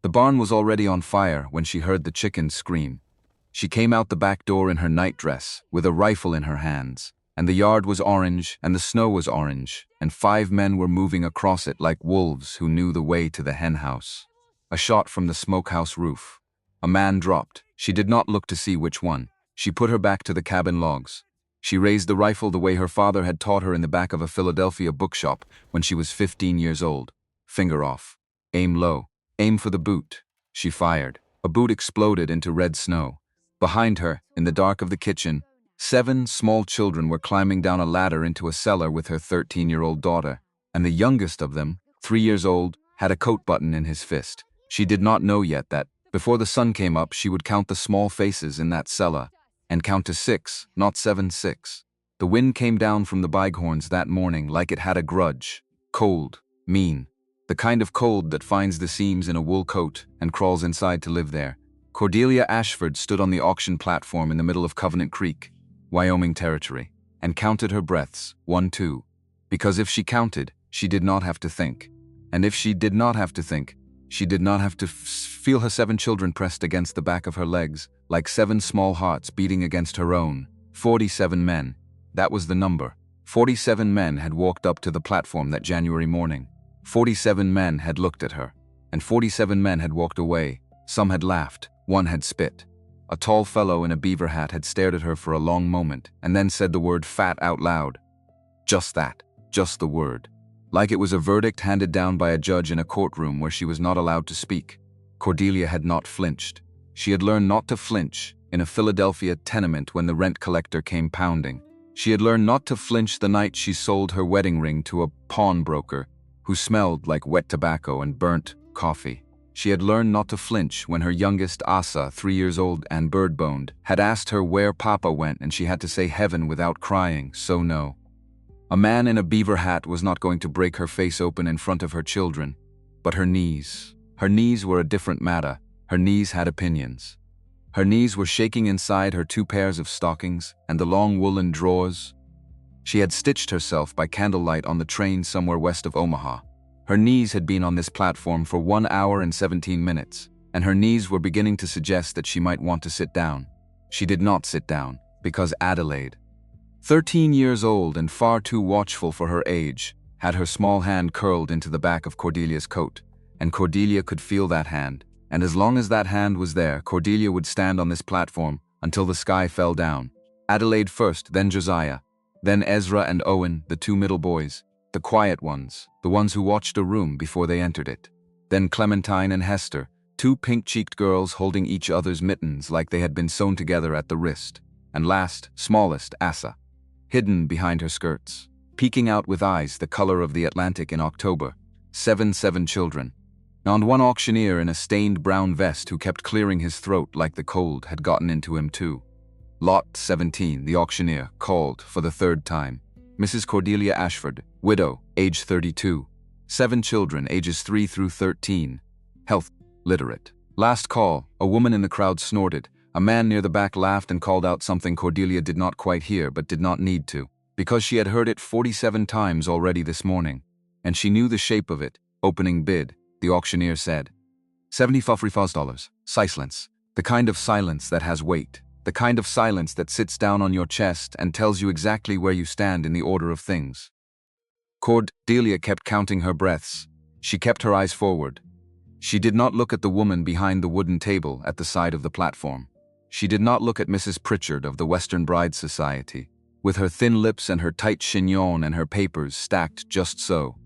The barn was already on fire when she heard the chickens scream. She came out the back door in her nightdress, with a rifle in her hands, and the yard was orange and the snow was orange, and 5 men were moving across it like wolves who knew the way to the hen house. A shot from the smokehouse roof. A man dropped. She did not look to see which one. She put her back to the cabin logs. She raised the rifle the way her father had taught her in the back of a Philadelphia bookshop when she was 15 years old. Finger off. Aim low. Aim for the boot. She fired. A boot exploded into red snow. Behind her, in the dark of the kitchen, 7 small children were climbing down a ladder into a cellar with her 13-year-old daughter, and the youngest of them, 3 years old, had a coat button in his fist. She did not know yet that, before the sun came up, she would count the small faces in that cellar, and count to 6, not 7, 6. The wind came down from the bighorns that morning like it had a grudge. Cold, mean. The kind of cold that finds the seams in a wool coat and crawls inside to live there. Cordelia Ashford stood on the auction platform in the middle of Covenant Creek, Wyoming Territory, and counted her breaths, 1, 2. Because if she counted, she did not have to think. And if she did not have to think, she did not have to feel her 7 children pressed against the back of her legs, like 7 small hearts beating against her own. 47 men. That was the number. 47 men had walked up to the platform that January morning. 47 men had looked at her. And 47 men had walked away. Some had laughed. One had spit. A tall fellow in a beaver hat had stared at her for a long moment, and then said the word fat out loud. Just that. Just the word. Like it was a verdict handed down by a judge in a courtroom where she was not allowed to speak. Cordelia had not flinched. She had learned not to flinch in a Philadelphia tenement when the rent collector came pounding. She had learned not to flinch the night she sold her wedding ring to a pawnbroker who smelled like wet tobacco and burnt coffee. She had learned not to flinch when her youngest, Asa, 3 years old and bird-boned, had asked her where Papa went and she had to say heaven without crying, so no. A man in a beaver hat was not going to break her face open in front of her children. But her knees. Her knees were a different matter. Her knees had opinions. Her knees were shaking inside her 2 pairs of stockings and the long woolen drawers. She had stitched herself by candlelight on the train somewhere west of Omaha. Her knees had been on this platform for 1 hour and 17 minutes, and her knees were beginning to suggest that she might want to sit down. She did not sit down, because Adelaide, 13 years old and far too watchful for her age, had her small hand curled into the back of Cordelia's coat, and Cordelia could feel that hand, and as long as that hand was there, Cordelia would stand on this platform until the sky fell down. Adelaide first, then Josiah, then Ezra and Owen, the 2 middle boys, the quiet ones, the ones who watched a room before they entered it. Then Clementine and Hester, 2 pink-cheeked girls holding each other's mittens like they had been sewn together at the wrist. And last, smallest, Asa, hidden behind her skirts, peeking out with eyes the color of the Atlantic in October. 7 children. And one auctioneer in a stained brown vest who kept clearing his throat like the cold had gotten into him too. Lot 17, the auctioneer, called for the 3rd time. Mrs. Cordelia Ashford, widow, age 32. 7 children, ages 3 through 13. Health, literate. Last call. A woman in the crowd snorted. A man near the back laughed and called out something Cordelia did not quite hear but did not need to, because she had heard it 47 times already this morning. And she knew the shape of it. Opening bid, the auctioneer said. $75. Silence. The kind of silence that has weight. The kind of silence that sits down on your chest and tells you exactly where you stand in the order of things. Cordelia kept counting her breaths. She kept her eyes forward. She did not look at the woman behind the wooden table at the side of the platform. She did not look at Mrs. Pritchard of the Western Bride Society, with her thin lips and her tight chignon and her papers stacked just so.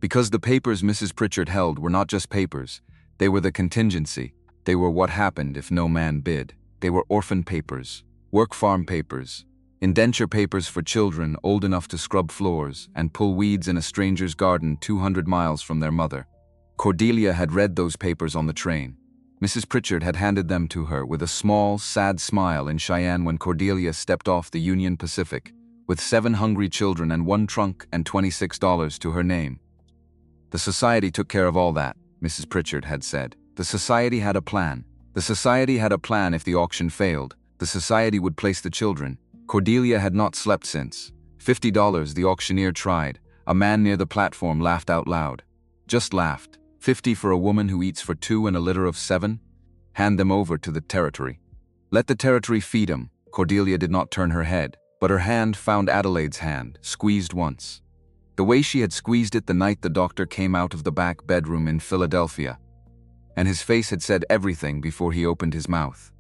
Because the papers Mrs. Pritchard held were not just papers, they were the contingency. They were what happened if no man bid. They were orphan papers, work farm papers, indenture papers for children old enough to scrub floors and pull weeds in a stranger's garden 200 miles from their mother. Cordelia had read those papers on the train. Mrs. Pritchard had handed them to her with a small, sad smile in Cheyenne when Cordelia stepped off the Union Pacific, with 7 hungry children and 1 trunk and $26 to her name. The society took care of all that, Mrs. Pritchard had said. The society had a plan. The society had a plan if the auction failed. The society would place the children. Cordelia had not slept since. $50, the auctioneer tried. A man near the platform laughed out loud. Just laughed. 50 for a woman who eats for 2 and a litter of 7? Hand them over to the territory. Let the territory feed 'em. Cordelia did not turn her head, but her hand found Adelaide's hand, squeezed once. The way she had squeezed it the night the doctor came out of the back bedroom in Philadelphia. And his face had said everything before he opened his mouth.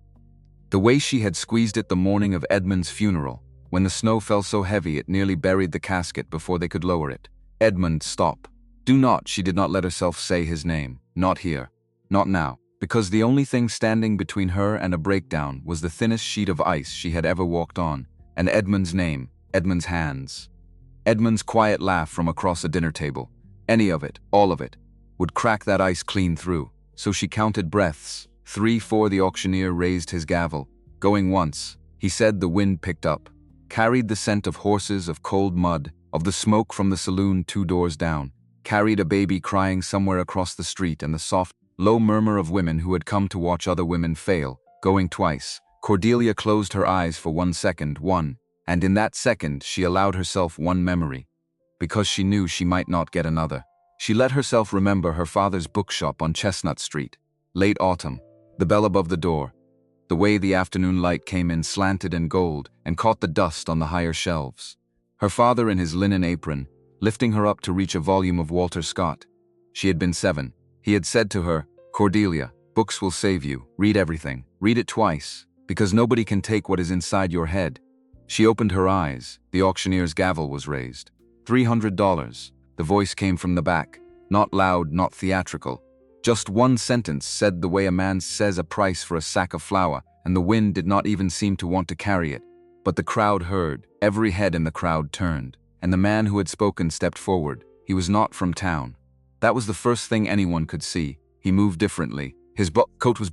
The way she had squeezed it the morning of Edmund's funeral, when the snow fell so heavy it nearly buried the casket before they could lower it. Edmund, stop. Do not, she did not let herself say his name. Not here. Not now. Because the only thing standing between her and a breakdown was the thinnest sheet of ice she had ever walked on, and Edmund's name, Edmund's hands. Edmund's quiet laugh from across a dinner table. Any of it, all of it, would crack that ice clean through. So she counted breaths. 3, 4. The auctioneer raised his gavel. Going once, he said. The wind picked up, carried the scent of horses, of cold mud, of the smoke from the saloon 2 doors down, carried a baby crying somewhere across the street and the soft, low murmur of women who had come to watch other women fail. Going twice. Cordelia closed her eyes for 1 second, and in that second she allowed herself one memory, because she knew she might not get another. She let herself remember her father's bookshop on Chestnut Street. Late autumn. The bell above the door. The way the afternoon light came in slanted and gold and caught the dust on the higher shelves. Her father in his linen apron, lifting her up to reach a volume of Walter Scott. She had been 7. He had said to her, Cordelia, books will save you. Read everything. Read it twice, because nobody can take what is inside your head. She opened her eyes. The auctioneer's gavel was raised. $300. The voice came from the back. Not loud, not theatrical. Just one sentence said the way a man says a price for a sack of flour, and the wind did not even seem to want to carry it. But the crowd heard. Every head in the crowd turned, and the man who had spoken stepped forward. He was not from town. That was the first thing anyone could see. He moved differently. His coat was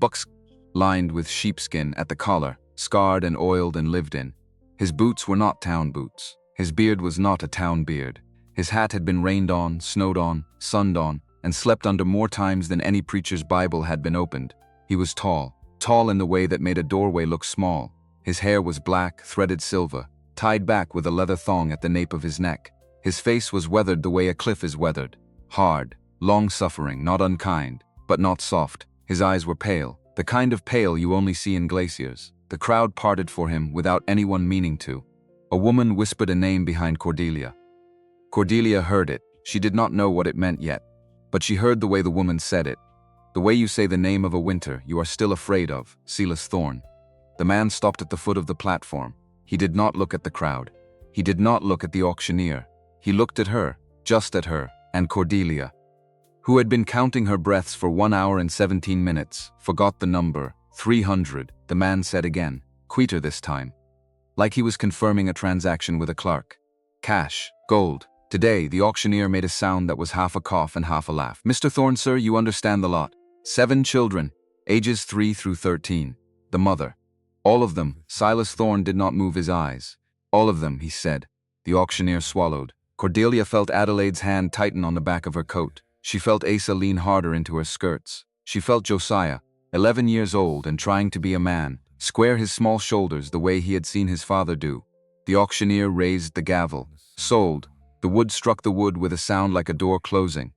lined with sheepskin at the collar, scarred and oiled and lived in. His boots were not town boots. His beard was not a town beard. His hat had been rained on, snowed on, sunned on, and slept under more times than any preacher's Bible had been opened. He was tall, tall in the way that made a doorway look small. His hair was black, threaded silver, tied back with a leather thong at the nape of his neck. His face was weathered the way a cliff is weathered. Hard, long-suffering, not unkind, but not soft. His eyes were pale, the kind of pale you only see in glaciers. The crowd parted for him without anyone meaning to. A woman whispered a name behind Cordelia. Cordelia heard it. She did not know what it meant yet, but she heard the way the woman said it. The way you say the name of a winter you are still afraid of, Silas Thorne. The man stopped at the foot of the platform. He did not look at the crowd. He did not look at the auctioneer. He looked at her, just at her, and Cordelia, who had been counting her breaths for 1 hour and 17 minutes, forgot the number. 300, the man said again, quieter this time, like he was confirming a transaction with a clerk. Cash, gold. Today, the auctioneer made a sound that was half a cough and half a laugh. Mr. Thorne, sir, you understand the lot. 7 children, ages 3 through 13. The mother. All of them. Silas Thorne did not move his eyes. All of them, he said. The auctioneer swallowed. Cordelia felt Adelaide's hand tighten on the back of her coat. She felt Asa lean harder into her skirts. She felt Josiah, 11 years old and trying to be a man, square his small shoulders the way he had seen his father do. The auctioneer raised the gavel. Sold. The wood struck the wood with a sound like a door closing.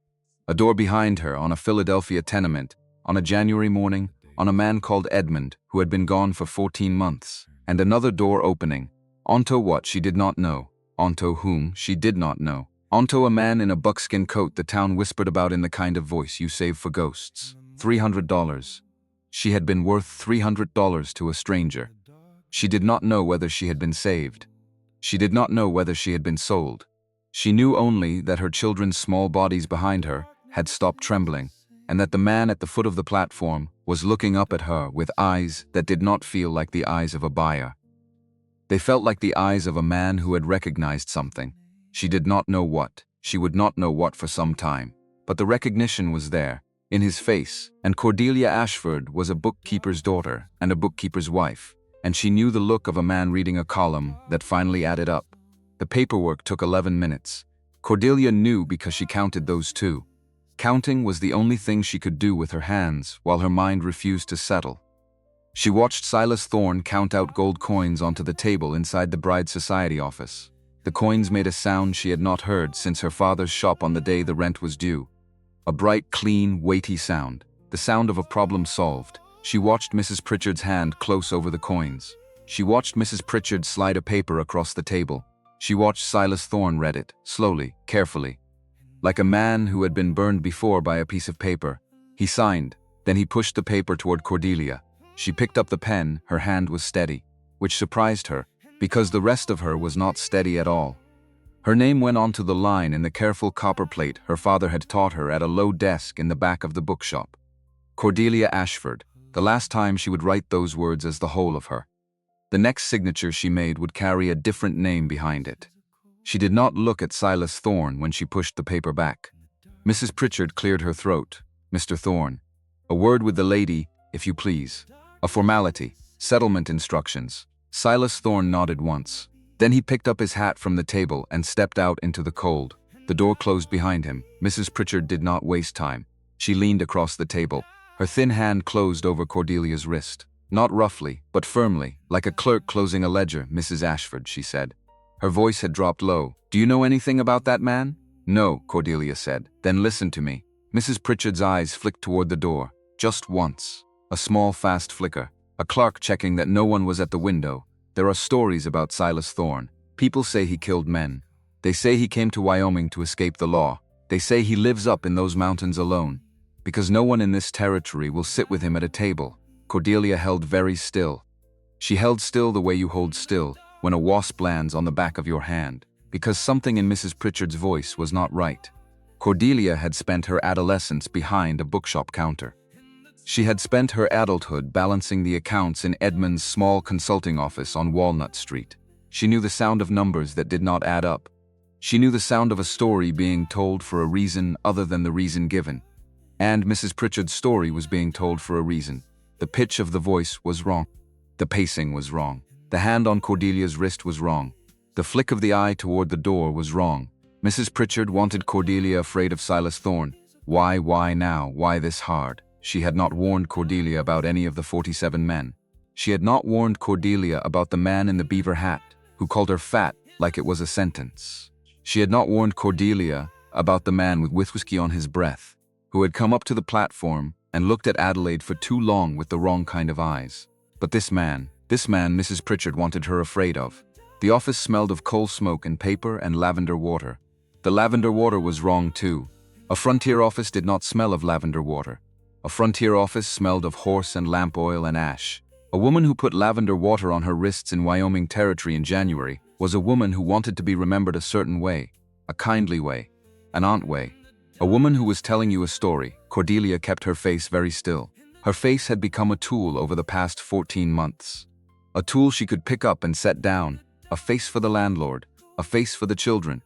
A door behind her, on a Philadelphia tenement, on a January morning, on a man called Edmund, who had been gone for 14 months. And another door opening. Onto what she did not know. Onto whom she did not know. Onto a man in a buckskin coat the town whispered about in the kind of voice you save for ghosts. $300. She had been worth $300 to a stranger. She did not know whether she had been saved. She did not know whether she had been sold. She knew only that her children's small bodies behind her had stopped trembling, and that the man at the foot of the platform was looking up at her with eyes that did not feel like the eyes of a buyer. They felt like the eyes of a man who had recognized something. She did not know what. She would not know what for some time. But the recognition was there, in his face, and Cordelia Ashford was a bookkeeper's daughter and a bookkeeper's wife, and she knew the look of a man reading a column that finally added up. The paperwork took 11 minutes. Cordelia knew because she counted those 2. Counting was the only thing she could do with her hands while her mind refused to settle. She watched Silas Thorne count out gold coins onto the table inside the Bride Society office. The coins made a sound she had not heard since her father's shop on the day the rent was due. A bright, clean, weighty sound. The sound of a problem solved. She watched Mrs. Pritchard's hand close over the coins. She watched Mrs. Pritchard slide a paper across the table. She watched Silas Thorne read it, slowly, carefully. Like a man who had been burned before by a piece of paper. He signed, then he pushed the paper toward Cordelia. She picked up the pen, her hand was steady, which surprised her, because the rest of her was not steady at all. Her name went onto the line in the careful copper plate her father had taught her at a low desk in the back of the bookshop. Cordelia Ashford, the last time she would write those words as the whole of her. The next signature she made would carry a different name behind it. She did not look at Silas Thorne when she pushed the paper back. Mrs. Pritchard cleared her throat. Mr. Thorne. A word with the lady, if you please. A formality. Settlement instructions. Silas Thorne nodded once. Then he picked up his hat from the table and stepped out into the cold. The door closed behind him. Mrs. Pritchard did not waste time. She leaned across the table. Her thin hand closed over Cordelia's wrist. Not roughly, but firmly, like a clerk closing a ledger. Mrs. Ashford, she said. Her voice had dropped low. Do you know anything about that man? No, Cordelia said. Then listen to me. Mrs. Pritchard's eyes flicked toward the door. Just once. A small, fast flicker. A clerk checking that no one was at the window. There are stories about Silas Thorne. People say he killed men. They say he came to Wyoming to escape the law. They say he lives up in those mountains alone. Because no one in this territory will sit with him at a table. Cordelia held very still. She held still the way you hold still when a wasp lands on the back of your hand, because something in Mrs. Pritchard's voice was not right. Cordelia had spent her adolescence behind a bookshop counter. She had spent her adulthood balancing the accounts in Edmund's small consulting office on Walnut Street. She knew the sound of numbers that did not add up. She knew the sound of a story being told for a reason other than the reason given. And Mrs. Pritchard's story was being told for a reason. The pitch of the voice was wrong. The pacing was wrong. The hand on Cordelia's wrist was wrong. The flick of the eye toward the door was wrong. Mrs. Pritchard wanted Cordelia afraid of Silas Thorne. Why now? Why this hard? She had not warned Cordelia about any of the 47 men. She had not warned Cordelia about the man in the beaver hat, who called her fat like it was a sentence. She had not warned Cordelia about the man with whiskey on his breath, who had come up to the platform and looked at Adelaide for too long with the wrong kind of eyes. But this man Mrs. Pritchard wanted her afraid of. The office smelled of coal smoke and paper and lavender water. The lavender water was wrong too. A frontier office did not smell of lavender water. A frontier office smelled of horse and lamp oil and ash. A woman who put lavender water on her wrists in Wyoming Territory in January was a woman who wanted to be remembered a certain way, a kindly way, an aunt way. A woman who was telling you a story. Cordelia kept her face very still. Her face had become a tool over the past 14 months. A tool she could pick up and set down. A face for the landlord. A face for the children.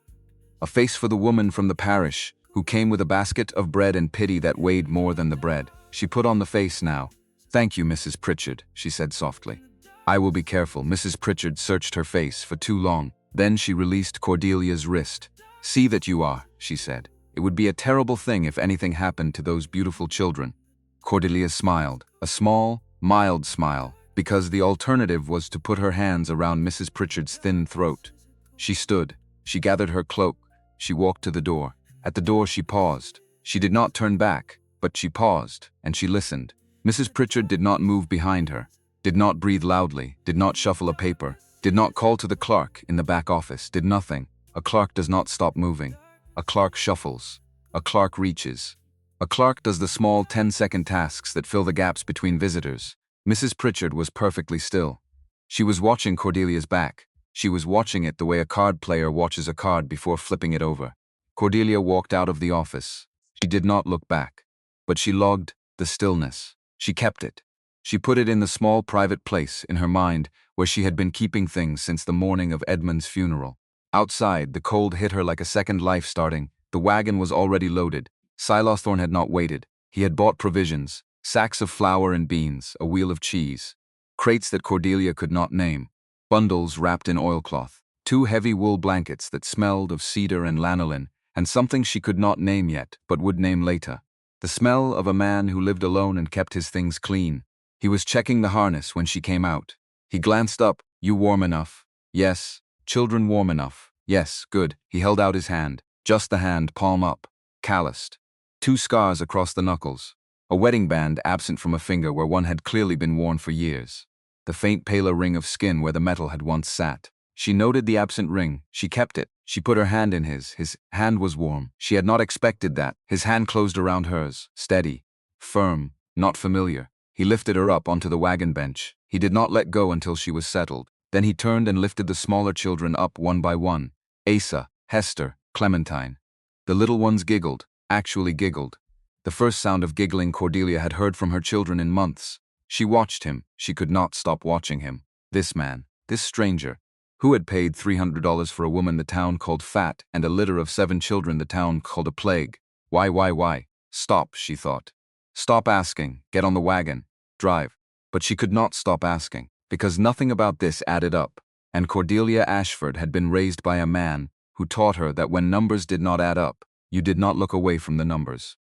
A face for the woman from the parish who came with a basket of bread and pity that weighed more than the bread. She put on the face now. Thank you, Mrs. Pritchard, she said softly. I will be careful. Mrs. Pritchard searched her face for too long. Then she released Cordelia's wrist. See that you are, she said. It would be a terrible thing if anything happened to those beautiful children. Cordelia smiled, a small, mild smile, because the alternative was to put her hands around Mrs. Pritchard's thin throat. She stood. She gathered her cloak. She walked to the door. At the door she paused. She did not turn back, but she paused, and she listened. Mrs. Pritchard did not move behind her, did not breathe loudly, did not shuffle a paper, did not call to the clerk in the back office, did nothing. A clerk does not stop moving. A clerk shuffles. A clerk reaches. A clerk does the small 10-second tasks that fill the gaps between visitors. Mrs. Pritchard was perfectly still. She was watching Cordelia's back. She was watching it the way a card player watches a card before flipping it over. Cordelia walked out of the office. She did not look back. But she logged the stillness. She kept it. She put it in the small private place in her mind where she had been keeping things since the morning of Edmund's funeral. Outside, the cold hit her like a second life starting. The wagon was already loaded. Silas Thorne had not waited. He had bought provisions, sacks of flour and beans, a wheel of cheese, crates that Cordelia could not name, bundles wrapped in oilcloth, 2 heavy wool blankets that smelled of cedar and lanolin, and something she could not name yet, but would name later. The smell of a man who lived alone and kept his things clean. He was checking the harness when she came out. He glanced up. You warm enough? Yes. Children warm enough? Yes, good. He held out his hand. Just the hand, palm up. Calloused. 2 scars across the knuckles. A wedding band absent from a finger where one had clearly been worn for years. The faint paler ring of skin where the metal had once sat. She noted the absent ring. She kept it. She put her hand in his. His hand was warm. She had not expected that. His hand closed around hers, steady, firm, not familiar. He lifted her up onto the wagon bench. He did not let go until she was settled. Then he turned and lifted the smaller children up one by one. Asa, Hester, Clementine. The little ones giggled, actually giggled. The first sound of giggling Cordelia had heard from her children in months. She watched him. She could not stop watching him. This man, this stranger, who had paid $300 for a woman the town called fat and a litter of 7 children the town called a plague. Why? Stop, she thought. Stop asking. Get on the wagon. Drive. But she could not stop asking, because nothing about this added up. And Cordelia Ashford had been raised by a man who taught her that when numbers did not add up, you did not look away from the numbers.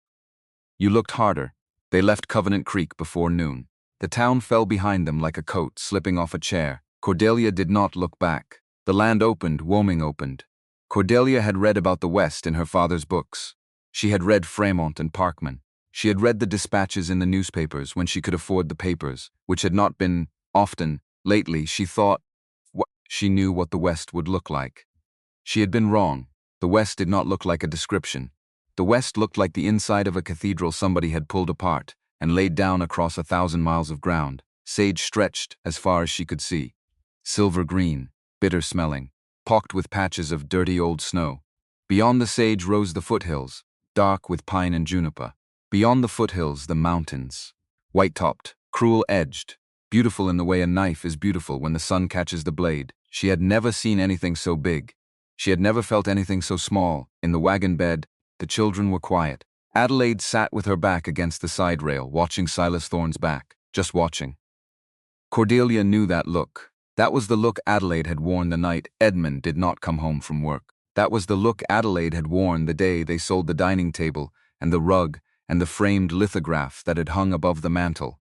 You looked harder. They left Covenant Creek before noon. The town fell behind them like a coat slipping off a chair. Cordelia did not look back. The land opened, Wyoming opened. Cordelia had read about the West in her father's books. She had read Fremont and Parkman. She had read the dispatches in the newspapers when she could afford the papers, which had not been often. Lately, she thought she knew what the West would look like. She had been wrong. The West did not look like a description. The West looked like the inside of a cathedral somebody had pulled apart and laid down across 1,000 miles of ground. Sage stretched as far as she could see. Silver green, bitter smelling, pocked with patches of dirty old snow. Beyond the sage rose the foothills, dark with pine and juniper. Beyond the foothills, the mountains. White-topped, cruel-edged, beautiful in the way a knife is beautiful when the sun catches the blade. She had never seen anything so big. She had never felt anything so small. In the wagon bed, the children were quiet. Adelaide sat with her back against the side rail, watching Silas Thorne's back, just watching. Cordelia knew that look. That was the look Adelaide had worn the night Edmund did not come home from work. That was the look Adelaide had worn the day they sold the dining table and the rug and the framed lithograph that had hung above the mantel.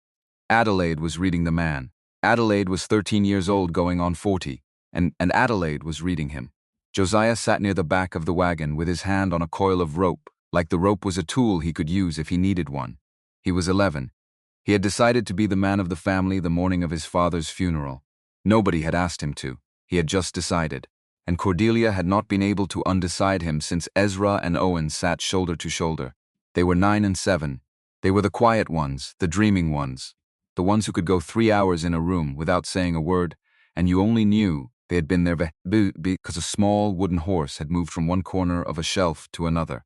Adelaide was reading the man. Adelaide was 13 years old going on 40, and Adelaide was reading him. Josiah sat near the back of the wagon with his hand on a coil of rope, like the rope was a tool he could use if he needed one. He was 11. He had decided to be the man of the family the morning of his father's funeral. Nobody had asked him to. He had just decided. And Cordelia had not been able to undecide him since Ezra and Owen sat shoulder to shoulder. They were 9 and 7. They were the quiet ones, the dreaming ones, the ones who could go 3 hours in a room without saying a word, and you only knew they had been there because a small wooden horse had moved from one corner of a shelf to another.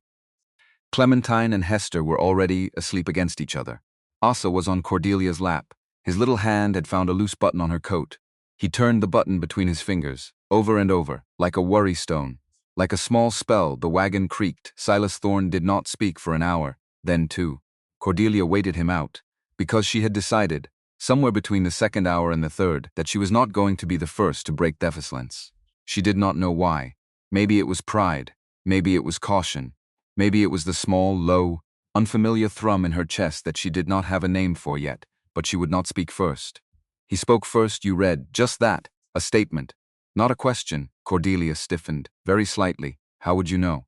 Clementine and Hester were already asleep against each other. Asa was on Cordelia's lap. His little hand had found a loose button on her coat. He turned the button between his fingers, over and over, like a worry stone. Like a small spell, the wagon creaked. Silas Thorne did not speak for an hour, then 2. Cordelia waited him out, because she had decided, somewhere between the 2nd hour and the 3rd, that she was not going to be the first to break defiance. She did not know why. Maybe it was pride. Maybe it was caution. Maybe it was the small, low, unfamiliar thrum in her chest that she did not have a name for yet, but she would not speak first. He spoke first. You read, just that, a statement. Not a question. Cordelia stiffened, very slightly. How would you know?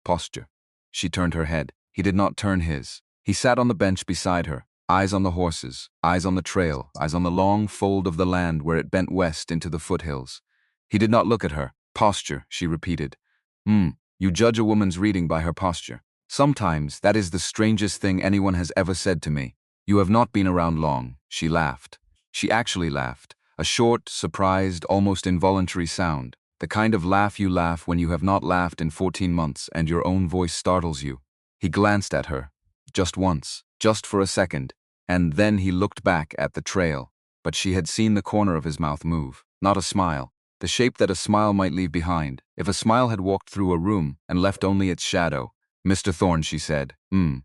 Posture. She turned her head. He did not turn his. He sat on the bench beside her, eyes on the horses, eyes on the trail, eyes on the long fold of the land where it bent west into the foothills. He did not look at her. Posture, she repeated. You judge a woman's reading by her posture. Sometimes that is the strangest thing anyone has ever said to me. You have not been around long. She laughed. She actually laughed. A short, surprised, almost involuntary sound. The kind of laugh you laugh when you have not laughed in 14 months and your own voice startles you. He glanced at her. Just once. Just for a second. And then he looked back at the trail. But she had seen the corner of his mouth move. Not a smile. The shape that a smile might leave behind. If a smile had walked through a room and left only its shadow. Mr. Thorne, she said.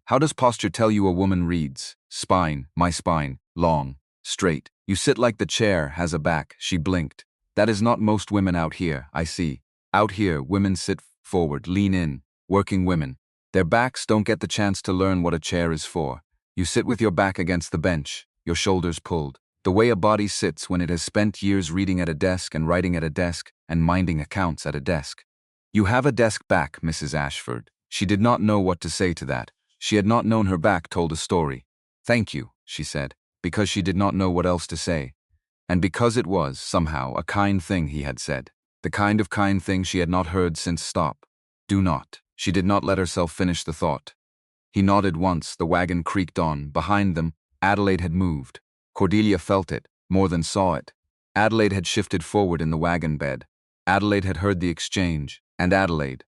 How does posture tell you a woman reads? Spine, my spine, long, straight. You sit like the chair has a back. She blinked. That is not most women out here, I see. Out here, women sit forward, lean in. Working women. Their backs don't get the chance to learn what a chair is for. You sit with your back against the bench, your shoulders pulled. The way a body sits when it has spent years reading at a desk and writing at a desk and minding accounts at a desk. You have a desk back, Mrs. Ashford. She did not know what to say to that. She had not known her back told a story. "Thank you," she said, because she did not know what else to say. And because it was, somehow, a kind thing he had said. The kind of kind thing she had not heard since stop. Do not. She did not let herself finish the thought. He nodded once, the wagon creaked on. Behind them, Adelaide had moved. Cordelia felt it, more than saw it. Adelaide had shifted forward in the wagon bed. Adelaide had heard the exchange, and Adelaide,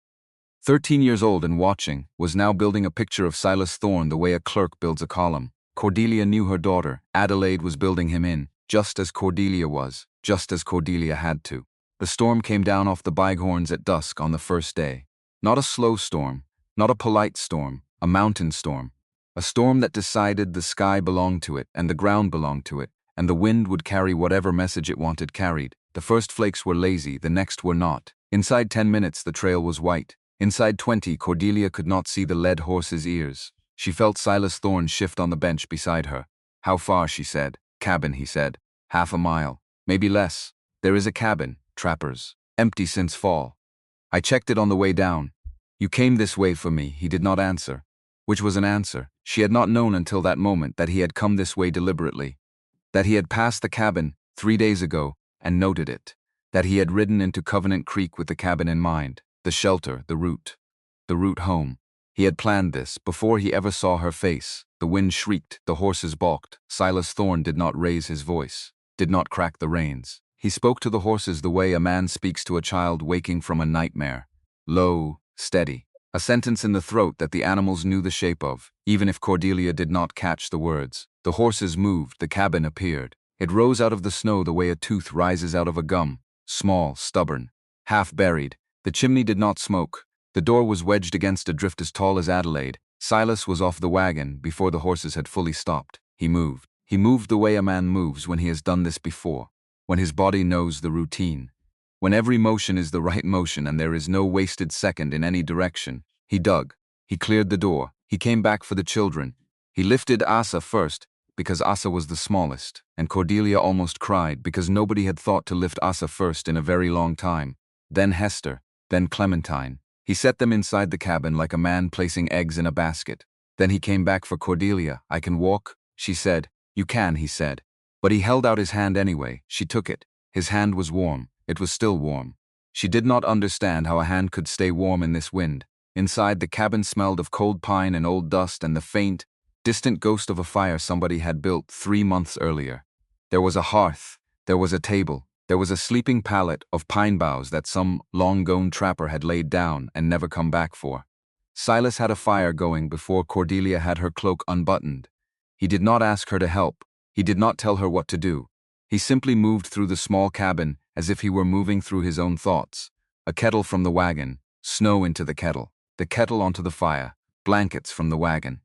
13 years old and watching, was now building a picture of Silas Thorne the way a clerk builds a column. Cordelia knew her daughter. Adelaide was building him in, just as Cordelia was, just as Cordelia had to. The storm came down off the Bighorns at dusk on the first day. Not a slow storm, not a polite storm, a mountain storm. A storm that decided the sky belonged to it, and the ground belonged to it, and the wind would carry whatever message it wanted carried. The first flakes were lazy, the next were not. Inside 10 minutes the trail was white. Inside 20, Cordelia could not see the led horse's ears. She felt Silas Thorne shift on the bench beside her. "How far?" she said. "Cabin," he said. "Half a mile. Maybe less. There is a cabin, trappers. Empty since fall. I checked it on the way down. You came this way for me," he did not answer. Which was an answer. She had not known until that moment that he had come this way deliberately. That he had passed the cabin 3 days ago and noted it. That he had ridden into Covenant Creek with the cabin in mind. The shelter, the route home. He had planned this before he ever saw her face. The wind shrieked, the horses balked. Silas Thorne did not raise his voice, did not crack the reins. He spoke to the horses the way a man speaks to a child waking from a nightmare. Low, steady. A sentence in the throat that the animals knew the shape of, even if Cordelia did not catch the words. The horses moved, the cabin appeared. It rose out of the snow the way a tooth rises out of a gum. Small, stubborn, half buried. The chimney did not smoke. The door was wedged against a drift as tall as Adelaide. Silas was off the wagon before the horses had fully stopped. He moved. He moved the way a man moves when he has done this before, when his body knows the routine, when every motion is the right motion and there is no wasted second in any direction. He dug. He cleared the door. He came back for the children. He lifted Asa first, because Asa was the smallest, and Cordelia almost cried because nobody had thought to lift Asa first in a very long time. Then Hester. Then Clementine. He set them inside the cabin like a man placing eggs in a basket. Then he came back for Cordelia. "I can walk," she said. "You can," he said. But he held out his hand anyway. She took it. His hand was warm. It was still warm. She did not understand how a hand could stay warm in this wind. Inside, the cabin smelled of cold pine and old dust and the faint, distant ghost of a fire somebody had built 3 months earlier. There was a hearth. There was a table. There was a sleeping pallet of pine boughs that some long-gone trapper had laid down and never come back for. Silas had a fire going before Cordelia had her cloak unbuttoned. He did not ask her to help. He did not tell her what to do. He simply moved through the small cabin as if he were moving through his own thoughts. A kettle from the wagon, snow into the kettle onto the fire, blankets from the wagon.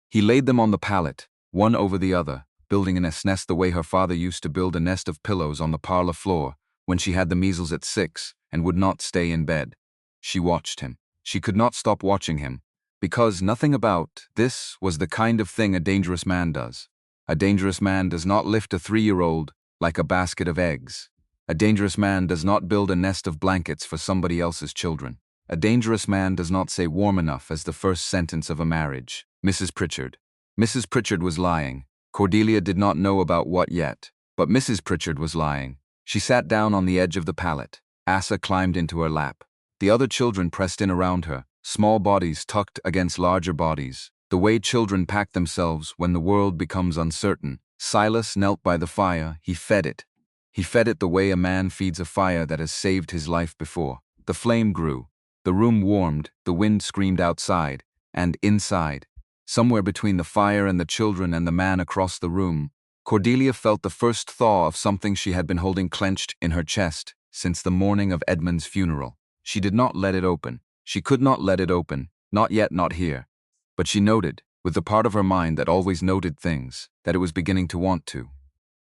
He laid them on the pallet, one over the other, building a nest the way her father used to build a nest of pillows on the parlor floor when she had the measles at 6 and would not stay in bed. She watched him. She could not stop watching him, because nothing about this was the kind of thing a dangerous man does. A dangerous man does not lift a 3-year-old like a basket of eggs. A dangerous man does not build a nest of blankets for somebody else's children. A dangerous man does not say warm enough as the first sentence of a marriage. Mrs. Pritchard. Mrs. Pritchard was lying. Cordelia did not know about what yet, but Mrs. Pritchard was lying. She sat down on the edge of the pallet. Asa climbed into her lap. The other children pressed in around her, small bodies tucked against larger bodies, the way children pack themselves when the world becomes uncertain. Silas knelt by the fire. He fed it. He fed it the way a man feeds a fire that has saved his life before. The flame grew. The room warmed. The wind screamed outside, and inside. Somewhere between the fire and the children and the man across the room, Cordelia felt the first thaw of something she had been holding clenched in her chest since the morning of Edmund's funeral. She did not let it open. She could not let it open, not yet, not here. But she noted, with the part of her mind that always noted things, that it was beginning to want to.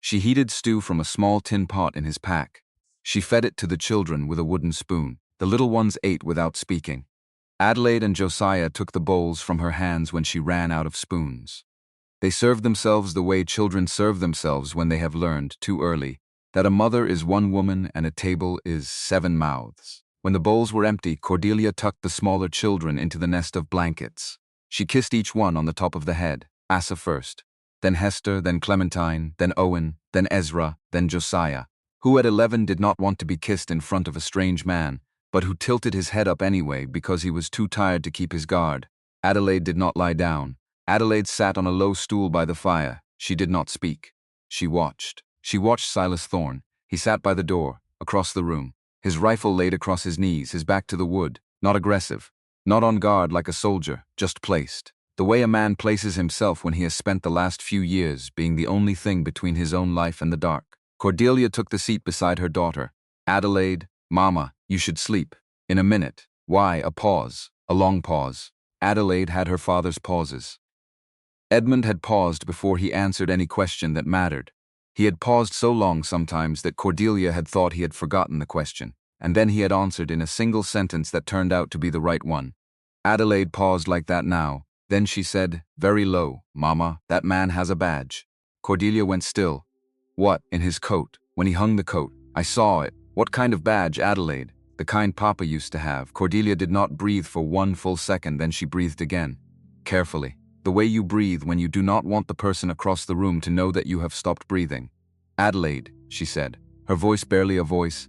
She heated stew from a small tin pot in his pack. She fed it to the children with a wooden spoon. The little ones ate without speaking. Adelaide and Josiah took the bowls from her hands when she ran out of spoons. They served themselves the way children serve themselves when they have learned, too early, that a mother is one woman and a table is 7 mouths. When the bowls were empty, Cordelia tucked the smaller children into the nest of blankets. She kissed each one on the top of the head, Asa first, then Hester, then Clementine, then Owen, then Ezra, then Josiah, who at 11 did not want to be kissed in front of a strange man, but who tilted his head up anyway because he was too tired to keep his guard. Adelaide did not lie down. Adelaide sat on a low stool by the fire. She did not speak. She watched. She watched Silas Thorne. He sat by the door, across the room, his rifle laid across his knees, his back to the wood, not aggressive, not on guard like a soldier, just placed. The way a man places himself when he has spent the last few years being the only thing between his own life and the dark. Cordelia took the seat beside her daughter. Adelaide, Mama, you should sleep. In a minute. Why, a pause, a long pause. Adelaide had her father's pauses. Edmund had paused before he answered any question that mattered. He had paused so long sometimes that Cordelia had thought he had forgotten the question, and then he had answered in a single sentence that turned out to be the right one. Adelaide paused like that now. Then she said, very low, Mama, that man has a badge. Cordelia went still. What, in his coat? When he hung the coat, I saw it. What kind of badge, Adelaide? The kind Papa used to have. Cordelia did not breathe for one full second, then she breathed again. Carefully. The way you breathe when you do not want the person across the room to know that you have stopped breathing. Adelaide, she said, her voice barely a voice.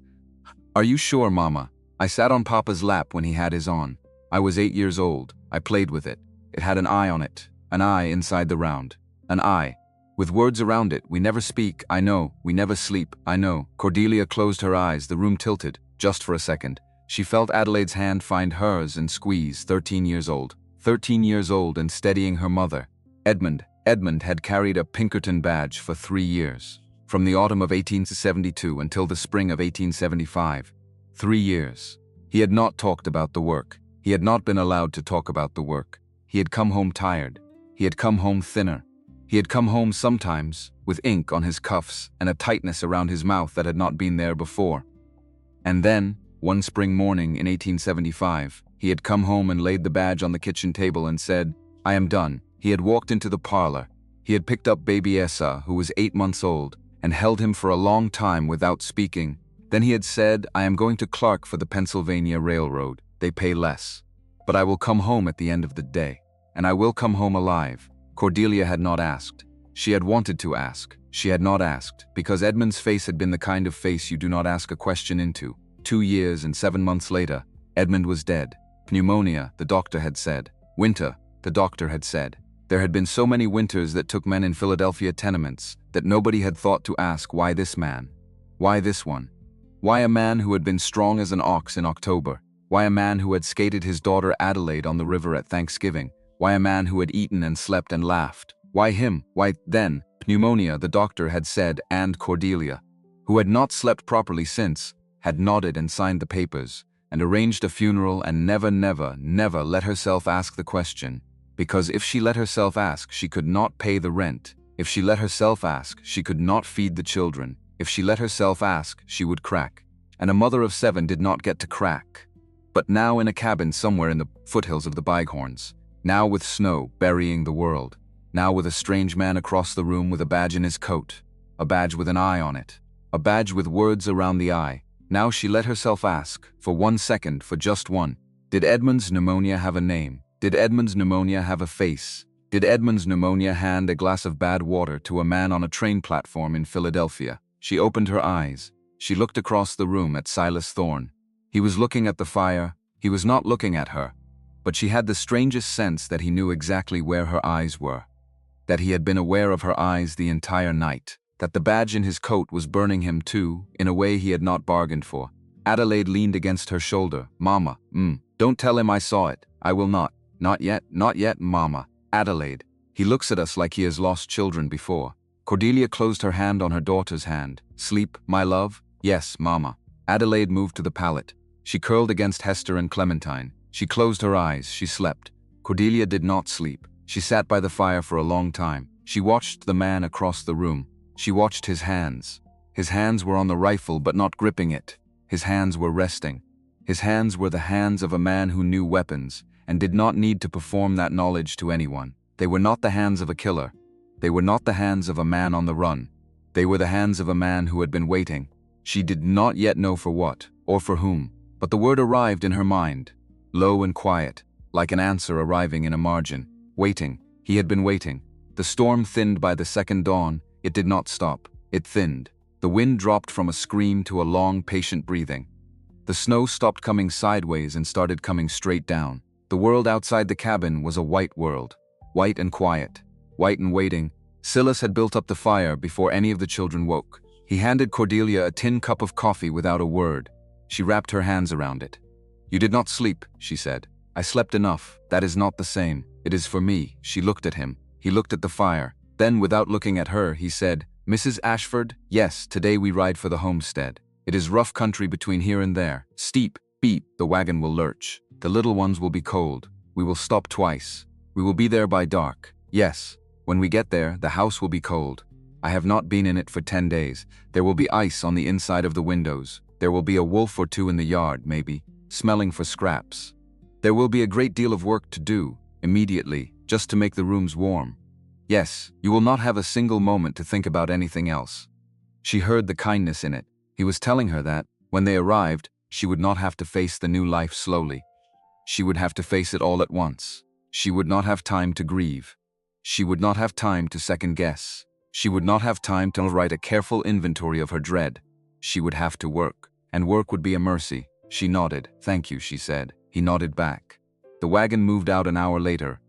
Are you sure, Mama? I sat on Papa's lap when he had his on. I was 8 years old. I played with it. It had an eye on it. An eye inside the round. An eye. With words around it. We never speak, I know. We never sleep, I know. Cordelia closed her eyes. The room tilted, just for a second. She felt Adelaide's hand find hers and squeeze. 13 years old. 13 years old and steadying her mother. Edmund had carried a Pinkerton badge for 3 years. From the autumn of 1872 until the spring of 1875. 3 years. He had not talked about the work. He had not been allowed to talk about the work. He had come home tired. He had come home thinner. He had come home sometimes with ink on his cuffs and a tightness around his mouth that had not been there before. And then, one spring morning in 1875, he had come home and laid the badge on the kitchen table and said, I am done. He had walked into the parlor. He had picked up baby Essa, who was 8 months old, and held him for a long time without speaking. Then he had said, I am going to Clark for the Pennsylvania Railroad. They pay less. But I will come home at the end of the day. And I will come home alive. Cordelia had not asked. She had wanted to ask. She had not asked, because Edmund's face had been the kind of face you do not ask a question into. 2 years and 7 months later, Edmund was dead. Pneumonia, the doctor had said. Winter, the doctor had said. There had been so many winters that took men in Philadelphia tenements that nobody had thought to ask why this man. Why this one? Why a man who had been strong as an ox in October? Why a man who had skated his daughter Adelaide on the river at Thanksgiving? Why a man who had eaten and slept and laughed? Why him? Why then? Pneumonia, the doctor had said, and Cordelia, who had not slept properly since, had nodded and signed the papers, and arranged a funeral and never let herself ask the question, because if she let herself ask, she could not pay the rent. If she let herself ask, she could not feed the children. If she let herself ask, she would crack. And a mother of 7 did not get to crack. But now in a cabin somewhere in the foothills of the Bighorns, now with snow burying the world, now with a strange man across the room with a badge in his coat, a badge with an eye on it, a badge with words around the eye. Now she let herself ask, for 1 second, for just one, did Edmund's pneumonia have a name? Did Edmund's pneumonia have a face? Did Edmund's pneumonia hand a glass of bad water to a man on a train platform in Philadelphia? She opened her eyes. She looked across the room at Silas Thorne. He was looking at the fire. He was not looking at her. But she had the strangest sense that he knew exactly where her eyes were. That he had been aware of her eyes the entire night. That the badge in his coat was burning him too, in a way he had not bargained for. Adelaide leaned against her shoulder. Mama, don't tell him I saw it. I will not. Not yet, Mama. Adelaide. He looks at us like he has lost children before. Cordelia closed her hand on her daughter's hand. Sleep, my love? Yes, Mama. Adelaide moved to the pallet. She curled against Hester and Clementine. She closed her eyes. She slept. Cordelia did not sleep. She sat by the fire for a long time. She watched the man across the room. She watched his hands. His hands were on the rifle but not gripping it. His hands were resting. His hands were the hands of a man who knew weapons and did not need to perform that knowledge to anyone. They were not the hands of a killer. They were not the hands of a man on the run. They were the hands of a man who had been waiting. She did not yet know for what, or for whom, but the word arrived in her mind, low and quiet, like an answer arriving in a margin. Waiting. He had been waiting. The storm thinned by the second dawn. It did not stop. It thinned. The wind dropped from a scream to a long, patient breathing. The snow stopped coming sideways and started coming straight down. The world outside the cabin was a white world. White and quiet. White and waiting. Silas had built up the fire before any of the children woke. He handed Cordelia a tin cup of coffee without a word. She wrapped her hands around it. "You did not sleep," she said. "I slept enough. That is not the same. It is for me." She looked at him. He looked at the fire. Then, without looking at her, he said, "Mrs. Ashford, yes, today we ride for the homestead. It is rough country between here and there. Steep, beep, the wagon will lurch. The little ones will be cold. We will stop twice. We will be there by dark. Yes, when we get there, the house will be cold. I have not been in it for 10 days. There will be ice on the inside of the windows. There will be a wolf or two in the yard, maybe, smelling for scraps. There will be a great deal of work to do, immediately, just to make the rooms warm. Yes, you will not have a single moment to think about anything else." She heard the kindness in it. He was telling her that, when they arrived, she would not have to face the new life slowly. She would have to face it all at once. She would not have time to grieve. She would not have time to second guess. She would not have time to write a careful inventory of her dread. She would have to work, and work would be a mercy. She nodded. "Thank you," she said. He nodded back. The wagon moved out an hour later.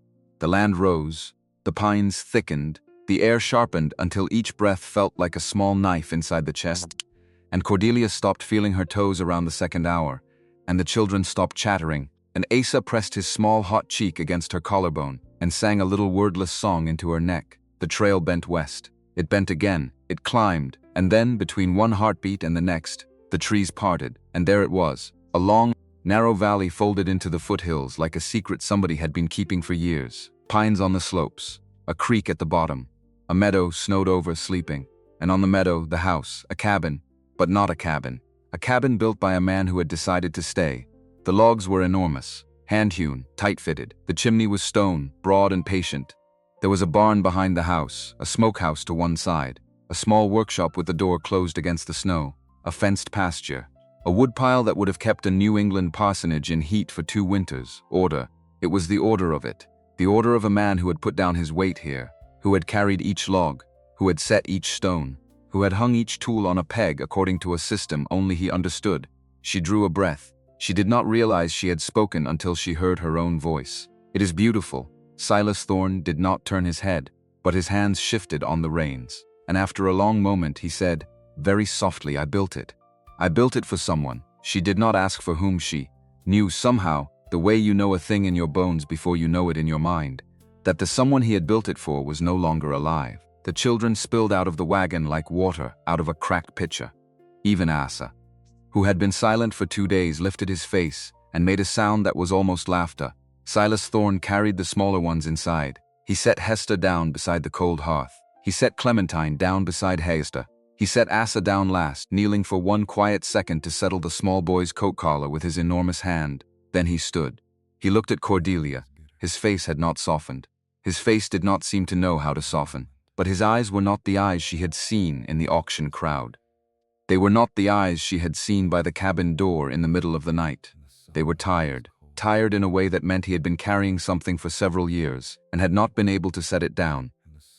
The land rose. The pines thickened. The air sharpened until each breath felt like a small knife inside the chest. And Cordelia stopped feeling her toes around the second hour, and the children stopped chattering, and Asa pressed his small hot cheek against her collarbone and sang a little wordless song into her neck. The trail bent west. It bent again. It climbed, and then, between one heartbeat and the next, the trees parted, and there it was, a long, narrow valley folded into the foothills like a secret somebody had been keeping for years. Pines on the slopes, a creek at the bottom, a meadow snowed over sleeping, and on the meadow the house, a cabin, but not a cabin. A cabin built by a man who had decided to stay. The logs were enormous, hand-hewn, tight-fitted. The chimney was stone, broad and patient. There was a barn behind the house, a smokehouse to one side, a small workshop with the door closed against the snow, a fenced pasture, a woodpile that would have kept a New England parsonage in heat for 2 winters. Order. It was the order of it. The order of a man who had put down his weight here, who had carried each log, who had set each stone, who had hung each tool on a peg according to a system only he understood. She drew a breath. She did not realize she had spoken until she heard her own voice. "It is beautiful." Silas Thorne did not turn his head, but his hands shifted on the reins. And after a long moment he said, very softly, "I built it. I built it for someone." She did not ask for whom. She knew somehow, the way you know a thing in your bones before you know it in your mind, that the someone he had built it for was no longer alive. The children spilled out of the wagon like water out of a cracked pitcher. Even Asa, who had been silent for 2 days, lifted his face and made a sound that was almost laughter. Silas Thorne carried the smaller ones inside. He set Hester down beside the cold hearth. He set Clementine down beside Hester. He set Asa down last, kneeling for one quiet second to settle the small boy's coat collar with his enormous hand. Then he stood. He looked at Cordelia. His face had not softened. His face did not seem to know how to soften. But his eyes were not the eyes she had seen in the auction crowd. They were not the eyes she had seen by the cabin door in the middle of the night. They were tired. Tired in a way that meant he had been carrying something for several years and had not been able to set it down.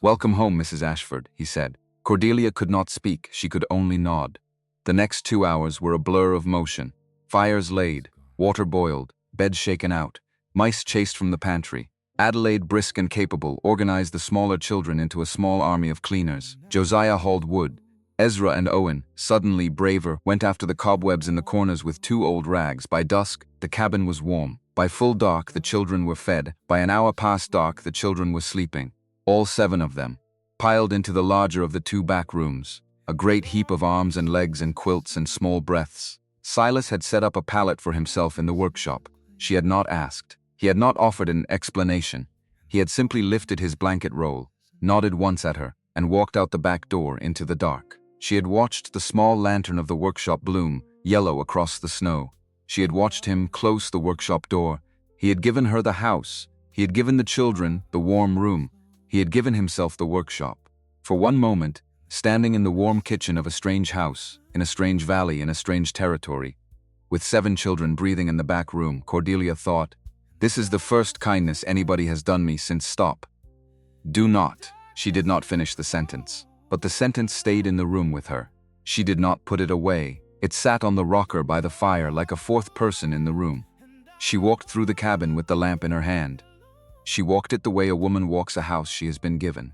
"Welcome home, Mrs. Ashford," he said. Cordelia could not speak. She could only nod. The next 2 hours were a blur of motion. Fires laid, water boiled, beds shaken out, mice chased from the pantry. Adelaide, brisk and capable, organized the smaller children into a small army of cleaners. Josiah hauled wood. Ezra and Owen, suddenly braver, went after the cobwebs in the corners with 2 old rags. By dusk, the cabin was warm. By full dark, the children were fed. By an hour past dark, the children were sleeping. All 7 of them, piled into the larger of the 2 back rooms, a great heap of arms and legs and quilts and small breaths. Silas had set up a pallet for himself in the workshop. She had not asked. He had not offered an explanation. He had simply lifted his blanket roll, nodded once at her, and walked out the back door into the dark. She had watched the small lantern of the workshop bloom, yellow across the snow. She had watched him close the workshop door. He had given her the house. He had given the children the warm room. He had given himself the workshop. For one moment, standing in the warm kitchen of a strange house, in a strange valley, in a strange territory, with 7 children breathing in the back room, Cordelia thought, This is the first kindness anybody has done me since stop. Do not. She did not finish the sentence. But the sentence stayed in the room with her. She did not put it away. It sat on the rocker by the fire like a fourth person in the room. She walked through the cabin with the lamp in her hand. She walked it the way a woman walks a house she has been given.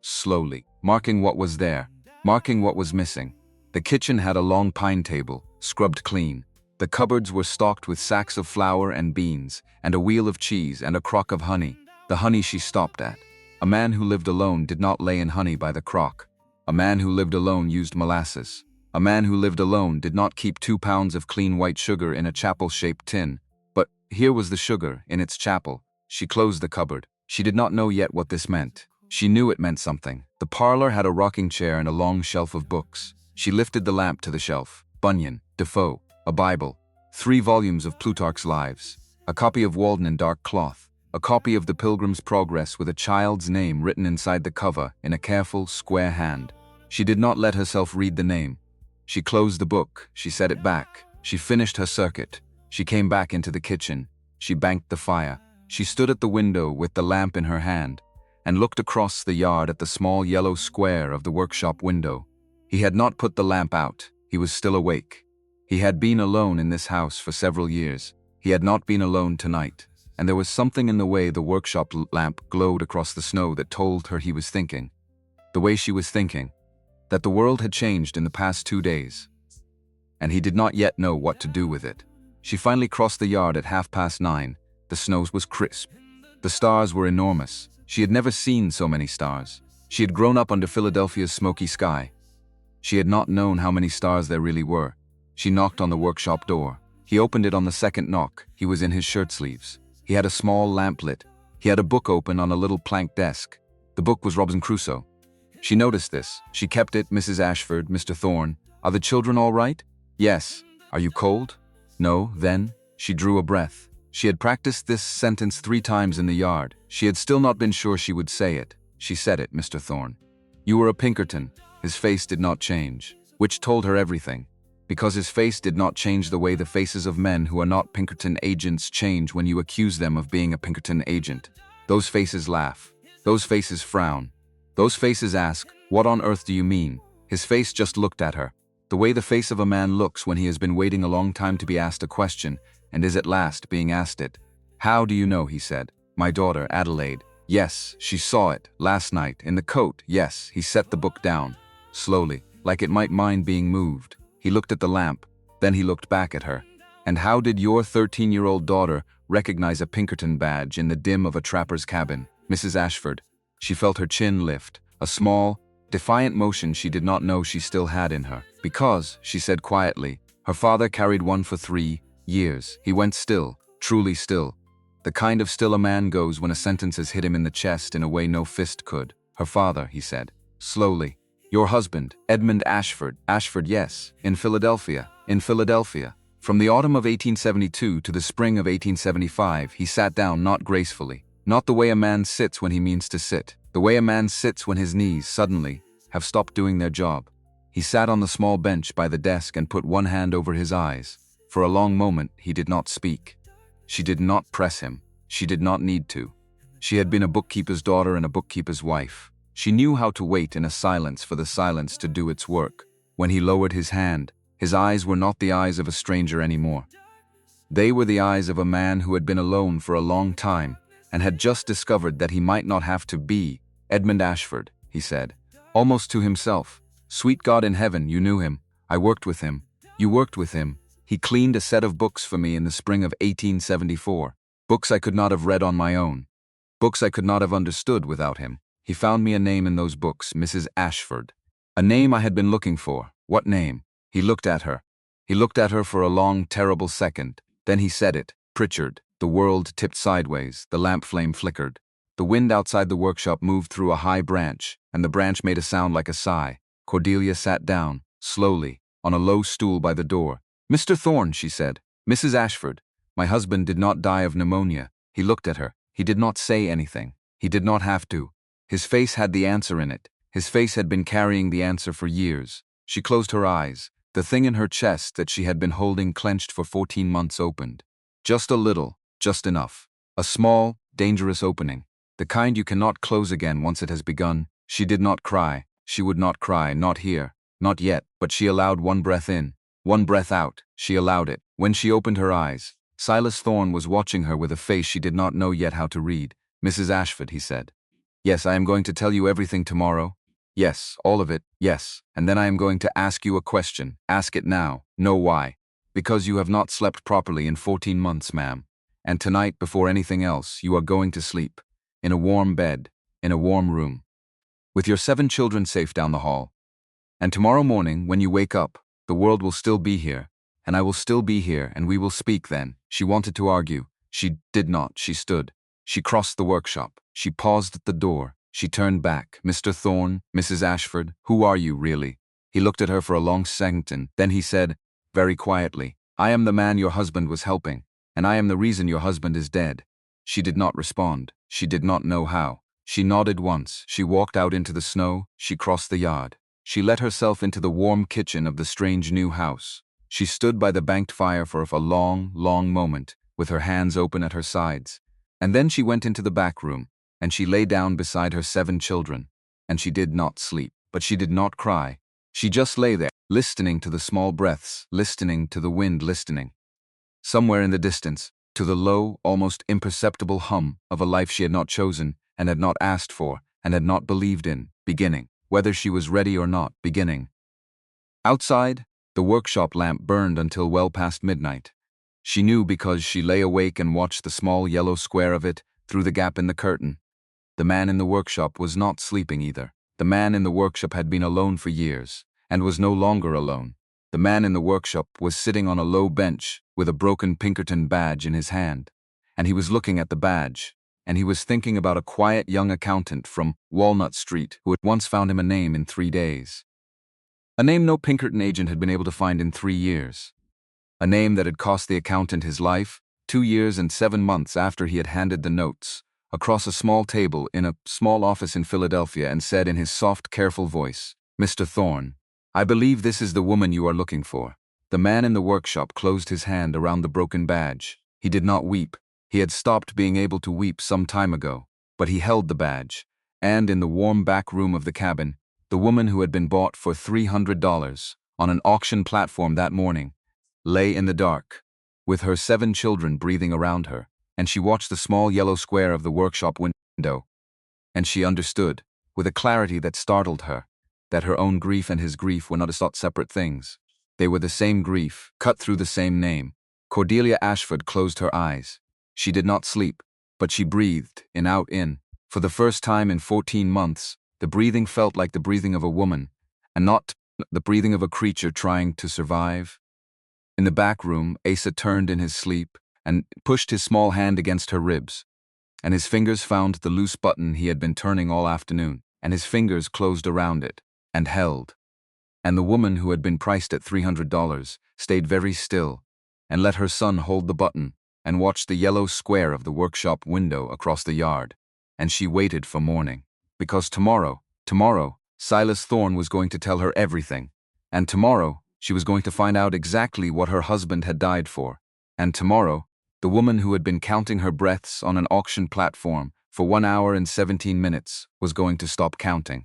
Slowly, marking what was there, marking what was missing. The kitchen had a long pine table, scrubbed clean. The cupboards were stocked with sacks of flour and beans, and a wheel of cheese and a crock of honey. The honey she stopped at. A man who lived alone did not lay in honey by the crock. A man who lived alone used molasses. A man who lived alone did not keep 2 pounds of clean white sugar in a chapel-shaped tin. But here was the sugar, in its chapel. She closed the cupboard. She did not know yet what this meant. She knew it meant something. The parlor had a rocking chair and a long shelf of books. She lifted the lamp to the shelf. Bunyan, Defoe, a Bible, 3 volumes of Plutarch's Lives, a copy of Walden in dark cloth, a copy of The Pilgrim's Progress with a child's name written inside the cover in a careful, square hand. She did not let herself read the name. She closed the book. She set it back. She finished her circuit. She came back into the kitchen. She banked the fire. She stood at the window with the lamp in her hand and looked across the yard at the small yellow square of the workshop window. He had not put the lamp out. He was still awake. He had been alone in this house for several years. He had not been alone tonight, and there was something in the way the workshop lamp glowed across the snow that told her he was thinking. The way she was thinking. That the world had changed in the past 2 days. And he did not yet know what to do with it. She finally crossed the yard at 9:30. The snow was crisp. The stars were enormous. She had never seen so many stars. She had grown up under Philadelphia's smoky sky. She had not known how many stars there really were. She knocked on the workshop door. He opened it on the second knock. He was in his shirt sleeves. He had a small lamp lit. He had a book open on a little plank desk. The book was Robinson Crusoe. She noticed this. She kept it. Mrs. Ashford, Mr. Thorne. Are the children all right? Yes. Are you cold? No. Then? She drew a breath. She had practiced this sentence 3 times in the yard. She had still not been sure she would say it. She said it, Mr. Thorne. You were a Pinkerton. His face did not change, which told her everything. Because his face did not change the way the faces of men who are not Pinkerton agents change when you accuse them of being a Pinkerton agent. Those faces laugh. Those faces frown. Those faces ask, what on earth do you mean? His face just looked at her. The way the face of a man looks when he has been waiting a long time to be asked a question, and is at last being asked it. How do you know, he said. My daughter, Adelaide. Yes, she saw it, last night, in the coat, yes. He set the book down, slowly, like it might mind being moved. He looked at the lamp, then he looked back at her. And how did your 13-year-old daughter recognize a Pinkerton badge in the dim of a trapper's cabin? Mrs. Ashford. She felt her chin lift, a small, defiant motion she did not know she still had in her. Because, she said quietly, her father carried one for 3 years. He went still, truly still. The kind of still a man goes when a sentence has hit him in the chest in a way no fist could. Her father, he said, slowly. Your husband, Edmund Ashford. Ashford, yes. In Philadelphia. In Philadelphia. From the autumn of 1872 to the spring of 1875, he sat down not gracefully. Not the way a man sits when he means to sit. The way a man sits when his knees, suddenly, have stopped doing their job. He sat on the small bench by the desk and put one hand over his eyes. For a long moment, he did not speak. She did not press him. She did not need to. She had been a bookkeeper's daughter and a bookkeeper's wife. She knew how to wait in a silence for the silence to do its work. When he lowered his hand, his eyes were not the eyes of a stranger anymore. They were the eyes of a man who had been alone for a long time and had just discovered that he might not have to be Edmund Ashford, he said, almost to himself. Sweet God in heaven, you knew him. I worked with him. You worked with him. He cleaned a set of books for me in the spring of 1874. Books I could not have read on my own. Books I could not have understood without him. He found me a name in those books, Mrs. Ashford. A name I had been looking for. What name? He looked at her. He looked at her for a long, terrible second. Then he said it. Pritchard. The world tipped sideways. The lamp flame flickered. The wind outside the workshop moved through a high branch, and the branch made a sound like a sigh. Cordelia sat down, slowly, on a low stool by the door. Mr. Thorne, she said. Mrs. Ashford. My husband did not die of pneumonia. He looked at her. He did not say anything. He did not have to. His face had the answer in it. His face had been carrying the answer for years. She closed her eyes. The thing in her chest that she had been holding clenched for 14 months opened. Just a little, just enough. A small, dangerous opening. The kind you cannot close again once it has begun. She did not cry. She would not cry, not here. Not yet, but she allowed one breath in, one breath out. She allowed it. When she opened her eyes, Silas Thorne was watching her with a face she did not know yet how to read. "Mrs. Ashford," he said. "Yes, I am going to tell you everything tomorrow. Yes, all of it, yes. And then I am going to ask you a question. Ask it now. Know why. Because you have not slept properly in 14 months, ma'am. And tonight, before anything else, you are going to sleep. In a warm bed, in a warm room. With your 7 children safe down the hall. And tomorrow morning, when you wake up, the world will still be here. And I will still be here, and we will speak then." She wanted to argue. She did not. She stood. She crossed the workshop. She paused at the door. She turned back. "Mr. Thorne, Mrs. Ashford, who are you, really?" He looked at her for a long second. Then he said, very quietly, "I am the man your husband was helping, and I am the reason your husband is dead." She did not respond. She did not know how. She nodded once. She walked out into the snow. She crossed the yard. She let herself into the warm kitchen of the strange new house. She stood by the banked fire for a long, long moment, with her hands open at her sides. And then she went into the back room, and she lay down beside her 7 children. And she did not sleep, but she did not cry. She just lay there, listening to the small breaths, listening to the wind, listening. Somewhere in the distance, to the low, almost imperceptible hum of a life she had not chosen, and had not asked for, and had not believed in, beginning, whether she was ready or not, beginning. Outside, the workshop lamp burned until well past midnight. She knew because she lay awake and watched the small yellow square of it through the gap in the curtain. The man in the workshop was not sleeping either. The man in the workshop had been alone for years, and was no longer alone. The man in the workshop was sitting on a low bench with a broken Pinkerton badge in his hand, and he was looking at the badge, and he was thinking about a quiet young accountant from Walnut Street who had once found him a name in 3 days. A name no Pinkerton agent had been able to find in 3 years. A name that had cost the accountant his life, 2 years and 7 months after he had handed the notes across a small table in a small office in Philadelphia and said in his soft, careful voice, "Mr. Thorne, I believe this is the woman you are looking for." The man in the workshop closed his hand around the broken badge. He did not weep. He had stopped being able to weep some time ago, but he held the badge, and in the warm back room of the cabin, the woman who had been bought for $300 on an auction platform that morning lay in the dark, with her 7 children breathing around her, and she watched the small yellow square of the workshop window, and she understood, with a clarity that startled her, that her own grief and his grief were not separate things. They were the same grief, cut through the same name. Cordelia Ashford closed her eyes. She did not sleep, but she breathed, in out in. For the first time in 14 months, the breathing felt like the breathing of a woman, and not the breathing of a creature trying to survive. In the back room, Asa turned in his sleep and pushed his small hand against her ribs, and his fingers found the loose button he had been turning all afternoon, and his fingers closed around it, and held. And the woman who had been priced at $300 stayed very still, and let her son hold the button, and watched the yellow square of the workshop window across the yard, and she waited for morning. Because tomorrow, Silas Thorne was going to tell her everything, and tomorrow, she was going to find out exactly what her husband had died for, and tomorrow, the woman who had been counting her breaths on an auction platform for 1 hour and 17 minutes was going to stop counting,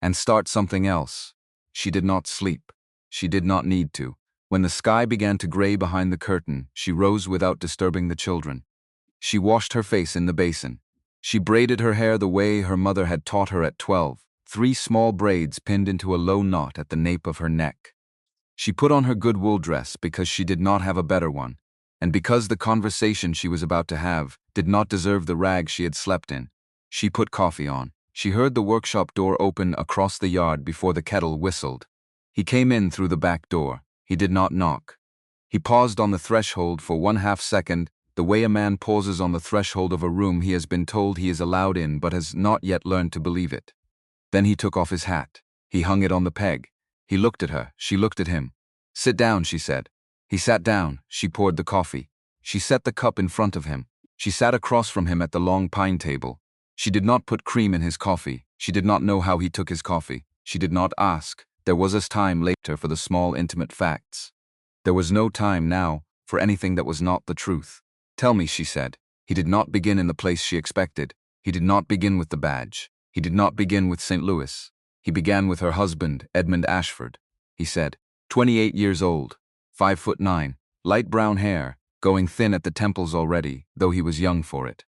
and start something else. She did not sleep. She did not need to. When the sky began to gray behind the curtain, she rose without disturbing the children. She washed her face in the basin. She braided her hair the way her mother had taught her at 12, 3 small braids pinned into a low knot at the nape of her neck. She put on her good wool dress because she did not have a better one, and because the conversation she was about to have did not deserve the rag she had slept in. She put coffee on. She heard the workshop door open across the yard before the kettle whistled. He came in through the back door. He did not knock. He paused on the threshold for 1/2 second, the way a man pauses on the threshold of a room he has been told he is allowed in but has not yet learned to believe it. Then he took off his hat. He hung it on the peg. He looked at her. She looked at him. "Sit down," she said. He sat down. She poured the coffee. She set the cup in front of him. She sat across from him at the long pine table. She did not put cream in his coffee. She did not know how he took his coffee. She did not ask. There was as time later for the small intimate facts. There was no time now for anything that was not the truth. Tell me, she said. He did not begin in the place she expected. He did not begin with the badge. He did not begin with St. Louis. He began with her husband, Edmund Ashford. He said, 28 years old, 5'9", light brown hair, going thin at the temples already, though he was young for it.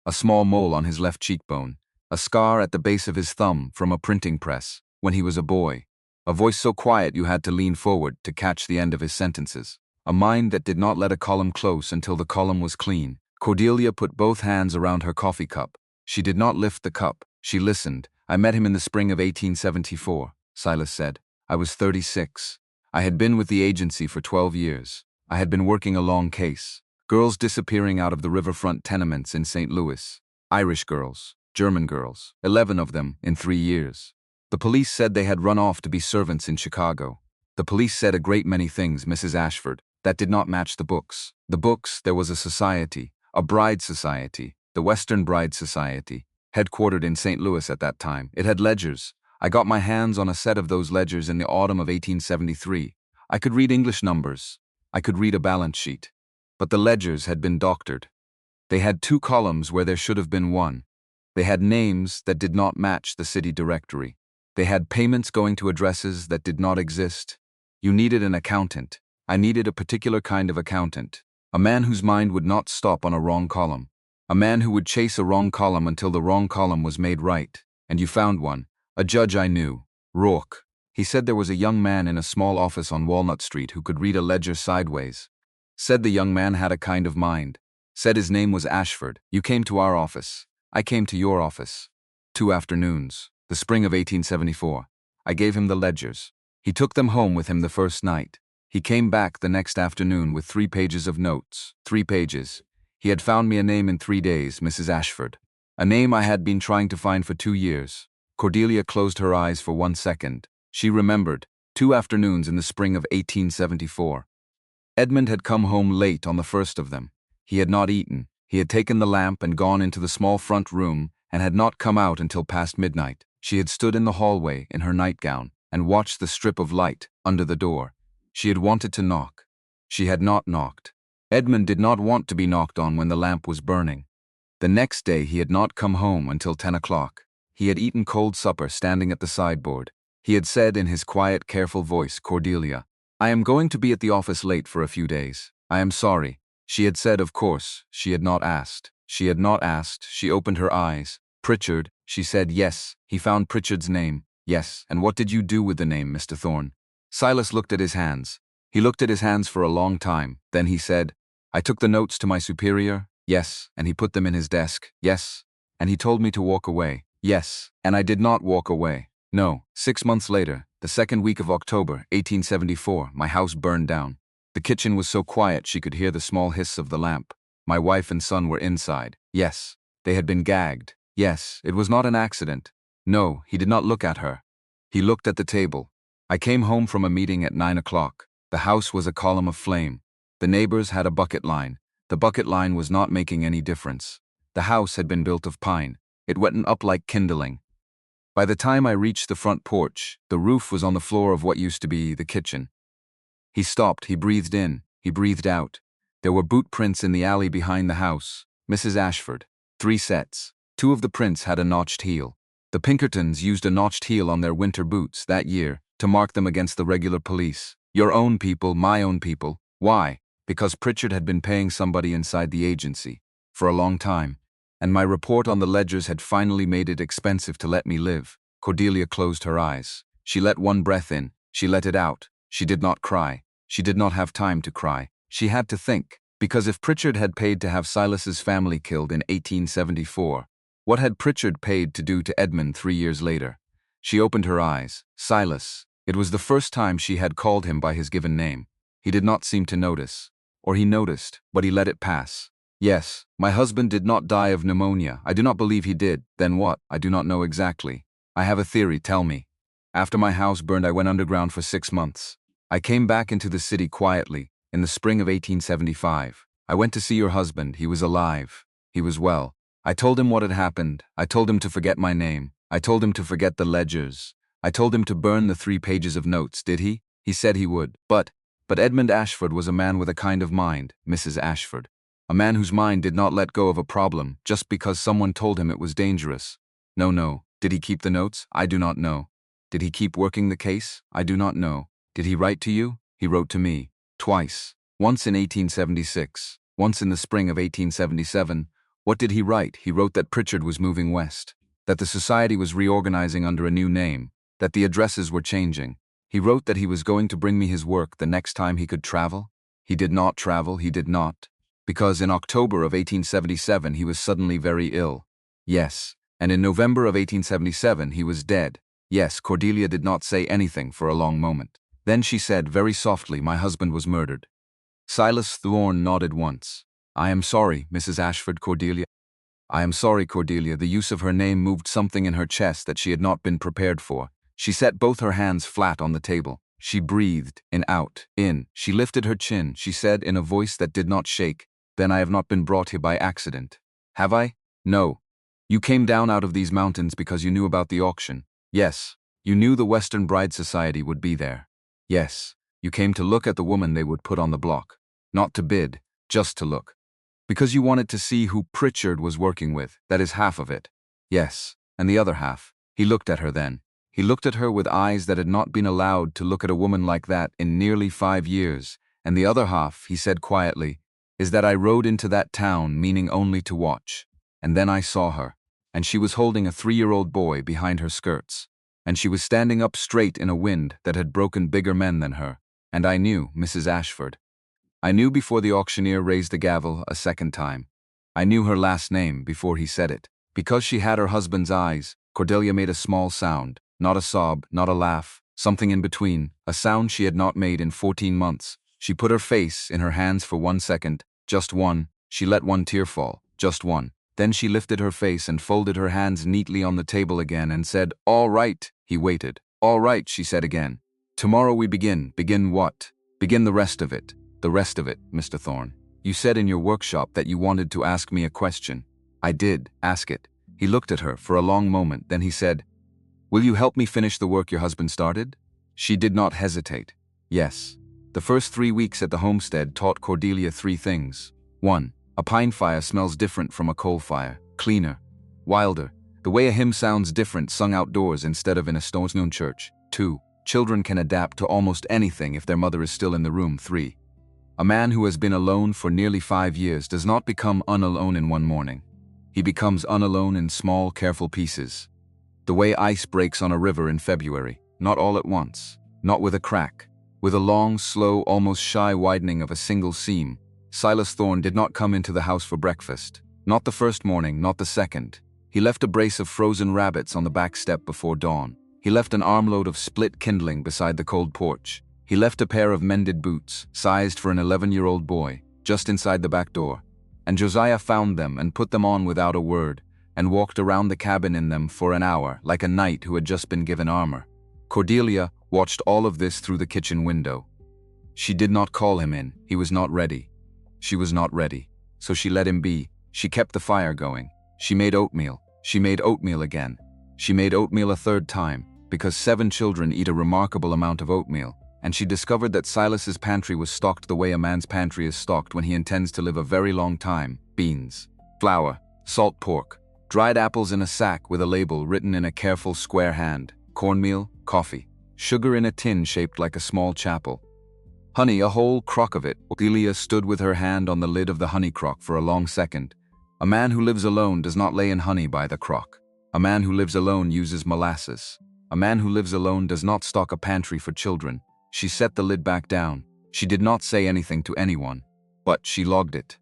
A small mole on his left cheekbone, a scar at the base of his thumb from a printing press, when he was a boy. A voice so quiet you had to lean forward to catch the end of his sentences. A mind that did not let a column close until the column was clean. Cordelia put both hands around her coffee cup. She did not lift the cup. She listened. I met him in the spring of 1874, Silas said. I was 36. I had been with the agency for 12 years. I had been working a long case. Girls disappearing out of the riverfront tenements in St. Louis. Irish girls, German girls, 11 of them in 3 years. The police said they had run off to be servants in Chicago. The police said a great many things, Mrs. Ashford, that did not match the books. The books, there was a society, a bride society, the Western Bride Society, headquartered in St. Louis at that time. It had ledgers. I got my hands on a set of those ledgers in the autumn of 1873. I could read English numbers. I could read a balance sheet. But the ledgers had been doctored. They had 2 columns where there should have been 1. They had names that did not match the city directory. They had payments going to addresses that did not exist. You needed an accountant. I needed a particular kind of accountant. A man whose mind would not stop on a wrong column. A man who would chase a wrong column until the wrong column was made right. And you found one. A judge I knew. Rourke. He said there was a young man in a small office on Walnut Street who could read a ledger sideways. Said the young man had a kind of mind. Said his name was Ashford. You came to our office. I came to your office. 2 afternoons. The spring of 1874. I gave him the ledgers. He took them home with him the first night. He came back the next afternoon with 3 pages of notes. 3 pages. He had found me a name in 3 days, Mrs. Ashford. A name I had been trying to find for 2 years. Cordelia closed her eyes for 1 second. She remembered. 2 afternoons in the spring of 1874. Edmund had come home late on the first of them. He had not eaten. He had taken the lamp and gone into the small front room and had not come out until past midnight. She had stood in the hallway in her nightgown and watched the strip of light under the door. She had wanted to knock. She had not knocked. Edmund did not want to be knocked on when the lamp was burning. The next day he had not come home until 10 o'clock. He had eaten cold supper standing at the sideboard. He had said in his quiet, careful voice, Cordelia, I am going to be at the office late for a few days. I am sorry. She had said, of course. She had not asked. She had not asked. She opened her eyes. Pritchard, she said. Yes, he found Pritchard's name. Yes, and what did you do with the name, Mr. Thorne? Silas looked at his hands. He looked at his hands for a long time. Then he said, I took the notes to my superior. Yes, and he put them in his desk. Yes, and he told me to walk away. Yes, and I did not walk away. No. 6 months later, the 2nd week of October, 1874, my house burned down. The kitchen was so quiet she could hear the small hiss of the lamp. My wife and son were inside. Yes, they had been gagged. Yes, it was not an accident. No, he did not look at her. He looked at the table. I came home from a meeting at 9 o'clock. The house was a column of flame. The neighbors had a bucket line. The bucket line was not making any difference. The house had been built of pine. It went up like kindling. By the time I reached the front porch, the roof was on the floor of what used to be the kitchen. He stopped, he breathed in, he breathed out. There were boot prints in the alley behind the house. Mrs. Ashford. 3 sets. 2 of the prints had a notched heel. The Pinkertons used a notched heel on their winter boots that year to mark them against the regular police. Your own people, my own people. Why? Because Pritchard had been paying somebody inside the agency for a long time, and my report on the ledgers had finally made it expensive to let me live. Cordelia closed her eyes. She let one breath in. She let it out. She did not cry. She did not have time to cry. She had to think, because if Pritchard had paid to have Silas's family killed in 1874, what had Pritchard paid to do to Edmund 3 years later? She opened her eyes. Silas. It was the first time she had called him by his given name. He did not seem to notice. Or he noticed, but he let it pass. Yes, my husband did not die of pneumonia. I do not believe he did. Then what? I do not know exactly. I have a theory, tell me. After my house burned, I went underground for 6 months. I came back into the city quietly, in the spring of 1875. I went to see your husband. He was alive. He was well. I told him what had happened. I told him to forget my name. I told him to forget the ledgers. I told him to burn the 3 pages of notes, did he? He said he would. But Edmund Ashford was a man with a kind of mind, Mrs. Ashford. A A man whose mind did not let go of a problem just because someone told him it was dangerous. No. Did he keep the notes? I do not know. Did he keep working the case? I do not know. Did he write to you? He wrote to me. Twice. Once in 1876. Once in the spring of 1877. What did he write? He wrote that Pritchard was moving west. That the society was reorganizing under a new name. That the addresses were changing. He wrote that he was going to bring me his work the next time he could travel. He did not travel, he did not. Because in October of 1877 he was suddenly very ill. Yes. And in November of 1877 he was dead. Yes, Cordelia did not say anything for a long moment. Then she said very softly, my husband was murdered. Silas Thorne nodded once. I am sorry, Mrs. Ashford, Cordelia. I am sorry, Cordelia. The use of her name moved something in her chest that she had not been prepared for. She set both her hands flat on the table. She breathed, in, out, in. She lifted her chin. She said in a voice that did not shake, then I have not been brought here by accident. Have I? No. You came down out of these mountains because you knew about the auction. Yes. You knew the Western Bride Society would be there. Yes. You came to look at the woman they would put on the block. Not to bid, just to look. Because you wanted to see who Pritchard was working with. That is half of it. Yes. And the other half. He looked at her then. He looked at her with eyes that had not been allowed to look at a woman like that in nearly 5 years. And the other half, he said quietly, is that I rode into that town meaning only to watch. And then I saw her. And she was holding a 3-year-old boy behind her skirts. And she was standing up straight in a wind that had broken bigger men than her. And I knew, Mrs. Ashford. I knew before the auctioneer raised the gavel a second time. I knew her last name before he said it. Because she had her husband's eyes, Cordelia made a small sound. Not a sob, not a laugh, something in between, a sound she had not made in 14 months. She put her face in her hands for 1 second, just one. She let one tear fall, just one. Then she lifted her face and folded her hands neatly on the table again and said, all right. He waited. All right, she said again. Tomorrow we begin. Begin what? Begin the rest of it. The rest of it, Mr. Thorne. You said in your workshop that you wanted to ask me a question. I did, ask it. He looked at her for a long moment, then he said, will you help me finish the work your husband started? She did not hesitate. Yes. The first 3 weeks at the homestead taught Cordelia 3 things. 1. A pine fire smells different from a coal fire. Cleaner. Wilder. The way a hymn sounds different sung outdoors instead of in a stone church. 2. Children can adapt to almost anything if their mother is still in the room. 3. A man who has been alone for nearly 5 years does not become unalone in one morning. He becomes unalone in small, careful pieces. The way ice breaks on a river in February, not all at once, not with a crack, with a long, slow, almost shy widening of a single seam. Silas Thorne did not come into the house for breakfast. Not the first morning, not the second. He left a brace of frozen rabbits on the back step before dawn. He left an armload of split kindling beside the cold porch. He left a pair of mended boots, sized for an 11-year-old boy, just inside the back door. And Josiah found them and put them on without a word, and walked around the cabin in them for an hour, like a knight who had just been given armor. Cordelia watched all of this through the kitchen window. She did not call him in. He was not ready. She was not ready. So she let him be. She kept the fire going. She made oatmeal. She made oatmeal again. She made oatmeal a 3rd time, because 7 children eat a remarkable amount of oatmeal, and she discovered that Silas's pantry was stocked the way a man's pantry is stocked when he intends to live a very long time. Beans, flour, salt pork, dried apples in a sack with a label written in a careful square hand, cornmeal, coffee, sugar in a tin shaped like a small chapel, honey, a whole crock of it. Cordelia stood with her hand on the lid of the honey crock for a long second. A man who lives alone does not lay in honey by the crock. A man who lives alone uses molasses. A man who lives alone does not stock a pantry for children. She set the lid back down. She did not say anything to anyone, but she logged it.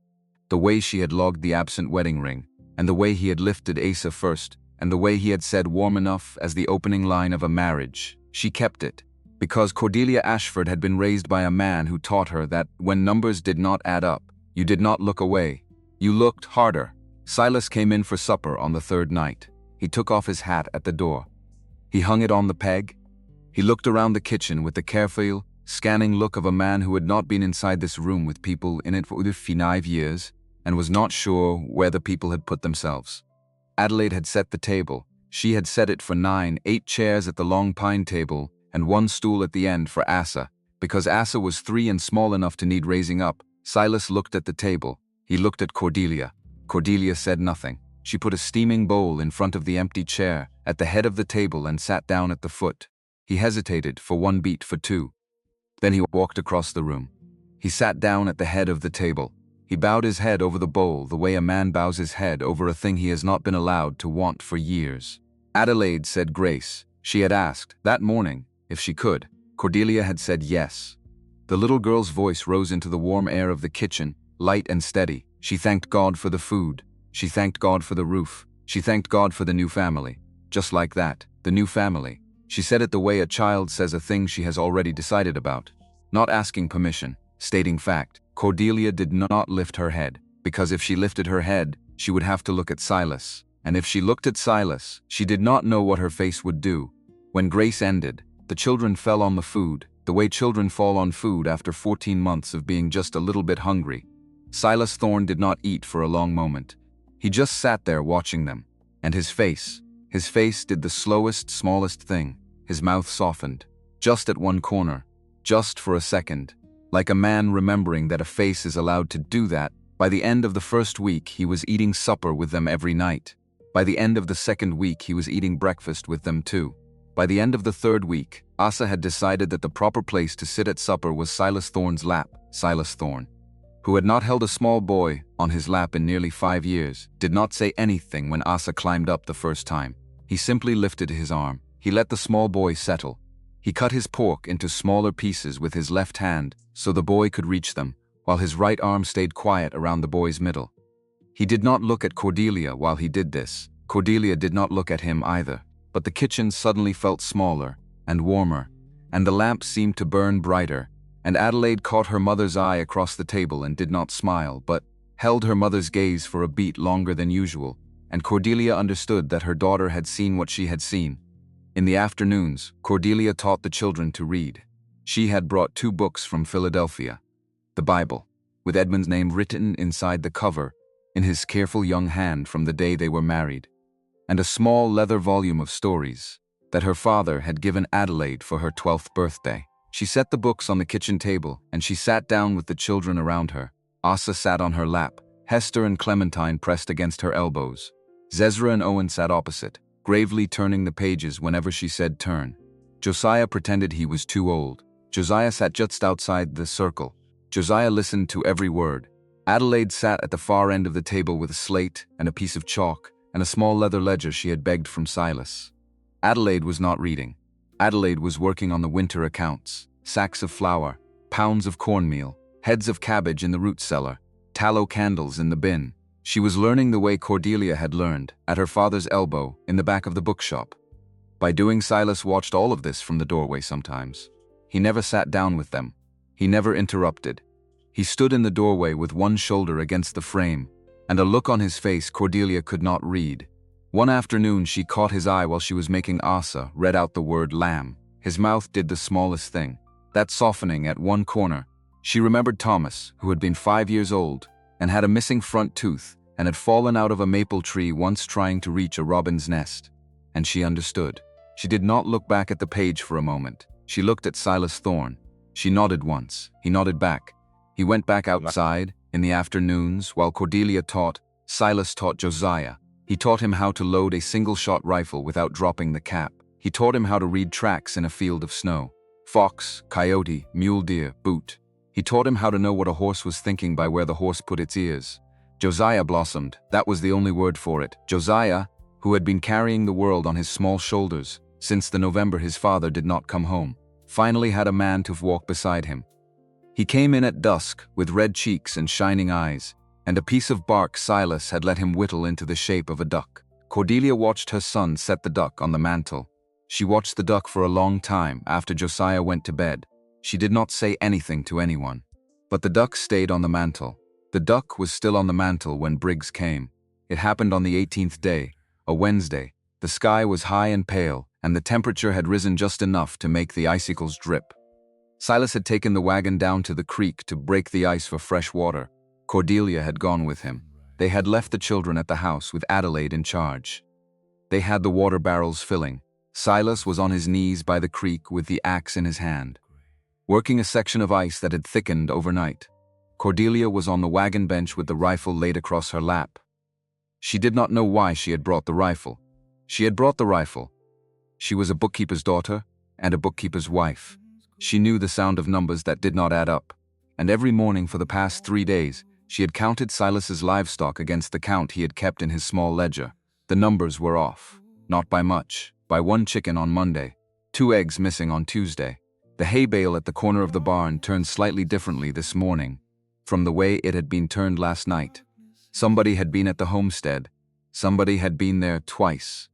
The way she had logged the absent wedding ring, and the way he had lifted Asa first, and the way he had said warm enough as the opening line of a marriage. She kept it, because Cordelia Ashford had been raised by a man who taught her that when numbers did not add up, you did not look away. You looked harder. Silas came in for supper on the 3rd night. He took off his hat at the door. He hung it on the peg. He looked around the kitchen with the careful, scanning look of a man who had not been inside this room with people in it for 5 years, and was not sure where the people had put themselves. Adelaide had set the table. She had set it for 9, 8 chairs at the long pine table, and 1 stool at the end for Asa. Because Asa was 3 and small enough to need raising up, Silas looked at the table. He looked at Cordelia. Cordelia said nothing. She put a steaming bowl in front of the empty chair at the head of the table and sat down at the foot. He hesitated for one beat, for two. Then he walked across the room. He sat down at the head of the table. He bowed his head over the bowl the way a man bows his head over a thing he has not been allowed to want for years. Adelaide said grace. She had asked, that morning, if she could. Cordelia had said yes. The little girl's voice rose into the warm air of the kitchen, light and steady. She thanked God for the food. She thanked God for the roof. She thanked God for the new family. Just like that, the new family. She said it the way a child says a thing she has already decided about. Not asking permission, stating fact. Cordelia did not lift her head, because if she lifted her head, she would have to look at Silas. And if she looked at Silas, she did not know what her face would do. When grace ended, the children fell on the food, the way children fall on food after 14 months of being just a little bit hungry. Silas Thorne did not eat for a long moment. He just sat there watching them. And his face did the slowest, smallest thing. His mouth softened, just at one corner, just for a second. Like a man remembering that a face is allowed to do that. By the end of the first week, he was eating supper with them every night. By the end of the second week, he was eating breakfast with them too. By the end of the third week, Asa had decided that the proper place to sit at supper was Silas Thorne's lap. Silas Thorne, who had not held a small boy on his lap in nearly 5 years, did not say anything when Asa climbed up the first time. He simply lifted his arm. He let the small boy settle. He cut his pork into smaller pieces with his left hand so the boy could reach them, while his right arm stayed quiet around the boy's middle. He did not look at Cordelia while he did this. Cordelia did not look at him either, but the kitchen suddenly felt smaller and warmer, and the lamp seemed to burn brighter, and Adelaide caught her mother's eye across the table and did not smile, but held her mother's gaze for a beat longer than usual, and Cordelia understood that her daughter had seen what she had seen. In the afternoons, Cordelia taught the children to read. She had brought 2 books from Philadelphia. The Bible, with Edmund's name written inside the cover, in his careful young hand from the day they were married, and a small leather volume of stories that her father had given Adelaide for her 12th birthday. She set the books on the kitchen table, and she sat down with the children around her. Asa sat on her lap. Hester and Clementine pressed against her elbows. Zezra and Owen sat opposite, gravely turning the pages whenever she said turn. Josiah pretended he was too old. Josiah sat just outside the circle. Josiah listened to every word. Adelaide sat at the far end of the table with a slate and a piece of chalk and a small leather ledger she had begged from Silas. Adelaide was not reading. Adelaide was working on the winter accounts. Sacks of flour, pounds of cornmeal, heads of cabbage in the root cellar, tallow candles in the bin. She was learning the way Cordelia had learned, at her father's elbow, in the back of the bookshop. By doing, Silas watched all of this from the doorway sometimes. He never sat down with them. He never interrupted. He stood in the doorway with one shoulder against the frame, and a look on his face Cordelia could not read. One afternoon she caught his eye while she was making Asa read out the word lamb. His mouth did the smallest thing, that softening at one corner. She remembered Thomas, who had been 5 years old, and had a missing front tooth, and had fallen out of a maple tree once trying to reach a robin's nest. And she understood. She did not look back at the page for a moment. She looked at Silas Thorne. She nodded once. He nodded back. He went back outside. In the afternoons, while Cordelia taught, Silas taught Josiah. He taught him how to load a single-shot rifle without dropping the cap. He taught him how to read tracks in a field of snow. Fox, coyote, mule deer, boot. He taught him how to know what a horse was thinking by where the horse put its ears. Josiah blossomed. That was the only word for it. Josiah, who had been carrying the world on his small shoulders since the November his father did not come home, finally had a man to walk beside him. He came in at dusk with red cheeks and shining eyes, and a piece of bark Silas had let him whittle into the shape of a duck. Cordelia watched her son set the duck on the mantel. She watched the duck for a long time after Josiah went to bed. She did not say anything to anyone. But the duck stayed on the mantel. The duck was still on the mantel when Briggs came. It happened on the 18th day, a Wednesday. The sky was high and pale, and the temperature had risen just enough to make the icicles drip. Silas had taken the wagon down to the creek to break the ice for fresh water. Cordelia had gone with him. They had left the children at the house with Adelaide in charge. They had the water barrels filling. Silas was on his knees by the creek with the axe in his hand, working a section of ice that had thickened overnight. Cordelia was on the wagon bench with the rifle laid across her lap. She did not know why she had brought the rifle. She had brought the rifle. She was a bookkeeper's daughter and a bookkeeper's wife. She knew the sound of numbers that did not add up, and every morning for the past 3 days, she had counted Silas's livestock against the count he had kept in his small ledger. The numbers were off, not by much, by 1 chicken on Monday, 2 eggs missing on Tuesday. The hay bale at the corner of the barn turned slightly differently this morning from the way it had been turned last night. Somebody had been at the homestead. Somebody had been there twice.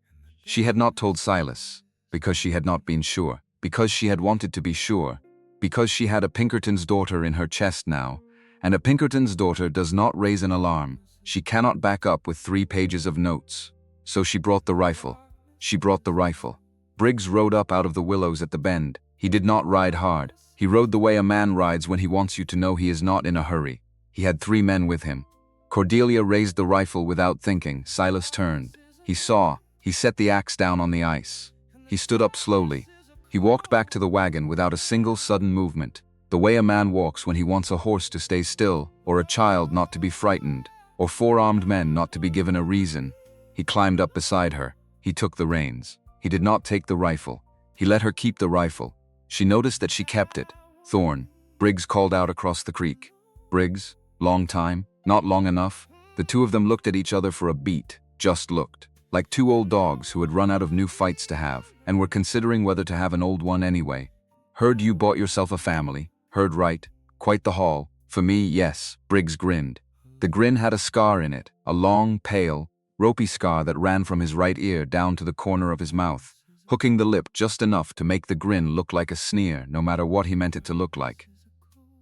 She had not told Silas, because she had not been sure, because she had wanted to be sure, because she had a Pinkerton's daughter in her chest now, and a Pinkerton's daughter does not raise an alarm. She cannot back up with 3 pages of notes. So she brought the rifle. She brought the rifle. Briggs rode up out of the willows at the bend. He did not ride hard. He rode the way a man rides when he wants you to know he is not in a hurry. He had 3 men with him. Cordelia raised the rifle without thinking. Silas turned. He saw. He set the axe down on the ice. He stood up slowly. He walked back to the wagon without a single sudden movement, the way a man walks when he wants a horse to stay still, or a child not to be frightened, or 4 armed men not to be given a reason. He climbed up beside her. He took the reins. He did not take the rifle. He let her keep the rifle. She noticed that she kept it. Thorn. Briggs called out across the creek. Briggs, long time, not long enough. The 2 of them looked at each other for a beat, just looked, like 2 old dogs who had run out of new fights to have, and were considering whether to have an old one anyway. Heard you bought yourself a family. Heard right. Quite the haul. For me, yes. Briggs grinned. The grin had a scar in it, a long, pale, ropey scar that ran from his right ear down to the corner of his mouth, hooking the lip just enough to make the grin look like a sneer, no matter what he meant it to look like.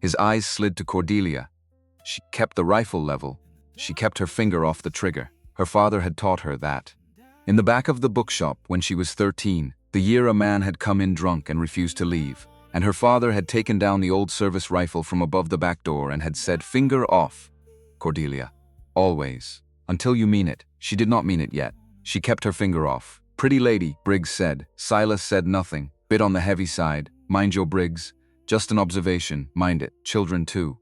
His eyes slid to Cordelia. She kept the rifle level. She kept her finger off the trigger. Her father had taught her that. In the back of the bookshop, when she was 13, the year a man had come in drunk and refused to leave, and her father had taken down the old service rifle from above the back door and had said, "Finger off, Cordelia. Always. Until you mean it." She did not mean it yet. She kept her finger off. "Pretty lady," Briggs said. Silas said nothing. Bit on the heavy side. "Mind your Briggs. Just an observation. Mind it. Children too.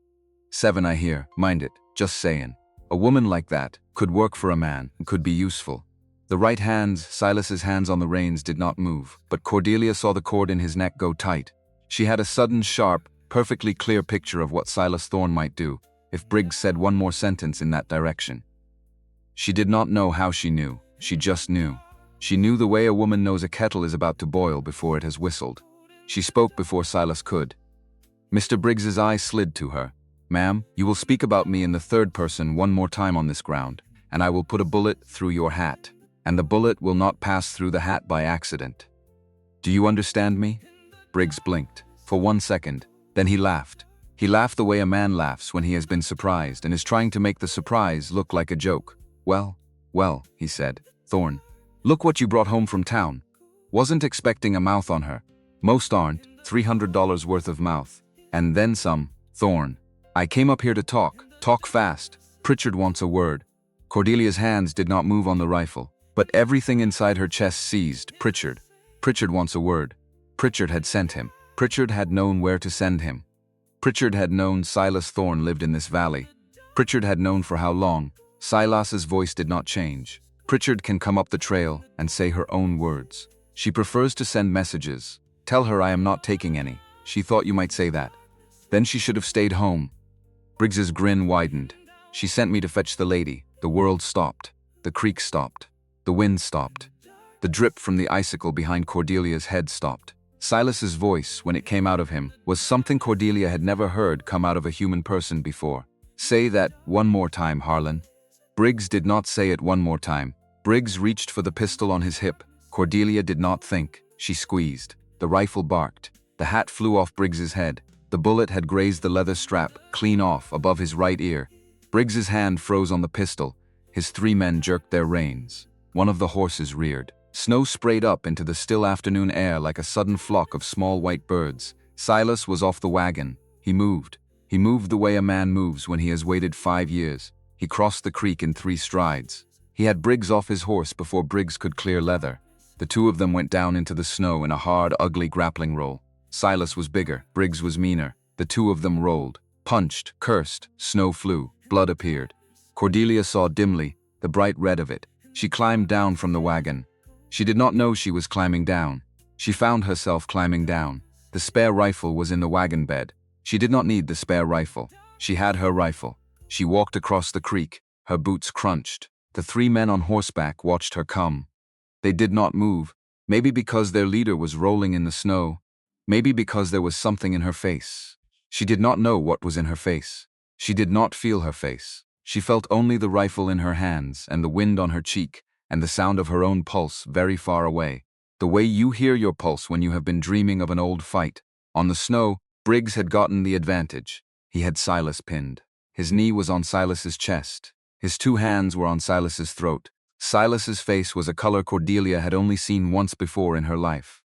7 I hear. Mind it. Just sayin'. A woman like that could work for a man and could be useful." The right hands, Silas's hands on the reins, did not move, but Cordelia saw the cord in his neck go tight. She had a sudden, sharp, perfectly clear picture of what Silas Thorne might do if Briggs said one more sentence in that direction. She did not know how she knew. She just knew. She knew the way a woman knows a kettle is about to boil before it has whistled. She spoke before Silas could. Mr. Briggs's eye slid to her. "Ma'am, you will speak about me in the 3rd person one more time on this ground, and I will put a bullet through your hat, and the bullet will not pass through the hat by accident. Do you understand me?" Briggs blinked for 1 second, then he laughed. He laughed the way a man laughs when he has been surprised and is trying to make the surprise look like a joke. Well, he said. "Thorne, look what you brought home from town. Wasn't expecting a mouth on her. Most aren't. $300 worth of mouth. And then some. Thorne, I came up here to talk fast. Pritchard wants a word." Cordelia's hands did not move on the rifle, but everything inside her chest seized. Pritchard. Pritchard wants a word. Pritchard had sent him. Pritchard had known where to send him. Pritchard had known Silas Thorne lived in this valley. Pritchard had known for how long. Silas's voice did not change. Pritchard can come up the trail and say her own words. She prefers to send messages. Tell her I am not taking any. She thought you might say that. Then she should have stayed home. Briggs's grin widened. She sent me to fetch the lady. The world stopped. The creek stopped. The wind stopped. The drip from the icicle behind Cordelia's head stopped. Silas's voice, when it came out of him, was something Cordelia had never heard come out of a human person before. "Say that one more time, Harlan." Briggs did not say it one more time. Briggs reached for the pistol on his hip. Cordelia did not think. She squeezed. The rifle barked. The hat flew off Briggs's head. The bullet had grazed the leather strap, clean off, above his right ear. Briggs's hand froze on the pistol. His 3 men jerked their reins. One of the horses reared. Snow sprayed up into the still afternoon air like a sudden flock of small white birds. Silas was off the wagon. He moved. He moved the way a man moves when he has waited 5 years. He crossed the creek in 3 strides. He had Briggs off his horse before Briggs could clear leather. The 2 of them went down into the snow in a hard, ugly grappling roll. Silas was bigger. Briggs was meaner. The 2 of them rolled. Punched, cursed, snow flew, blood appeared. Cordelia saw dimly the bright red of it. She climbed down from the wagon. She did not know she was climbing down. She found herself climbing down. The spare rifle was in the wagon bed. She did not need the spare rifle. She had her rifle. She walked across the creek. Her boots crunched. The 3 men on horseback watched her come. They did not move. Maybe because their leader was rolling in the snow. Maybe because there was something in her face. She did not know what was in her face. She did not feel her face. She felt only the rifle in her hands and the wind on her cheek and the sound of her own pulse very far away. The way you hear your pulse when you have been dreaming of an old fight. On the snow, Briggs had gotten the advantage. He had Silas pinned. His knee was on Silas's chest. His 2 hands were on Silas's throat. Silas's face was a color Cordelia had only seen once before in her life.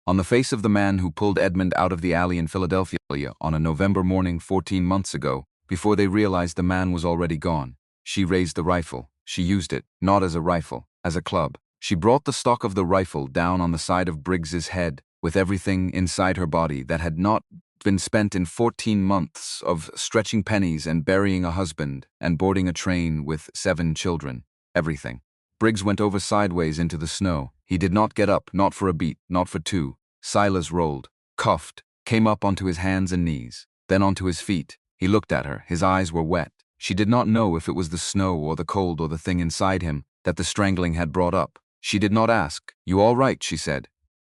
On the face of the man who pulled Edmund out of the alley in Philadelphia on a November morning 14 months ago, before they realized the man was already gone. She raised the rifle. She used it, not as a rifle, as a club. She brought the stock of the rifle down on the side of Briggs's head, with everything inside her body that had not been spent in 14 months of stretching pennies and burying a husband and boarding a train with 7 children. Everything. Briggs went over sideways into the snow. He did not get up, not for a beat, not for 2. Silas rolled, coughed, came up onto his hands and knees, then onto his feet. He looked at her. His eyes were wet. She did not know if it was the snow or the cold or the thing inside him that the strangling had brought up. She did not ask. "You all right?" she said.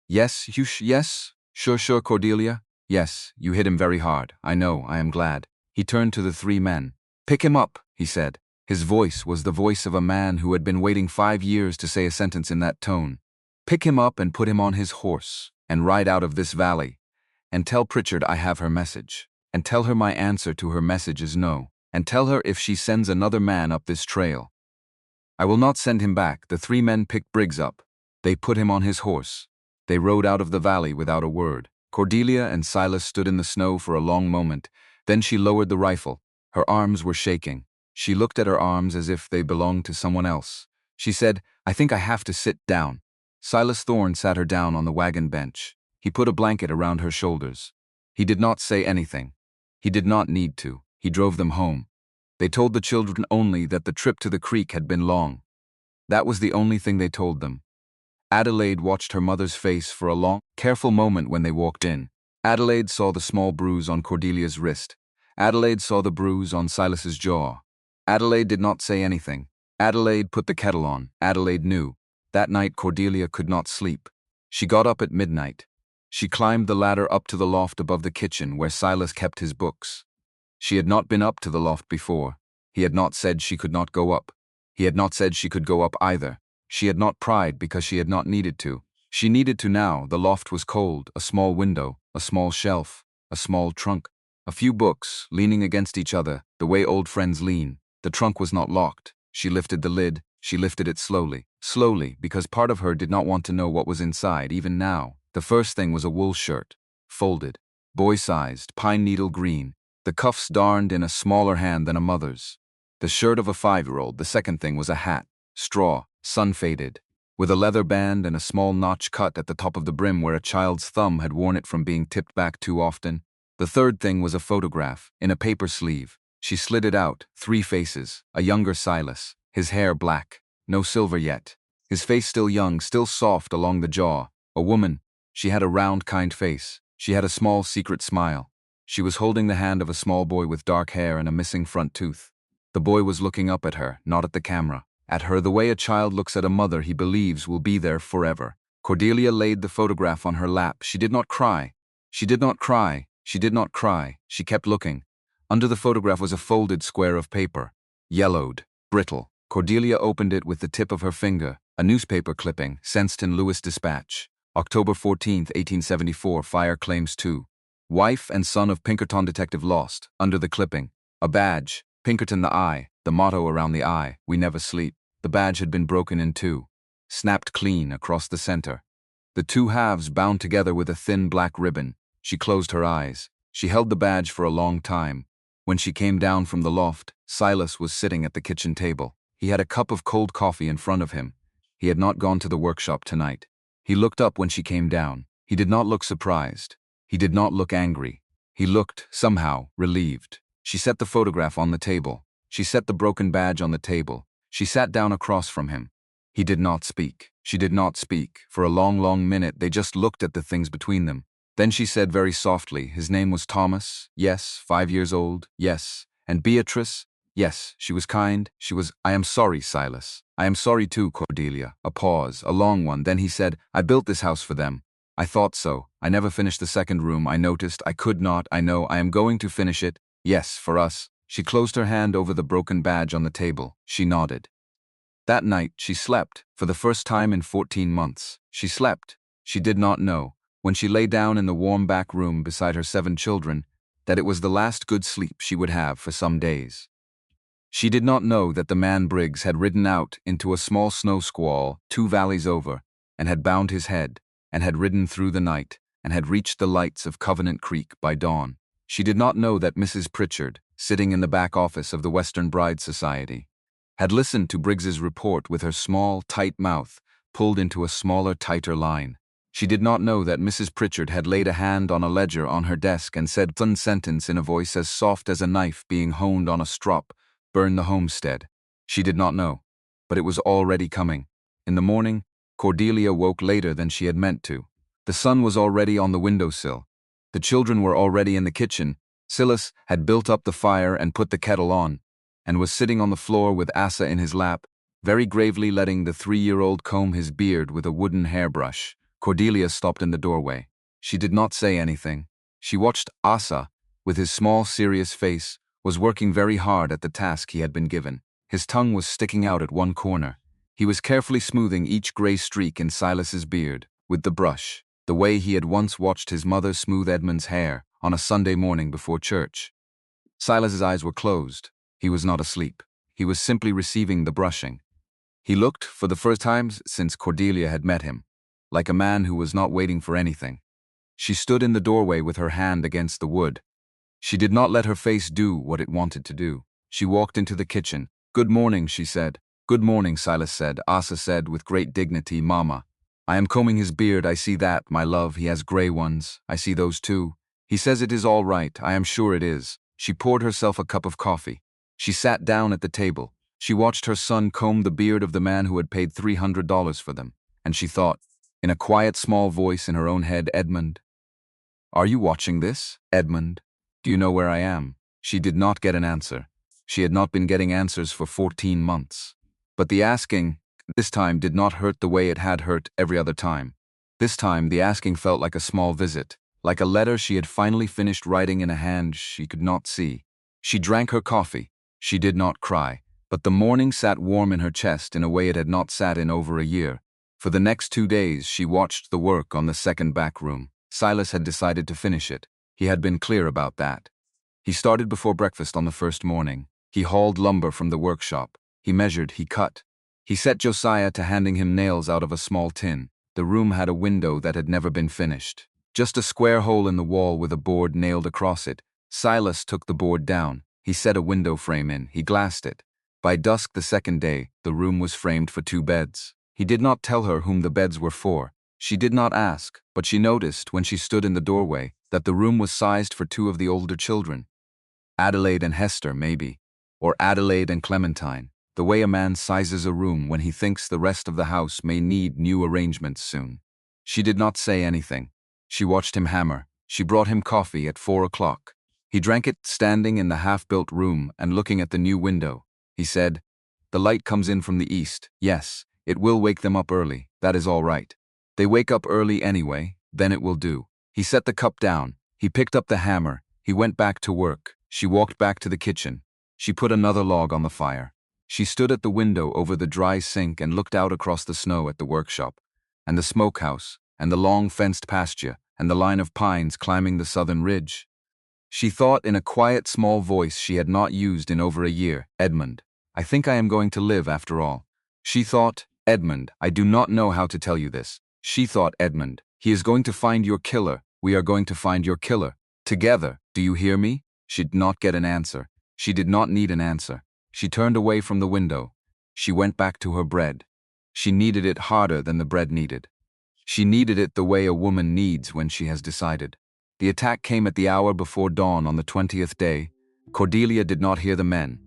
"Yes, yes? Sure, Cordelia? Yes, you hit him very hard. I know, I am glad." He turned to the 3 men. "Pick him up," he said. His voice was the voice of a man who had been waiting 5 years to say a sentence in that tone. "Pick him up and put him on his horse, and ride out of this valley. And tell Pritchard I have her message. And tell her my answer to her message is no. And tell her if she sends another man up this trail, I will not send him back." The 3 men picked Briggs up. They put him on his horse. They rode out of the valley without a word. Cordelia and Silas stood in the snow for a long moment. Then she lowered the rifle. Her arms were shaking. She looked at her arms as if they belonged to someone else. She said, "I think I have to sit down." Silas Thorne sat her down on the wagon bench. He put a blanket around her shoulders. He did not say anything. He did not need to. He drove them home. They told the children only that the trip to the creek had been long. That was the only thing they told them. Adelaide watched her mother's face for a long, careful moment when they walked in. Adelaide saw the small bruise on Cordelia's wrist. Adelaide saw the bruise on Silas's jaw. Adelaide did not say anything. Adelaide put the kettle on. Adelaide knew. That night Cordelia could not sleep. She got up at midnight. She climbed the ladder up to the loft above the kitchen where Silas kept his books. She had not been up to the loft before. He had not said she could not go up. He had not said she could go up either. She had not pried because she had not needed to. She needed to now. The loft was cold, a small window, a small shelf, a small trunk, a few books leaning against each other, the way old friends lean. The trunk was not locked. She lifted the lid. She lifted it slowly. Slowly, because part of her did not want to know what was inside, even now. The first thing was a wool shirt, folded, boy-sized, pine needle green, the cuffs darned in a smaller hand than a mother's. The shirt of a 5-year-old. The second thing was a hat, straw, sun-faded, with a leather band and a small notch cut at the top of the brim where a child's thumb had worn it from being tipped back too often. The third thing was a photograph, in a paper sleeve. She slid it out. 3 faces, a younger Silas, his hair black, no silver yet, his face still young, still soft along the jaw. A woman. She had a round, kind face. She had a small, secret smile. She was holding the hand of a small boy with dark hair and a missing front tooth. The boy was looking up at her, not at the camera. At her the way a child looks at a mother he believes will be there forever. Cordelia laid the photograph on her lap. She did not cry. She did not cry. She did not cry. She kept looking. Under the photograph was a folded square of paper. Yellowed. Brittle. Cordelia opened it with the tip of her finger. A newspaper clipping. Senston Lewis Dispatch. October 14, 1874. Fire claims 2. Wife and son of Pinkerton detective lost. Under the clipping. A badge. Pinkerton the eye. The motto around the eye. We never sleep. The badge had been broken in 2. Snapped clean across the center. The 2 halves bound together with a thin black ribbon. She closed her eyes. She held the badge for a long time. When she came down from the loft, Silas was sitting at the kitchen table. He had a cup of cold coffee in front of him. He had not gone to the workshop tonight. He looked up when she came down. He did not look surprised. He did not look angry. He looked, somehow, relieved. She set the photograph on the table. She set the broken badge on the table. She sat down across from him. He did not speak. She did not speak. For a long, long minute, they just looked at the things between them. Then she said very softly, his name was Thomas. Yes, 5 years old. Yes. And Beatrice? Yes, she was kind. She was, I am sorry, Silas. I am sorry too, Cordelia. A pause, a long one. Then he said, I built this house for them. I thought so. I never finished the second room. I noticed. I could not. I know. I am going to finish it. Yes, for us. She closed her hand over the broken badge on the table. She nodded. That night, she slept, for the first time in 14 months. She slept. She did not know, when she lay down in the warm back room beside her 7 children, that it was the last good sleep she would have for some days. She did not know that the man Briggs had ridden out into a small snow squall 2 valleys over, and had bound his head, and had ridden through the night, and had reached the lights of Covenant Creek by dawn. She did not know that Mrs. Pritchard, sitting in the back office of the Western Bride Society, had listened to Briggs's report with her small, tight mouth pulled into a smaller, tighter line. She did not know that Mrs. Pritchard had laid a hand on a ledger on her desk and said one sentence in a voice as soft as a knife being honed on a strop, burn the homestead. She did not know, but it was already coming. In the morning, Cordelia woke later than she had meant to. The sun was already on the windowsill. The children were already in the kitchen. Silas had built up the fire and put the kettle on, and was sitting on the floor with Asa in his lap, very gravely letting the 3-year-old comb his beard with a wooden hairbrush. Cordelia stopped in the doorway. She did not say anything. She watched Asa, with his small, serious face, was working very hard at the task he had been given. His tongue was sticking out at one corner. He was carefully smoothing each gray streak in Silas's beard with the brush, the way he had once watched his mother smooth Edmund's hair on a Sunday morning before church. Silas's eyes were closed. He was not asleep. He was simply receiving the brushing. He looked, for the first time since Cordelia had met him, like a man who was not waiting for anything. She stood in the doorway with her hand against the wood. She did not let her face do what it wanted to do. She walked into the kitchen. Good morning, she said. Good morning, Silas said. Asa said with great dignity, Mama. I am combing his beard. I see that, my love. He has gray ones. I see those too. He says it is all right. I am sure it is. She poured herself a cup of coffee. She sat down at the table. She watched her son comb the beard of the man who had paid $300 for them, and she thought, in a quiet, small voice in her own head, Edmund. Are you watching this, Edmund? Do you know where I am? She did not get an answer. She had not been getting answers for 14 months. But the asking, this time, did not hurt the way it had hurt every other time. This time, the asking felt like a small visit, like a letter she had finally finished writing in a hand she could not see. She drank her coffee. She did not cry, but the morning sat warm in her chest in a way it had not sat in over a year. For the next 2 days, she watched the work on the second back room. Silas had decided to finish it. He had been clear about that. He started before breakfast on the first morning. He hauled lumber from the workshop. He measured, he cut. He set Josiah to handing him nails out of a small tin. The room had a window that had never been finished. Just a square hole in the wall with a board nailed across it. Silas took the board down. He set a window frame in. He glassed it. By dusk the second day, the room was framed for 2 beds. He did not tell her whom the beds were for. She did not ask, but she noticed when she stood in the doorway that the room was sized for 2 of the older children. Adelaide and Hester, maybe. Or Adelaide and Clementine. The way a man sizes a room when he thinks the rest of the house may need new arrangements soon. She did not say anything. She watched him hammer. She brought him coffee at 4 o'clock. He drank it standing in the half-built room and looking at the new window. He said, "The light comes in from the east. Yes, it will wake them up early. That is all right. They wake up early anyway, then it will do." He set the cup down. He picked up the hammer. He went back to work. She walked back to the kitchen. She put another log on the fire. She stood at the window over the dry sink and looked out across the snow at the workshop, and the smokehouse, and the long fenced pasture, and the line of pines climbing the southern ridge. She thought in a quiet, small voice she had not used in over a year, "Edmund, I think I am going to live after all." She thought, "Edmund, I do not know how to tell you this." She thought, "Edmund, he is going to find your killer. We are going to find your killer. Together, do you hear me?" She did not get an answer. She did not need an answer. She turned away from the window. She went back to her bread. She needed it harder than the bread needed. She needed it the way a woman needs when she has decided. The attack came at the hour before dawn on the 20th day. Cordelia did not hear the men.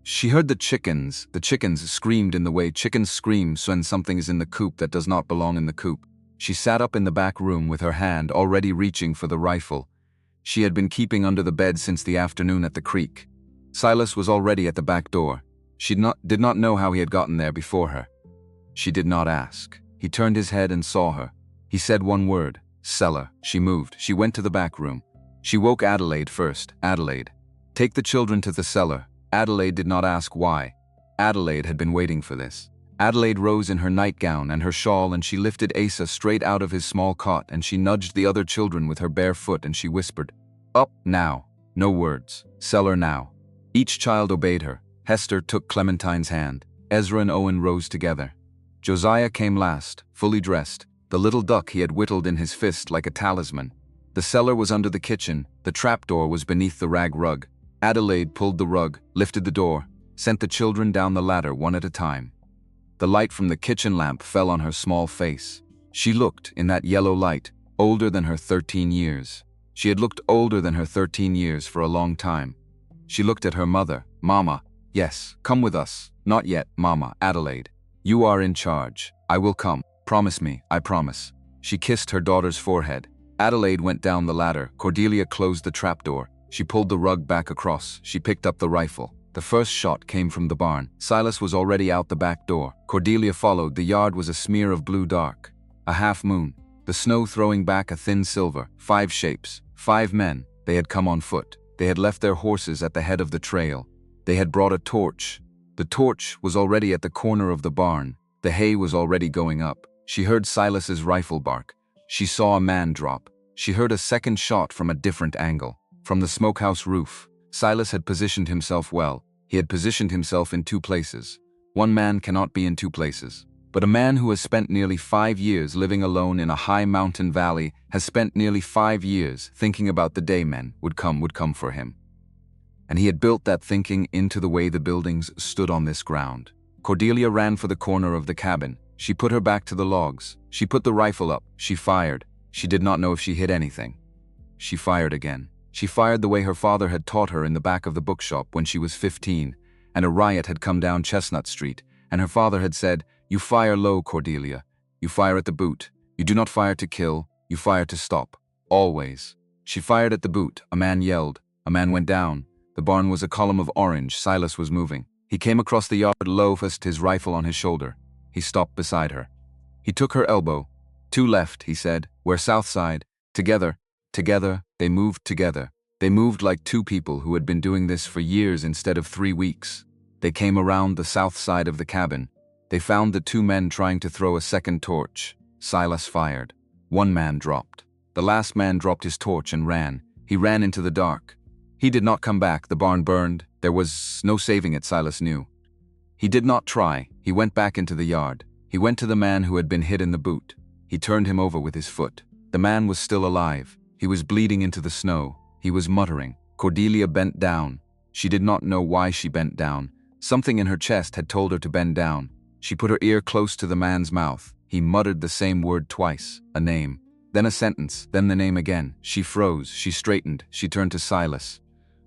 She heard the chickens. The chickens screamed in the way chickens scream when something is in the coop that does not belong in the coop. She sat up in the back room with her hand already reaching for the rifle. She had been keeping under the bed since the afternoon at the creek. Silas was already at the back door. She did not know how he had gotten there before her. She did not ask. He turned his head and saw her. He said one word, cellar. She moved. She went to the back room. She woke Adelaide first. Adelaide, take the children to the cellar. Adelaide did not ask why. Adelaide had been waiting for this. Adelaide rose in her nightgown and her shawl, and she lifted Asa straight out of his small cot, and she nudged the other children with her bare foot, and she whispered, "Up, now." No words. Cellar now. Each child obeyed her. Hester took Clementine's hand. Ezra and Owen rose together. Josiah came last, fully dressed, the little duck he had whittled in his fist like a talisman. The cellar was under the kitchen. The trapdoor was beneath the rag rug. Adelaide pulled the rug, lifted the door, sent the children down the ladder one at a time. The light from the kitchen lamp fell on her small face. She looked, in that yellow light, older than her 13 years. She had looked older than her 13 years for a long time. She looked at her mother. "Mama, yes, come with us." "Not yet, Mama." "Adelaide, you are in charge. I will come. Promise me, I promise." She kissed her daughter's forehead. Adelaide went down the ladder. Cordelia closed the trapdoor. She pulled the rug back across. She picked up the rifle. The first shot came from the barn. Silas was already out the back door. Cordelia followed. The yard was a smear of blue dark. A half moon. The snow throwing back a thin silver. 5 shapes. 5 men. They had come on foot. They had left their horses at the head of the trail. They had brought a torch. The torch was already at the corner of the barn. The hay was already going up. She heard Silas's rifle bark. She saw a man drop. She heard a second shot from a different angle. From the smokehouse roof. Silas had positioned himself well. He had positioned himself in 2 places. One man cannot be in 2 places. But a man who has spent nearly 5 years living alone in a high mountain valley has spent nearly 5 years thinking about the day men would come for him. And he had built that thinking into the way the buildings stood on this ground. Cordelia ran for the corner of the cabin. She put her back to the logs. She put the rifle up. She fired. She did not know if she hit anything. She fired again. She fired the way her father had taught her in the back of the bookshop when she was 15, and a riot had come down Chestnut Street, and her father had said, "You fire low, Cordelia. You fire at the boot. You do not fire to kill. You fire to stop. Always." She fired at the boot. A man yelled. A man went down. The barn was a column of orange. Silas was moving. He came across the yard, low-fast, his rifle on his shoulder. He stopped beside her. He took her elbow. "2 left," he said. "We're south side. Together. Together." They moved together. They moved like 2 people who had been doing this for years instead of 3 weeks. They came around the south side of the cabin. They found the 2 men trying to throw a second torch. Silas fired. 1 man dropped. The last man dropped his torch and ran. He ran into the dark. He did not come back. The barn burned. There was no saving it, Silas knew. He did not try. He went back into the yard. He went to the man who had been hit in the boot. He turned him over with his foot. The man was still alive. He was bleeding into the snow. He was muttering. Cordelia bent down. She did not know why she bent down. Something in her chest had told her to bend down. She put her ear close to the man's mouth. He muttered the same word twice, a name, then a sentence, then the name again. She froze. She straightened. She turned to Silas.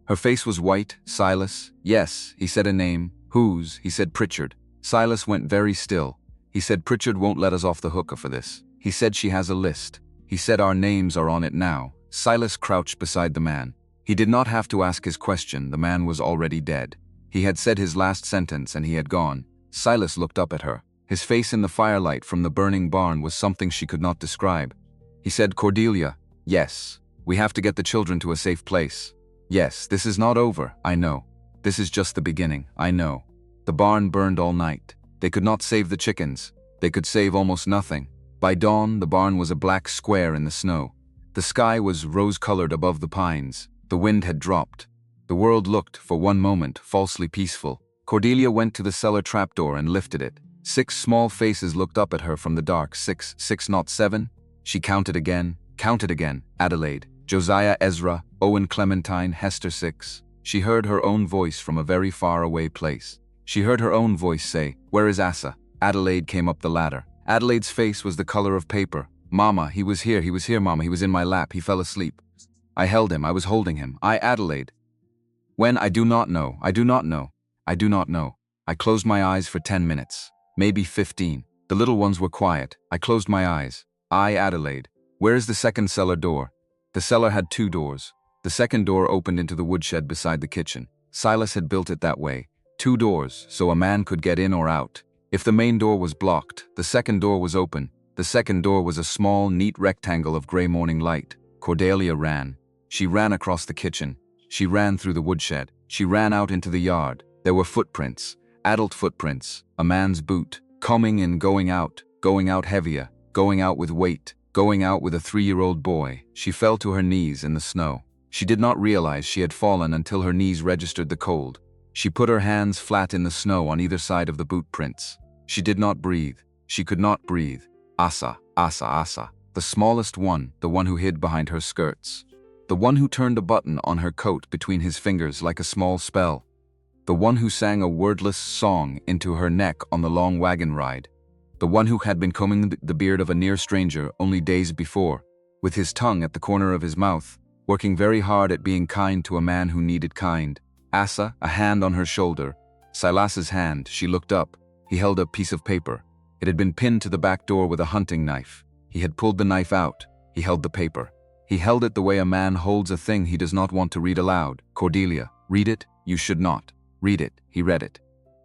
Her face was white. "Silas?" "Yes." He said a name. "Whose?" He said Pritchard. Silas went very still. He said Pritchard won't let us off the hook for this. He said she has a list. He said our names are on it now. Silas crouched beside the man. He did not have to ask his question. The man was already dead. He had said his last sentence and he had gone. Silas looked up at her. His face in the firelight from the burning barn was something she could not describe. He said, "Cordelia, yes, we have to get the children to a safe place. Yes, this is not over, I know. This is just the beginning, I know." The barn burned all night. They could not save the chickens. They could save almost nothing. By dawn, the barn was a black square in the snow. The sky was rose-colored above the pines. The wind had dropped. The world looked, for one moment, falsely peaceful. Cordelia went to the cellar trapdoor and lifted it. 6 small faces looked up at her from the dark. 6, 6, not 7. She counted again. Adelaide, Josiah, Ezra, Owen, Clementine, Hester. 6. She heard her own voice from a very far-away place. She heard her own voice say, "Where is Asa?" Adelaide came up the ladder. Adelaide's face was the color of paper. "Mama, he was here, Mama, he was in my lap, he fell asleep. I held him, I was holding him. Adelaide." When? I do not know. I do not know. I do not know. I closed my eyes for 10 minutes. Maybe 15. The little ones were quiet. I closed my eyes. Adelaide. Where is the second cellar door? The cellar had 2 doors. The second door opened into the woodshed beside the kitchen. Silas had built it that way. 2 doors, so a man could get in or out. If the main door was blocked, the second door was open. The second door was a small, neat rectangle of gray morning light. Cordelia ran. She ran across the kitchen. She ran through the woodshed. She ran out into the yard. There were footprints. Adult footprints. A man's boot. Coming in, going out heavier, going out with weight, going out with a 3-year-old boy. She fell to her knees in the snow. She did not realize she had fallen until her knees registered the cold. She put her hands flat in the snow on either side of the boot prints. She did not breathe. She could not breathe. Asa. The smallest one, the one who hid behind her skirts. The one who turned a button on her coat between his fingers like a small spell. The one who sang a wordless song into her neck on the long wagon ride. The one who had been combing the beard of a near stranger only days before, with his tongue at the corner of his mouth, working very hard at being kind to a man who needed kind. Asa, a hand on her shoulder. Silas's hand. She looked up. He held a piece of paper. It had been pinned to the back door with a hunting knife. He had pulled the knife out. He held the paper. He held it the way a man holds a thing he does not want to read aloud. Cordelia, read it. You should not. Read it. He read it.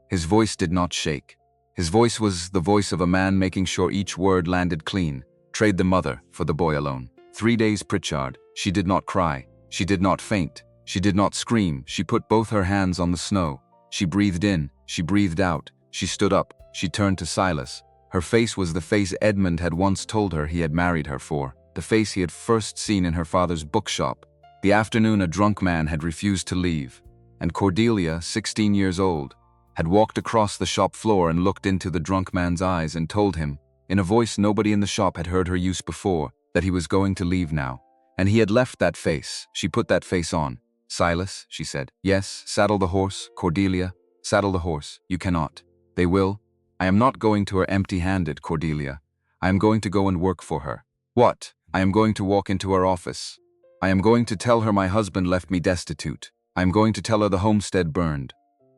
His voice did not shake. His voice was the voice of a man making sure each word landed clean. Trade the mother for the boy alone. 3 days Pritchard. She did not cry. She did not faint. She did not scream. She put both her hands on the snow. She breathed in. She breathed out. She stood up. She turned to Silas. Her face was the face Edmund had once told her he had married her for. The face he had first seen in her father's bookshop. The afternoon a drunk man had refused to leave. And Cordelia, 16 years old, had walked across the shop floor and looked into the drunk man's eyes and told him, in a voice nobody in the shop had heard her use before, that he was going to leave now. And he had left that face. She put that face on. Silas, she said. Yes, saddle the horse, Cordelia. Saddle the horse. You cannot. They will. I am not going to her empty-handed, Cordelia. I am going to go and work for her. What? I am going to walk into her office. I am going to tell her my husband left me destitute. I am going to tell her the homestead burned.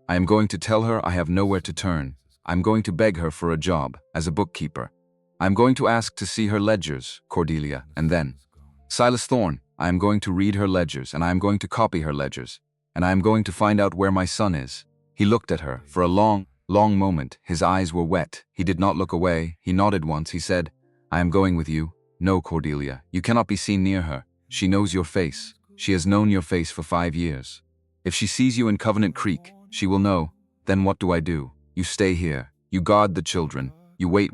I am going to tell her I have nowhere to turn. I am going to beg her for a job, as a bookkeeper. I am going to ask to see her ledgers, Cordelia, and then, Silas Thorne, I am going to read her ledgers, and I am going to copy her ledgers, and I am going to find out where my son is. He looked at her for a long moment. His eyes were wet. He did not look away. He nodded once. He said, I am going with you. No, Cordelia, you cannot be seen near her. She knows your face. She has known your face for 5 years. If she sees you in Covenant Creek, she will know. Then what do I do? You stay here. You guard the children. You wait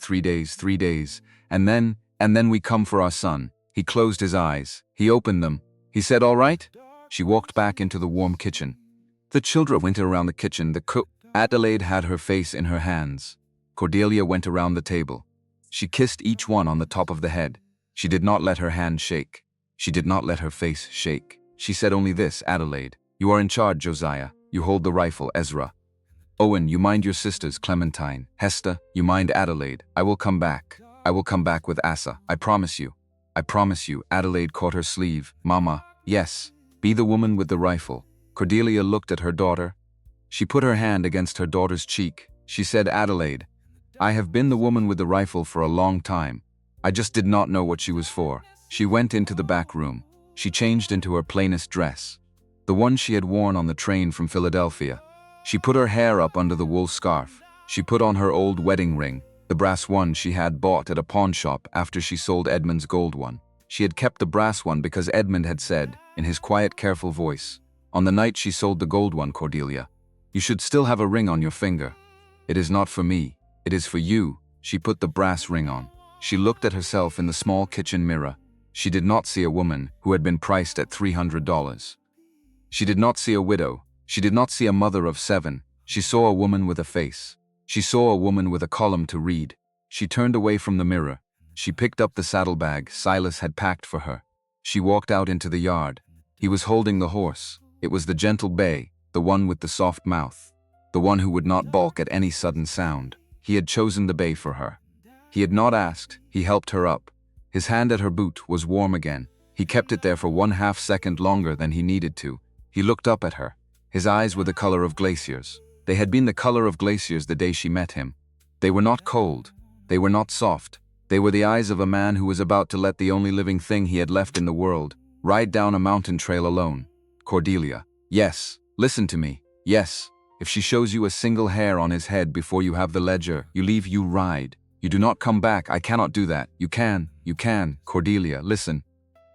3 days, and then we come for our son. He closed his eyes. He opened them. He said, all right? She walked back into the warm kitchen. The children went around the kitchen. The cook, Adelaide, had her face in her hands. Cordelia went around the table. She kissed each one on the top of the head. She did not let her hand shake. She did not let her face shake. She said only this, Adelaide. You are in charge, Josiah. You hold the rifle, Ezra. Owen, you mind your sisters, Clementine. Hester, you mind Adelaide. I will come back. I will come back with Asa. I promise you. I promise you. Adelaide caught her sleeve. Mama, yes. Be the woman with the rifle. Cordelia looked at her daughter. She put her hand against her daughter's cheek. She said, Adelaide, I have been the woman with the rifle for a long time. I just did not know what she was for. She went into the back room. She changed into her plainest dress, the one she had worn on the train from Philadelphia. She put her hair up under the wool scarf. She put on her old wedding ring, the brass one she had bought at a pawn shop after she sold Edmund's gold one. She had kept the brass one because Edmund had said, in his quiet, careful voice, on the night she sold the gold one, Cordelia, you should still have a ring on your finger. It is not for me. It is for you. She put the brass ring on. She looked at herself in the small kitchen mirror. She did not see a woman who had been priced at $300. She did not see a widow. She did not see a mother of 7. She saw a woman with a face. She saw a woman with a column to read. She turned away from the mirror. She picked up the saddlebag Silas had packed for her. She walked out into the yard. He was holding the horse. It was the gentle bay, the one with the soft mouth, the one who would not balk at any sudden sound. He had chosen the bay for her. He had not asked. He helped her up. His hand at her boot was warm again. He kept it there for 1/2 second longer than he needed to. He looked up at her. His eyes were the color of glaciers. They had been the color of glaciers the day she met him. They were not cold. They were not soft. They were the eyes of a man who was about to let the only living thing he had left in the world ride down a mountain trail alone. Cordelia. Yes. Listen to me. Yes. If she shows you a single hair on his head before you have the ledger, you leave, you ride. You do not come back. I cannot do that. You can. Cordelia, listen.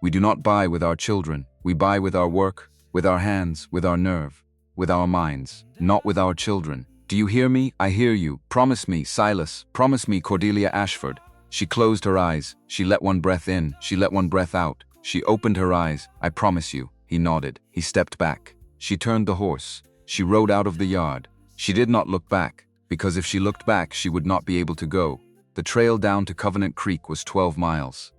We do not buy with our children. We buy with our work, with our hands, with our nerve, with our minds, not with our children. Do you hear me? I hear you. Promise me, Silas. Promise me, Cordelia Ashford. She closed her eyes. She let one breath in. She let one breath out. She opened her eyes. I promise you. He nodded. He stepped back. She turned the horse. She rode out of the yard. She did not look back, because if she looked back, she would not be able to go. The trail down to Covenant Creek was 12 miles.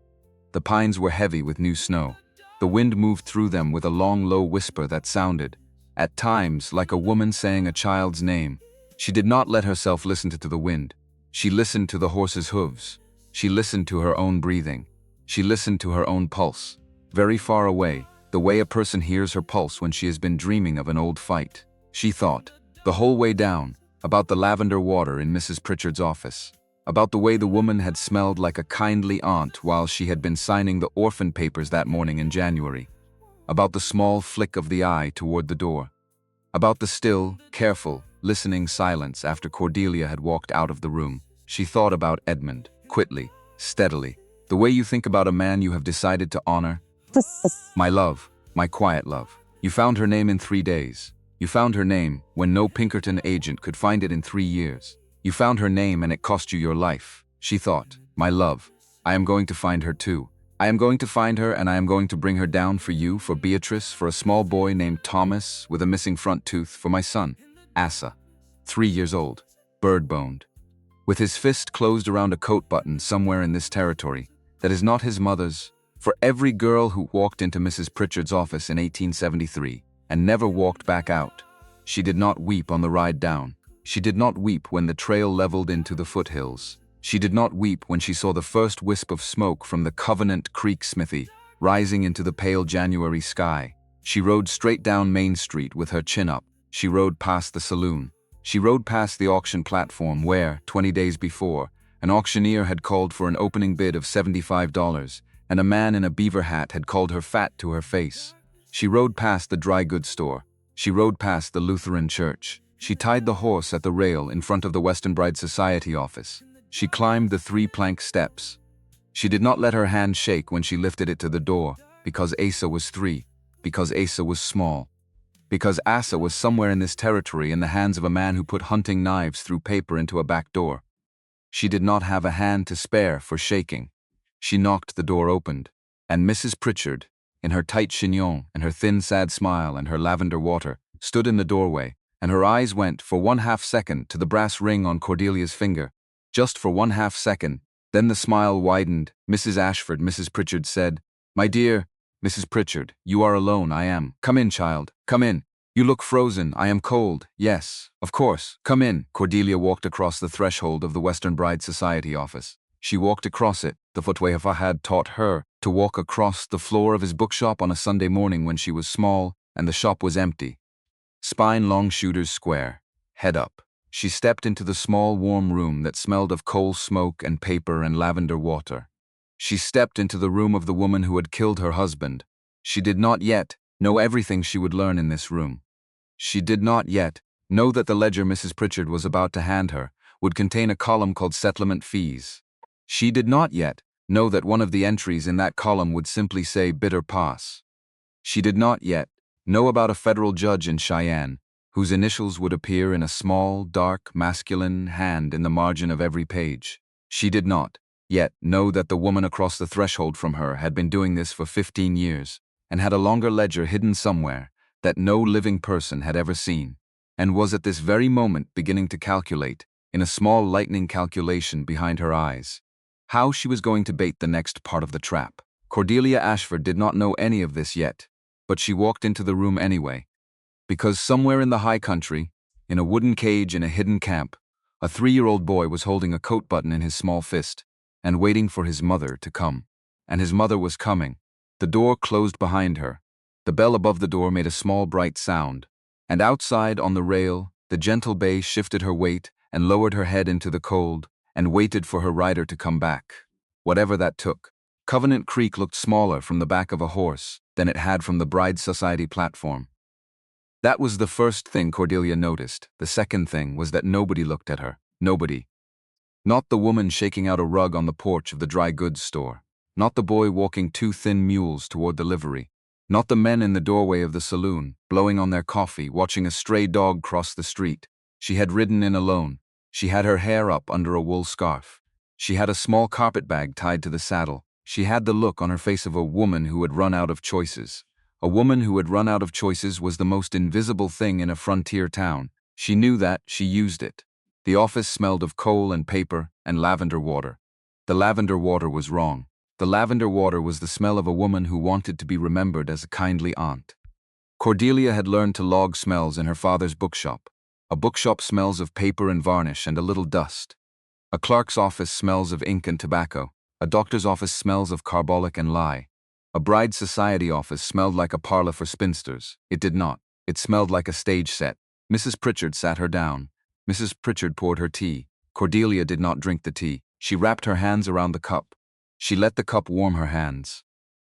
The pines were heavy with new snow. The wind moved through them with a long, low whisper that sounded, at times, like a woman saying a child's name. She did not let herself listen to the wind. She listened to the horse's hooves. She listened to her own breathing. She listened to her own pulse. Very far away, the way a person hears her pulse when she has been dreaming of an old fight. She thought, the whole way down, about the lavender water in Mrs. Pritchard's office, about the way the woman had smelled like a kindly aunt while she had been signing the orphan papers that morning in January, about the small flick of the eye toward the door, about the still, careful, listening silence after Cordelia had walked out of the room. She thought about Edmund, quickly, steadily, the way you think about a man you have decided to honor. My love, my quiet love. You found her name in 3 days. You found her name when no Pinkerton agent could find it in 3 years. You found her name and it cost you your life. She thought, my love, I am going to find her too. I am going to find her and I am going to bring her down for you, for Beatrice, for a small boy named Thomas with a missing front tooth, for my son, Asa, 3 years old, bird-boned, with his fist closed around a coat button somewhere in this territory that is not his mother's, for every girl who walked into Mrs. Pritchard's office in 1873 and never walked back out. She did not weep on the ride down. She did not weep when the trail leveled into the foothills. She did not weep when she saw the first wisp of smoke from the Covenant Creek smithy rising into the pale January sky. She rode straight down Main Street with her chin up. She rode past the saloon. She rode past the auction platform where, 20 days before, an auctioneer had called for an opening bid of $75, and a man in a beaver hat had called her fat to her face. She rode past the dry goods store. She rode past the Lutheran church. She tied the horse at the rail in front of the Western Bride Society office. She climbed the 3 plank steps. She did not let her hand shake when she lifted it to the door, because Asa was 3, because Asa was small, because Asa was somewhere in this territory in the hands of a man who put hunting knives through paper into a back door. She did not have a hand to spare for shaking. She knocked, the door opened, and Mrs. Pritchard, in her tight chignon and her thin sad smile and her lavender water, stood in the doorway, and her eyes went for 1/2 second to the brass ring on Cordelia's finger, just for 1/2 second. Then the smile widened. Mrs. Ashford, Mrs. Pritchard said, "My dear Mrs. Pritchard, you are alone. I am. Come in, child. Come in. You look frozen. I am cold. Yes, of course. Come in." Cordelia walked across the threshold of the Western Bride Society office. She walked across it. The footwafer had taught her to walk across the floor of his bookshop on a Sunday morning when she was small and the shop was empty. Spine long Shooter's Square, head up. She stepped into the small warm room that smelled of coal smoke and paper and lavender water. She stepped into the room of the woman who had killed her husband. She did not yet know everything she would learn in this room. She did not yet know that the ledger Mrs. Pritchard was about to hand her would contain a column called settlement fees. She did not yet know that one of the entries in that column would simply say bitter pass. She did not yet know about a federal judge in Cheyenne whose initials would appear in a small, dark, masculine hand in the margin of every page. She did not yet know that the woman across the threshold from her had been doing this for 15 years and had a longer ledger hidden somewhere that no living person had ever seen, and was at this very moment beginning to calculate, in a small lightning calculation behind her eyes, how she was going to bait the next part of the trap. Cordelia Ashford did not know any of this yet, but she walked into the room anyway, because somewhere in the high country, in a wooden cage in a hidden camp, a 3-year-old boy was holding a coat button in his small fist and waiting for his mother to come. And his mother was coming. The door closed behind her. The bell above the door made a small bright sound, and outside on the rail, the gentle bay shifted her weight and lowered her head into the cold and waited for her rider to come back. Whatever that took. Covenant Creek looked smaller from the back of a horse than it had from the Bride Society platform. That was the first thing Cordelia noticed. The second thing was that nobody looked at her. Nobody. Not the woman shaking out a rug on the porch of the dry goods store. Not the boy walking two thin mules toward the livery. Not the men in the doorway of the saloon, blowing on their coffee, watching a stray dog cross the street. She had ridden in alone. She had her hair up under a wool scarf. She had a small carpetbag tied to the saddle. She had the look on her face of a woman who had run out of choices. A woman who had run out of choices was the most invisible thing in a frontier town. She knew that, she used it. The office smelled of coal and paper and lavender water. The lavender water was wrong. The lavender water was the smell of a woman who wanted to be remembered as a kindly aunt. Cordelia had learned to log smells in her father's bookshop. A bookshop smells of paper and varnish and a little dust. A clerk's office smells of ink and tobacco. A doctor's office smells of carbolic and lye. A bride society office smelled like a parlor for spinsters. It did not. It smelled like a stage set. Mrs. Pritchard sat her down. Mrs. Pritchard poured her tea. Cordelia did not drink the tea. She wrapped her hands around the cup. She let the cup warm her hands.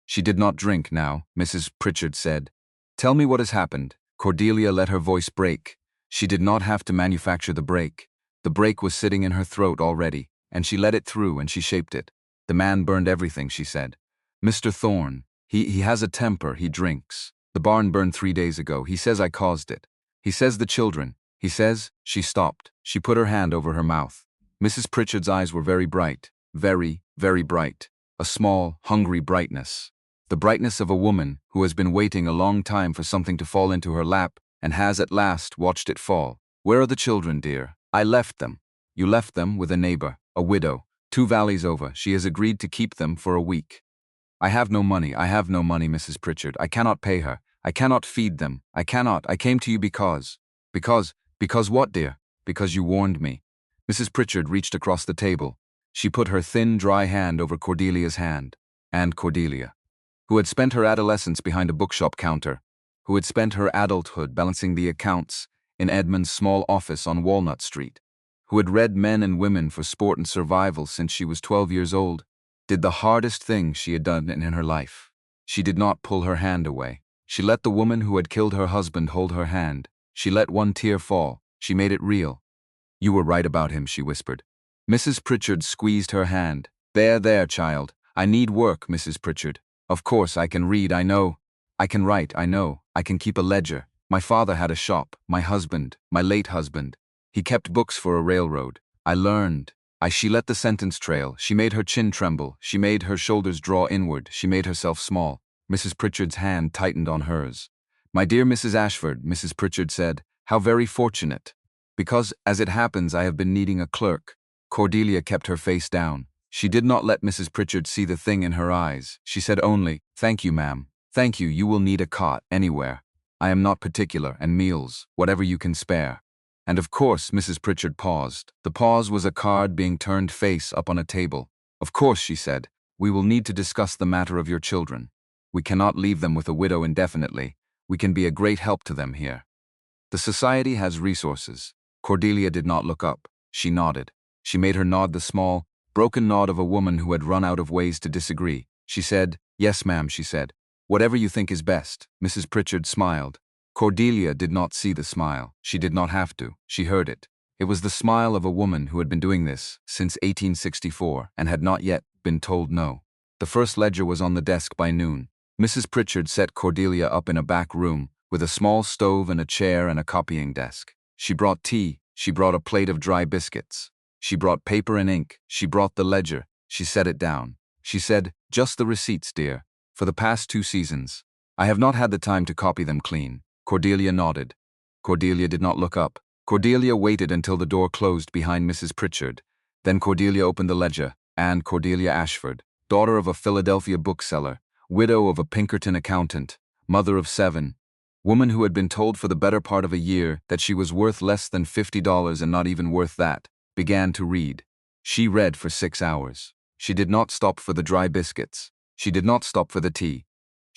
She did not drink now, Mrs. Pritchard said. Tell me what has happened. Cordelia let her voice break. She did not have to manufacture the break. The break was sitting in her throat already, and she let it through and she shaped it. The man burned everything, she said. Mr. Thorne, he has a temper, he drinks. The barn burned 3 days ago. He says I caused it. He says the children. He says, she stopped. She put her hand over her mouth. Mrs. Pritchard's eyes were very bright. Very, very bright. A small, hungry brightness. The brightness of a woman who has been waiting a long time for something to fall into her lap and has at last watched it fall. Where are the children, dear? I left them. You left them with a neighbor, a widow, 2 valleys over. She has agreed to keep them for a week. I have no money, Mrs. Pritchard. I cannot pay her. I cannot feed them. I cannot. I came to you because what, dear? Because you warned me. Mrs. Pritchard reached across the table. She put her thin, dry hand over Cordelia's hand. And Cordelia, who had spent her adolescence behind a bookshop counter, who had spent her adulthood balancing the accounts in Edmund's small office on Walnut Street, who had read Men and Women for Sport and Survival since she was 12 years old, did the hardest thing she had done in her life. She did not pull her hand away. She let the woman who had killed her husband hold her hand. She let one tear fall. She made it real. You were right about him, she whispered. Mrs. Pritchard squeezed her hand. There, child. I need work, Mrs. Pritchard. Of course, I can read, I know. I can write, I know. I can keep a ledger. My father had a shop. My late husband. He kept books for a railroad. I learned. She let the sentence trail. She made her chin tremble. She made her shoulders draw inward. She made herself small. Mrs. Pritchard's hand tightened on hers. My dear Mrs. Ashford, Mrs. Pritchard said, how very fortunate. Because, as it happens, I have been needing a clerk. Cordelia kept her face down. She did not let Mrs. Pritchard see the thing in her eyes. She said only, thank you, ma'am. Thank you, you will need a cot, anywhere. I am not particular, and meals, whatever you can spare. And of course, Mrs. Pritchard paused. The pause was a card being turned face up on a table. Of course, she said, we will need to discuss the matter of your children. We cannot leave them with a widow indefinitely. We can be a great help to them here. The society has resources. Cordelia did not look up. She nodded. She made her nod the small, broken nod of a woman who had run out of ways to disagree. She said, yes, ma'am, she said. Whatever you think is best. Mrs. Pritchard smiled. Cordelia did not see the smile. She did not have to. She heard it. It was the smile of a woman who had been doing this since 1864 and had not yet been told no. The first ledger was on the desk by noon. Mrs. Pritchard set Cordelia up in a back room with a small stove and a chair and a copying desk. She brought tea. She brought a plate of dry biscuits. She brought paper and ink. She brought the ledger. She set it down. She said, just the receipts, dear. For the past 2 seasons. I have not had the time to copy them clean. Cordelia nodded. Cordelia did not look up. Cordelia waited until the door closed behind Mrs. Pritchard. Then Cordelia opened the ledger, and Cordelia Ashford, daughter of a Philadelphia bookseller, widow of a Pinkerton accountant, mother of 7, woman who had been told for the better part of a year that she was worth less than $50 and not even worth that, began to read. She read for 6 hours. She did not stop for the dry biscuits. She did not stop for the tea.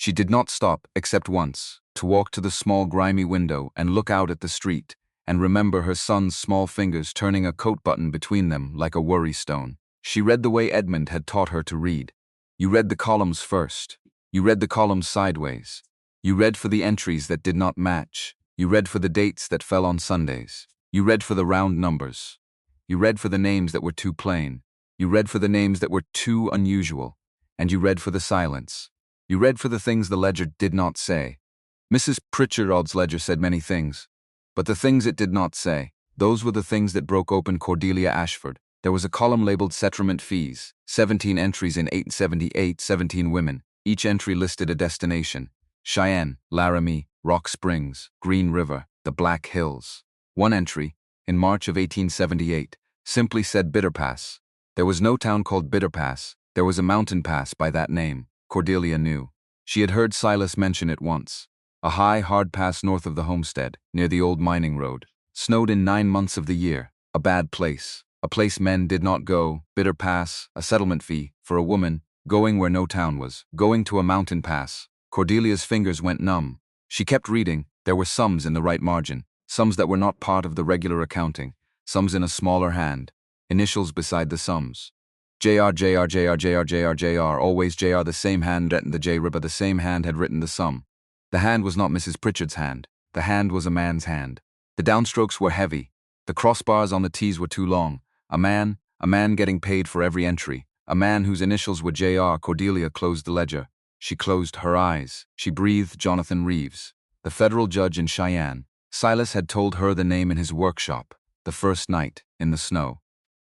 She did not stop, except once, to walk to the small grimy window and look out at the street, and remember her son's small fingers turning a coat button between them like a worry stone. She read the way Edmund had taught her to read. You read the columns first. You read the columns sideways. You read for the entries that did not match. You read for the dates that fell on Sundays. You read for the round numbers. You read for the names that were too plain. You read for the names that were too unusual. And you read for the silence. You read for the things the ledger did not say. Mrs. Pritchard's ledger said many things, but the things it did not say, those were the things that broke open Cordelia Ashford. There was a column labeled Settlement Fees, 17 entries in 878, 17 women. Each entry listed a destination: Cheyenne, Laramie, Rock Springs, Green River, the Black Hills. One entry, in March of 1878, simply said Bitter Pass. There was no town called Bitter Pass. There was a mountain pass by that name. Cordelia knew. She had heard Silas mention it once. A high, hard pass north of the homestead, near the old mining road. Snowed in 9 months of the year. A bad place. A place men did not go. Bitter Pass, a settlement fee, for a woman, going where no town was. Going to a mountain pass. Cordelia's fingers went numb. She kept reading. There were sums in the right margin. Sums that were not part of the regular accounting. Sums in a smaller hand. Initials beside the sums. JR, JR, JR, JR, JR, JR, always JR. The same hand written the J ribber. The same hand had written the sum. The hand was not Mrs. Pritchard's hand. The hand was a man's hand. The downstrokes were heavy. The crossbars on the T's were too long. A man getting paid for every entry. A man whose initials were JR. Cordelia closed the ledger. She closed her eyes. She breathed Jonathan Reeves, the federal judge in Cheyenne. Silas had told her the name in his workshop, the first night, in the snow.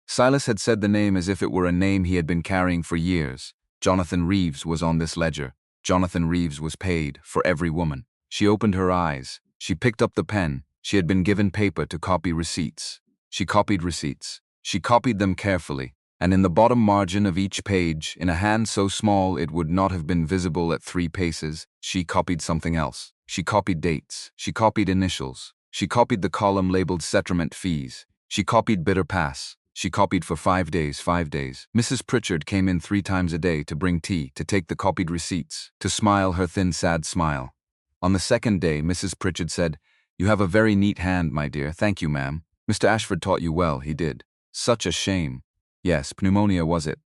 Silas had said the name as if it were a name he had been carrying for years. Jonathan Reeves was on this ledger. Jonathan Reeves was paid for every woman. She opened her eyes. She picked up the pen. She had been given paper to copy receipts. She copied receipts. She copied them carefully, and in the bottom margin of each page, in a hand so small it would not have been visible at 3 paces, she copied something else. She copied dates. She copied initials. She copied the column labeled Settlement Fees. She copied Bitter Pass. She copied for 5 days, 5 days. Mrs. Pritchard came in 3 times a day to bring tea, to take the copied receipts, to smile her thin, sad smile. On the second day, Mrs. Pritchard said, "You have a very neat hand, my dear. Thank you, ma'am. Mr. Ashford taught you well, he did. Such a shame." Yes, pneumonia was it.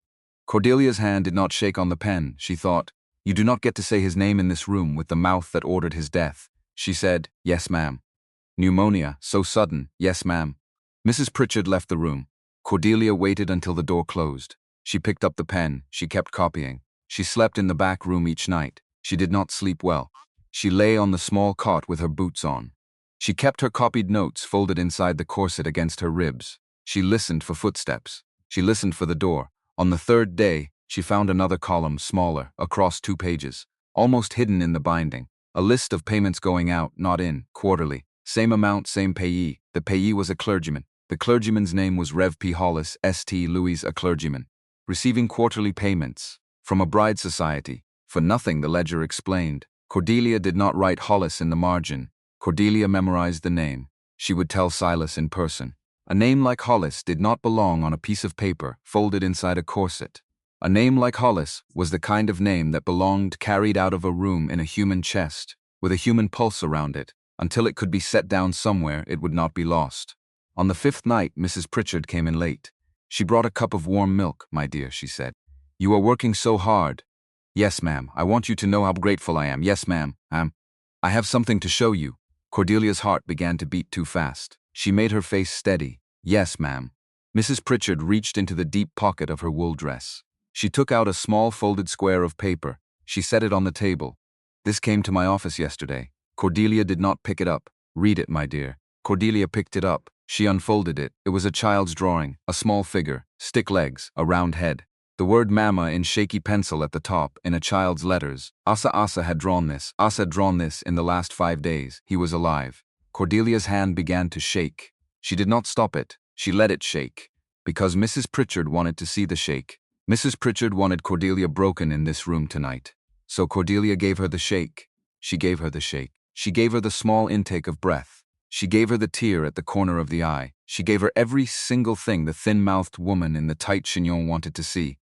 Cordelia's hand did not shake on the pen. She thought, "You do not get to say his name in this room with the mouth that ordered his death." She said, "Yes, ma'am." Pneumonia, so sudden. Yes, ma'am. Mrs. Pritchard left the room. Cordelia waited until the door closed. She picked up the pen. She kept copying. She slept in the back room each night. She did not sleep well. She lay on the small cot with her boots on. She kept her copied notes folded inside the corset against her ribs. She listened for footsteps. She listened for the door. On the 3rd day, she found another column, smaller, across 2 pages, almost hidden in the binding. A list of payments going out, not in, quarterly. Same amount, same payee. The payee was a clergyman. The clergyman's name was Rev. P. Hollis, St. Louis, a clergyman. Receiving quarterly payments from a bride society. For nothing, the ledger explained. Cordelia did not write Hollis in the margin. Cordelia memorized the name. She would tell Silas in person. A name like Hollis did not belong on a piece of paper folded inside a corset. A name like Hollis was the kind of name that belonged carried out of a room in a human chest, with a human pulse around it. Until it could be set down somewhere, it would not be lost. On the 5th night, Mrs. Pritchard came in late. She brought a cup of warm milk. "My dear," she said. "You are working so hard." "Yes, ma'am. I want you to know how grateful I am." "Yes, ma'am. I have something to show you." Cordelia's heart began to beat too fast. She made her face steady. "Yes, ma'am." Mrs. Pritchard reached into the deep pocket of her wool dress. She took out a small folded square of paper. She set it on the table. "This came to my office yesterday." Cordelia did not pick it up. "Read it, my dear." Cordelia picked it up. She unfolded it. It was a child's drawing, a small figure, stick legs, a round head. The word mama in shaky pencil at the top, in a child's letters. Asa had drawn this. Asa had drawn this in the last 5 days. He was alive. Cordelia's hand began to shake. She did not stop it. She let it shake. Because Mrs. Pritchard wanted to see the shake. Mrs. Pritchard wanted Cordelia broken in this room tonight. So Cordelia gave her the shake. She gave her the shake. She gave her the small intake of breath. She gave her the tear at the corner of the eye. She gave her every single thing the thin-mouthed woman in the tight chignon wanted to see.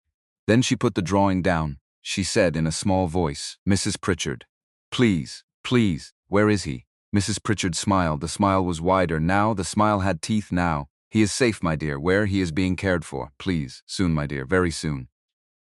Then she put the drawing down. she said in a small voice. Mrs. Pritchard. Please, please, where is he? Mrs. Pritchard smiled. The smile was wider now. The smile had teeth now. He is safe, my dear. Where? He is being cared for. Please, soon, my dear, very soon.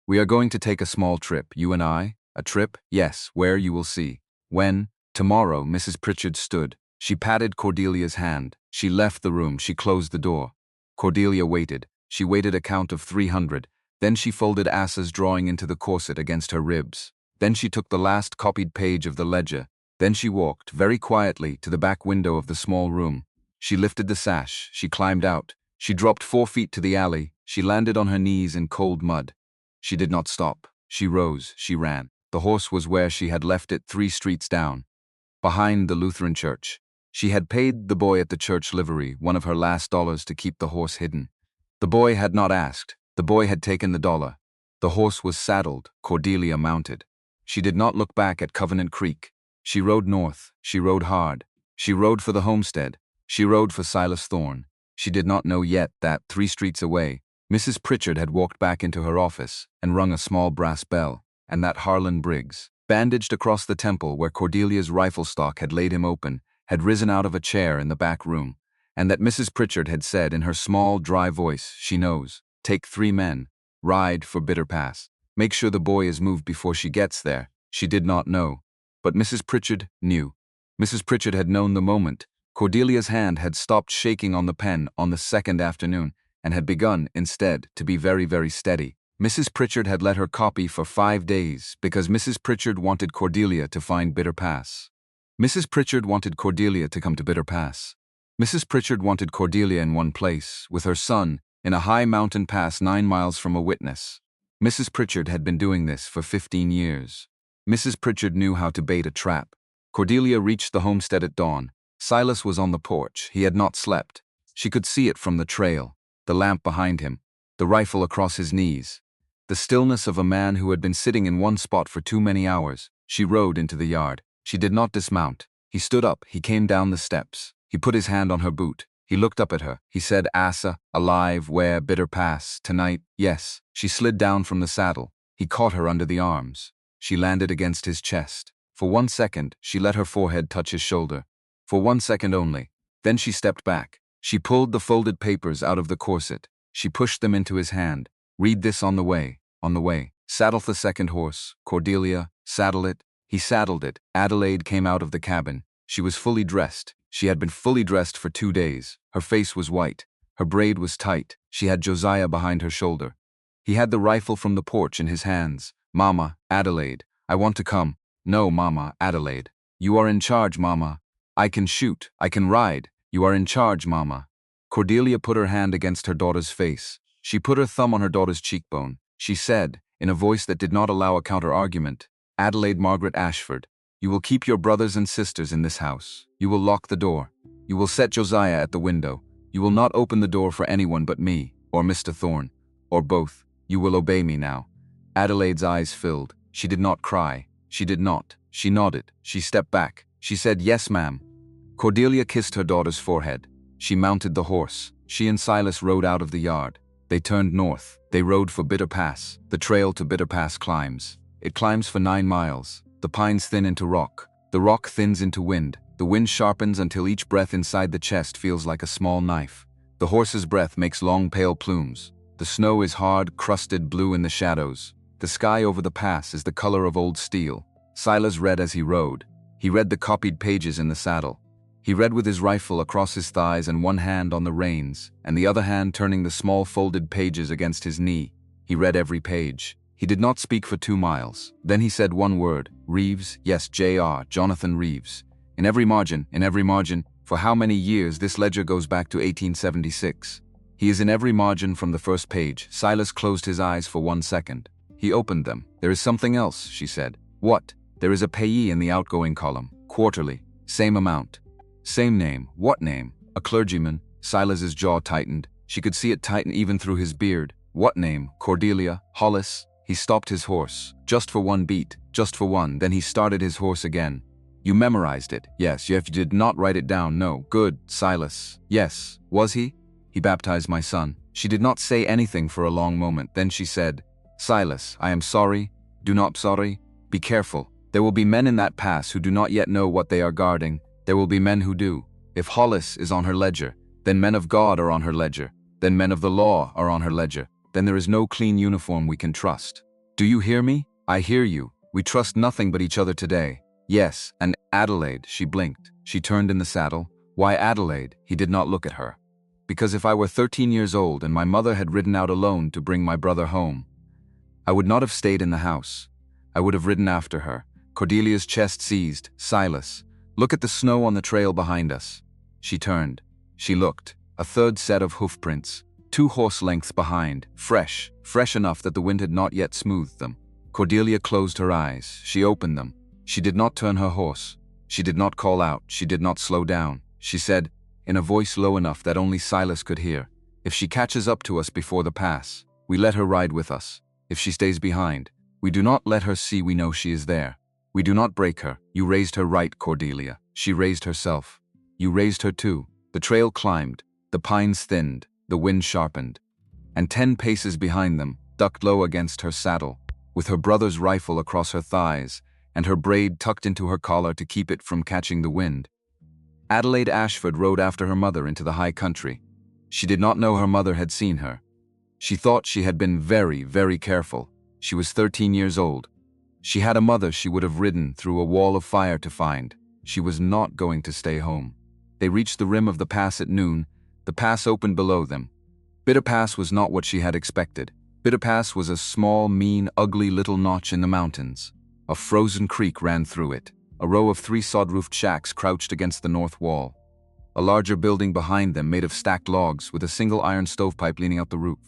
We are going to take a small trip, you and I. A trip? Yes, where you will see. When? Tomorrow. Mrs. Pritchard stood. She patted Cordelia's hand. She left the room. She closed the door. Cordelia waited. She waited a count of 300. Then she folded Asa's drawing into the corset against her ribs. Then she took the last copied page of the ledger. Then she walked, very quietly, to the back window of the small room. She lifted the sash. She climbed out. She dropped 4 feet to the alley. She landed on her knees in cold mud. She did not stop. She rose. She ran. The horse was where she had left it 3 streets down, behind the Lutheran church. She had paid the boy at the church livery one of her last dollars to keep the horse hidden. The boy had not asked. The boy had taken the dollar. The horse was saddled. Cordelia mounted. She did not look back at Covenant Creek. She rode north. She rode hard. She rode for the homestead. She rode for Silas Thorne. She did not know yet that, 3 streets away, Mrs. Pritchard had walked back into her office and rung a small brass bell, and that Harlan Briggs, bandaged across the temple where Cordelia's rifle stock had laid him open, had risen out of a chair in the back room, and that Mrs. Pritchard had said in her small, dry voice, she knows, take 3 men, ride for Bitter Pass. Make sure the boy is moved before she gets there. She did not know. But Mrs. Pritchard knew. Mrs. Pritchard had known the moment. Cordelia's hand had stopped shaking on the pen on the 2nd afternoon and had begun, instead, to be very, very steady. Mrs. Pritchard had let her copy for 5 days because Mrs. Pritchard wanted Cordelia to find Bitter Pass. Mrs. Pritchard wanted Cordelia to come to Bitter Pass. Mrs. Pritchard wanted Cordelia in one place, with her son, in a high mountain pass 9 miles from a witness. Mrs. Pritchard had been doing this for 15 years. Mrs. Pritchard knew how to bait a trap. Cordelia reached the homestead at dawn. Silas was on the porch. He had not slept. She could see it from the trail, the lamp behind him, the rifle across his knees. The stillness of a man who had been sitting in one spot for too many hours. She rode into the yard. She did not dismount. He stood up. He came down the steps. He put his hand on her boot. He looked up at her. He said, Asa, alive, where, Bitter Pass, tonight, yes. She slid down from the saddle. He caught her under the arms. She landed against his chest. For 1 second, she let her forehead touch his shoulder. For 1 second only. Then she stepped back. She pulled the folded papers out of the corset. She pushed them into his hand. Read this on the way, on the way. Saddle the 2nd horse. Cordelia, saddle it. He saddled it. Adelaide came out of the cabin. She was fully dressed. She had been fully dressed for 2 days. Her face was white. Her braid was tight. She had Josiah behind her shoulder. He had the rifle from the porch in his hands. Mama, Adelaide, I want to come. No, Mama, Adelaide. You are in charge, Mama. I can shoot. I can ride. You are in charge, Mama. Cordelia put her hand against her daughter's face. She put her thumb on her daughter's cheekbone. She said, in a voice that did not allow a counter-argument, Adelaide Margaret Ashford, you will keep your brothers and sisters in this house. You will lock the door. You will set Josiah at the window. You will not open the door for anyone but me, or Mr. Thorne, or both. You will obey me now. Adelaide's eyes filled. She did not cry. She did not. She nodded. She stepped back. She said, yes, ma'am. Cordelia kissed her daughter's forehead. She mounted the horse. She and Silas rode out of the yard. They turned north. They rode for Bitter Pass. The trail to Bitter Pass climbs. It climbs for 9 miles. The pines thin into rock. The rock thins into wind. The wind sharpens until each breath inside the chest feels like a small knife. The horse's breath makes long pale plumes. The snow is hard, crusted blue in the shadows. The sky over the pass is the color of old steel. Silas read as he rode. He read the copied pages in the saddle. He read with his rifle across his thighs and one hand on the reins, and the other hand turning the small folded pages against his knee. He read every page. He did not speak for 2 miles. Then he said one word, Reeves, yes, J.R., Jonathan Reeves. In every margin, for how many years this ledger goes back to 1876. He is in every margin from the first page. Silas closed his eyes for 1 second. He opened them. There is something else, she said. What? There is a payee in the outgoing column. Quarterly. Same amount. Same name. What name? A clergyman. Silas's jaw tightened. She could see it tighten even through his beard. What name? Cordelia. Hollis. He stopped his horse. Just for 1 beat. Just for 1. Then he started his horse again. You memorized it. Yes. You did not write it down. No. Good. Silas. Yes. Was he? He baptized my son. She did not say anything for a long moment. Then she said, Silas, I am sorry. Do not, sorry. Be careful. There will be men in that pass who do not yet know what they are guarding. There will be men who do. If Hollis is on her ledger, then men of God are on her ledger. Then men of the law are on her ledger. Then there is no clean uniform we can trust. Do you hear me? I hear you. We trust nothing but each other today. Yes, and Adelaide, she blinked. She turned in the saddle. Why Adelaide? He did not look at her. Because if I were 13 years old and my mother had ridden out alone to bring my brother home, I would not have stayed in the house. I would have ridden after her. Cordelia's chest seized. Silas, look at the snow on the trail behind us. She turned. She looked. A third set of hoof prints. 2 horse lengths behind. Fresh enough that the wind had not yet smoothed them. Cordelia closed her eyes. She opened them. She did not turn her horse. She did not call out. She did not slow down. She said, in a voice low enough that only Silas could hear, if she catches up to us before the pass, we let her ride with us. If she stays behind, we do not let her see we know she is there. We do not break her. You raised her right, Cordelia. She raised herself. You raised her too. The trail climbed. The pines thinned. The wind sharpened. And 10 paces behind them, ducked low against her saddle, with her brother's rifle across her thighs, and her braid tucked into her collar to keep it from catching the wind. Adelaide Ashford rode after her mother into the high country. She did not know her mother had seen her. She thought she had been very, very careful. She was 13 years old. She had a mother she would have ridden through a wall of fire to find. She was not going to stay home. They reached the rim of the pass at noon. The pass opened below them. Bitter Pass was not what she had expected. Bitter Pass was a small, mean, ugly little notch in the mountains. A frozen creek ran through it. A row of 3 sod-roofed shacks crouched against the north wall. A larger building behind them made of stacked logs with a single iron stovepipe leaning out the roof.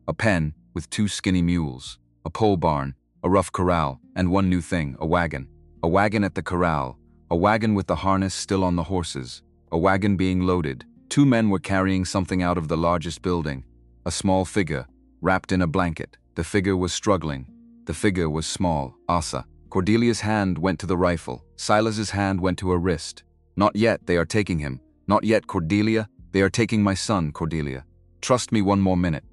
A pen with 2 skinny mules. A pole barn, a rough corral, and one new thing, a wagon. A wagon at the corral. A wagon with the harness still on the horses. A wagon being loaded. 2 men were carrying something out of the largest building. A small figure, wrapped in a blanket. The figure was struggling. The figure was small. Asa. Cordelia's hand went to the rifle. Silas's hand went to her wrist. Not yet, they are taking him. Not yet, Cordelia. They are taking my son, Cordelia. Trust me 1 more minute.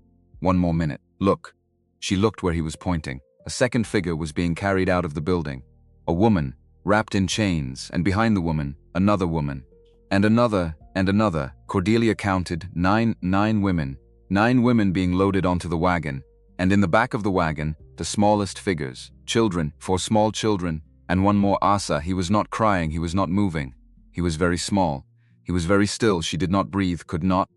1 more minute. Look. She looked where he was pointing. A second figure was being carried out of the building. A woman, wrapped in chains, and behind the woman, another woman. And another, and another. Cordelia counted 9 women. 9 women being loaded onto the wagon. And in the back of the wagon, the smallest figures. Children, 4 small children, and 1 more. Asa, he was not crying, he was not moving. He was very small. He was very still. She did not breathe, could not,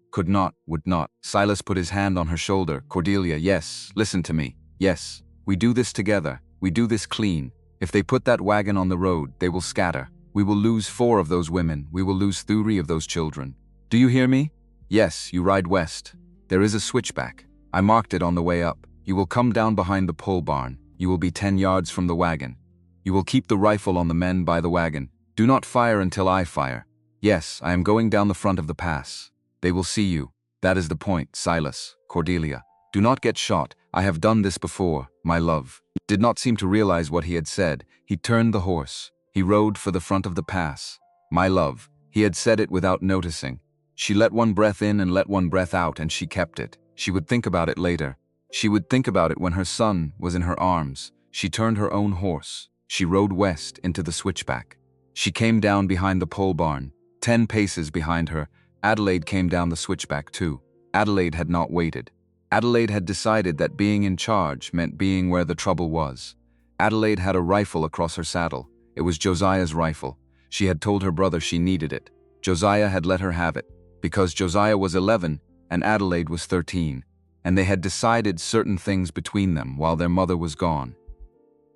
would not. Silas put his hand on her shoulder. Cordelia, yes, listen to me. Yes, we do this together. We do this clean. If they put that wagon on the road, they will scatter. We will lose 4 of those women. We will lose 3 of those children. Do you hear me? Yes, you ride west. There is a switchback. I marked it on the way up. You will come down behind the pole barn. You will be 10 yards from the wagon. You will keep the rifle on the men by the wagon. Do not fire until I fire. Yes, I am going down the front of the pass. They will see you. That is the point, Silas, Cordelia. Do not get shot. I have done this before, my love. Did not seem to realize what he had said. He turned the horse. He rode for the front of the pass. My love. He had said it without noticing. She let 1 breath in and let 1 breath out, and she kept it. She would think about it later. She would think about it when her son was in her arms. She turned her own horse. She rode west into the switchback. She came down behind the pole barn. 10 paces behind her, Adelaide came down the switchback too. Adelaide had not waited. Adelaide had decided that being in charge meant being where the trouble was. Adelaide had a rifle across her saddle. It was Josiah's rifle. She had told her brother she needed it. Josiah had let her have it, because Josiah was 11 and Adelaide was 13, and they had decided certain things between them while their mother was gone.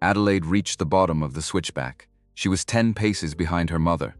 Adelaide reached the bottom of the switchback. She was 10 paces behind her mother.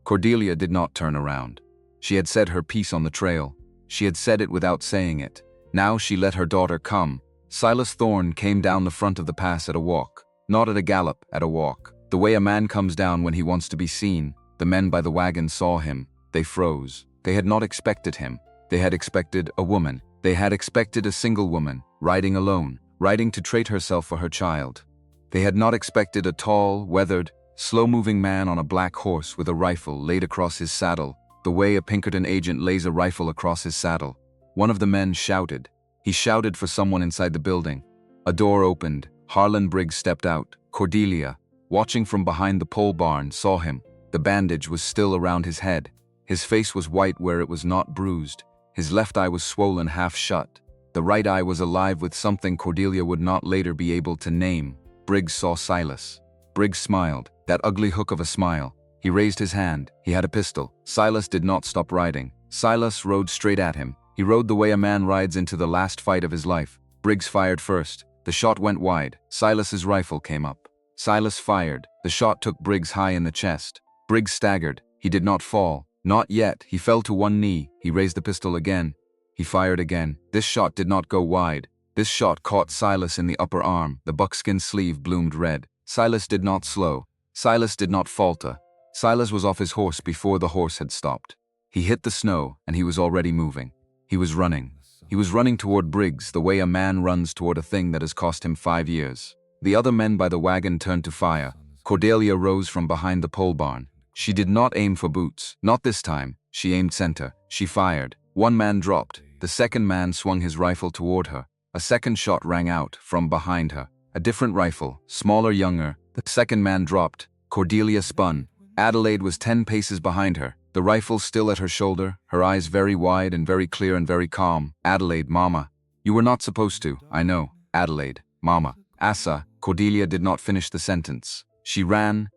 Cordelia did not turn around. She had said her piece on the trail. She had said it without saying it. Now she let her daughter come. Silas Thorne came down the front of the pass at a walk. Not at a gallop, at a walk. The way a man comes down when he wants to be seen. The men by the wagon saw him. They froze. They had not expected him. They had expected a woman. They had expected a single woman, riding alone, riding to trade herself for her child. They had not expected a tall, weathered, slow-moving man on a black horse with a rifle laid across his saddle, the way a Pinkerton agent lays a rifle across his saddle. One of the men shouted. He shouted for someone inside the building. A door opened. Harlan Briggs stepped out. Cordelia, watching from behind the pole barn, saw him. The bandage was still around his head. His face was white where it was not bruised. His left eye was swollen half shut. The right eye was alive with something Cordelia would not later be able to name. Briggs saw Silas. Briggs smiled, that ugly hook of a smile. He raised his hand. He had a pistol. Silas did not stop riding. Silas rode straight at him. He rode the way a man rides into the last fight of his life. Briggs fired first. The shot went wide. Silas's rifle came up. Silas fired. The shot took Briggs high in the chest. Briggs staggered. He did not fall. Not yet. He fell to one knee. He raised the pistol again. He fired again. This shot did not go wide. This shot caught Silas in the upper arm. The buckskin sleeve bloomed red. Silas did not slow. Silas did not falter. Silas was off his horse before the horse had stopped. He hit the snow, and he was already moving. He was running. He was running toward Briggs the way a man runs toward a thing that has cost him 5 years. The other men by the wagon turned to fire. Cordelia rose from behind the pole barn. She did not aim for Boots. Not this time. She aimed center. She fired. One man dropped. The second man swung his rifle toward her. A second shot rang out from behind her. A different rifle, smaller, younger. The second man dropped. Cordelia spun. Adelaide was 10 paces behind her, the rifle still at her shoulder, her eyes very wide and very clear and very calm. Adelaide, Mama. You were not supposed to, I know. Adelaide, Mama. Asa. Cordelia did not finish the sentence. She ran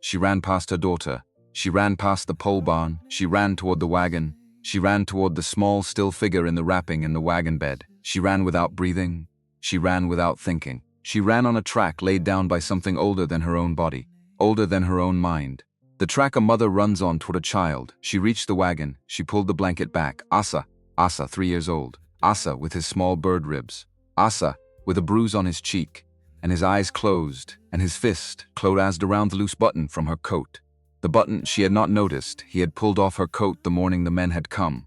past her daughter. She ran past the pole barn. She ran toward the wagon. She ran toward the small, still figure in the wrapping in the wagon bed. She ran without breathing. She ran without thinking. She ran on a track laid down by something older than her own body, older than her own mind. The track a mother runs on toward a child. She reached the wagon. She pulled the blanket back. Asa, 3 years old. Asa with his small bird ribs. Asa with a bruise on his cheek, and his eyes closed, and his fist closed around the loose button from her coat. The button she had not noticed. He had pulled off her coat the morning the men had come.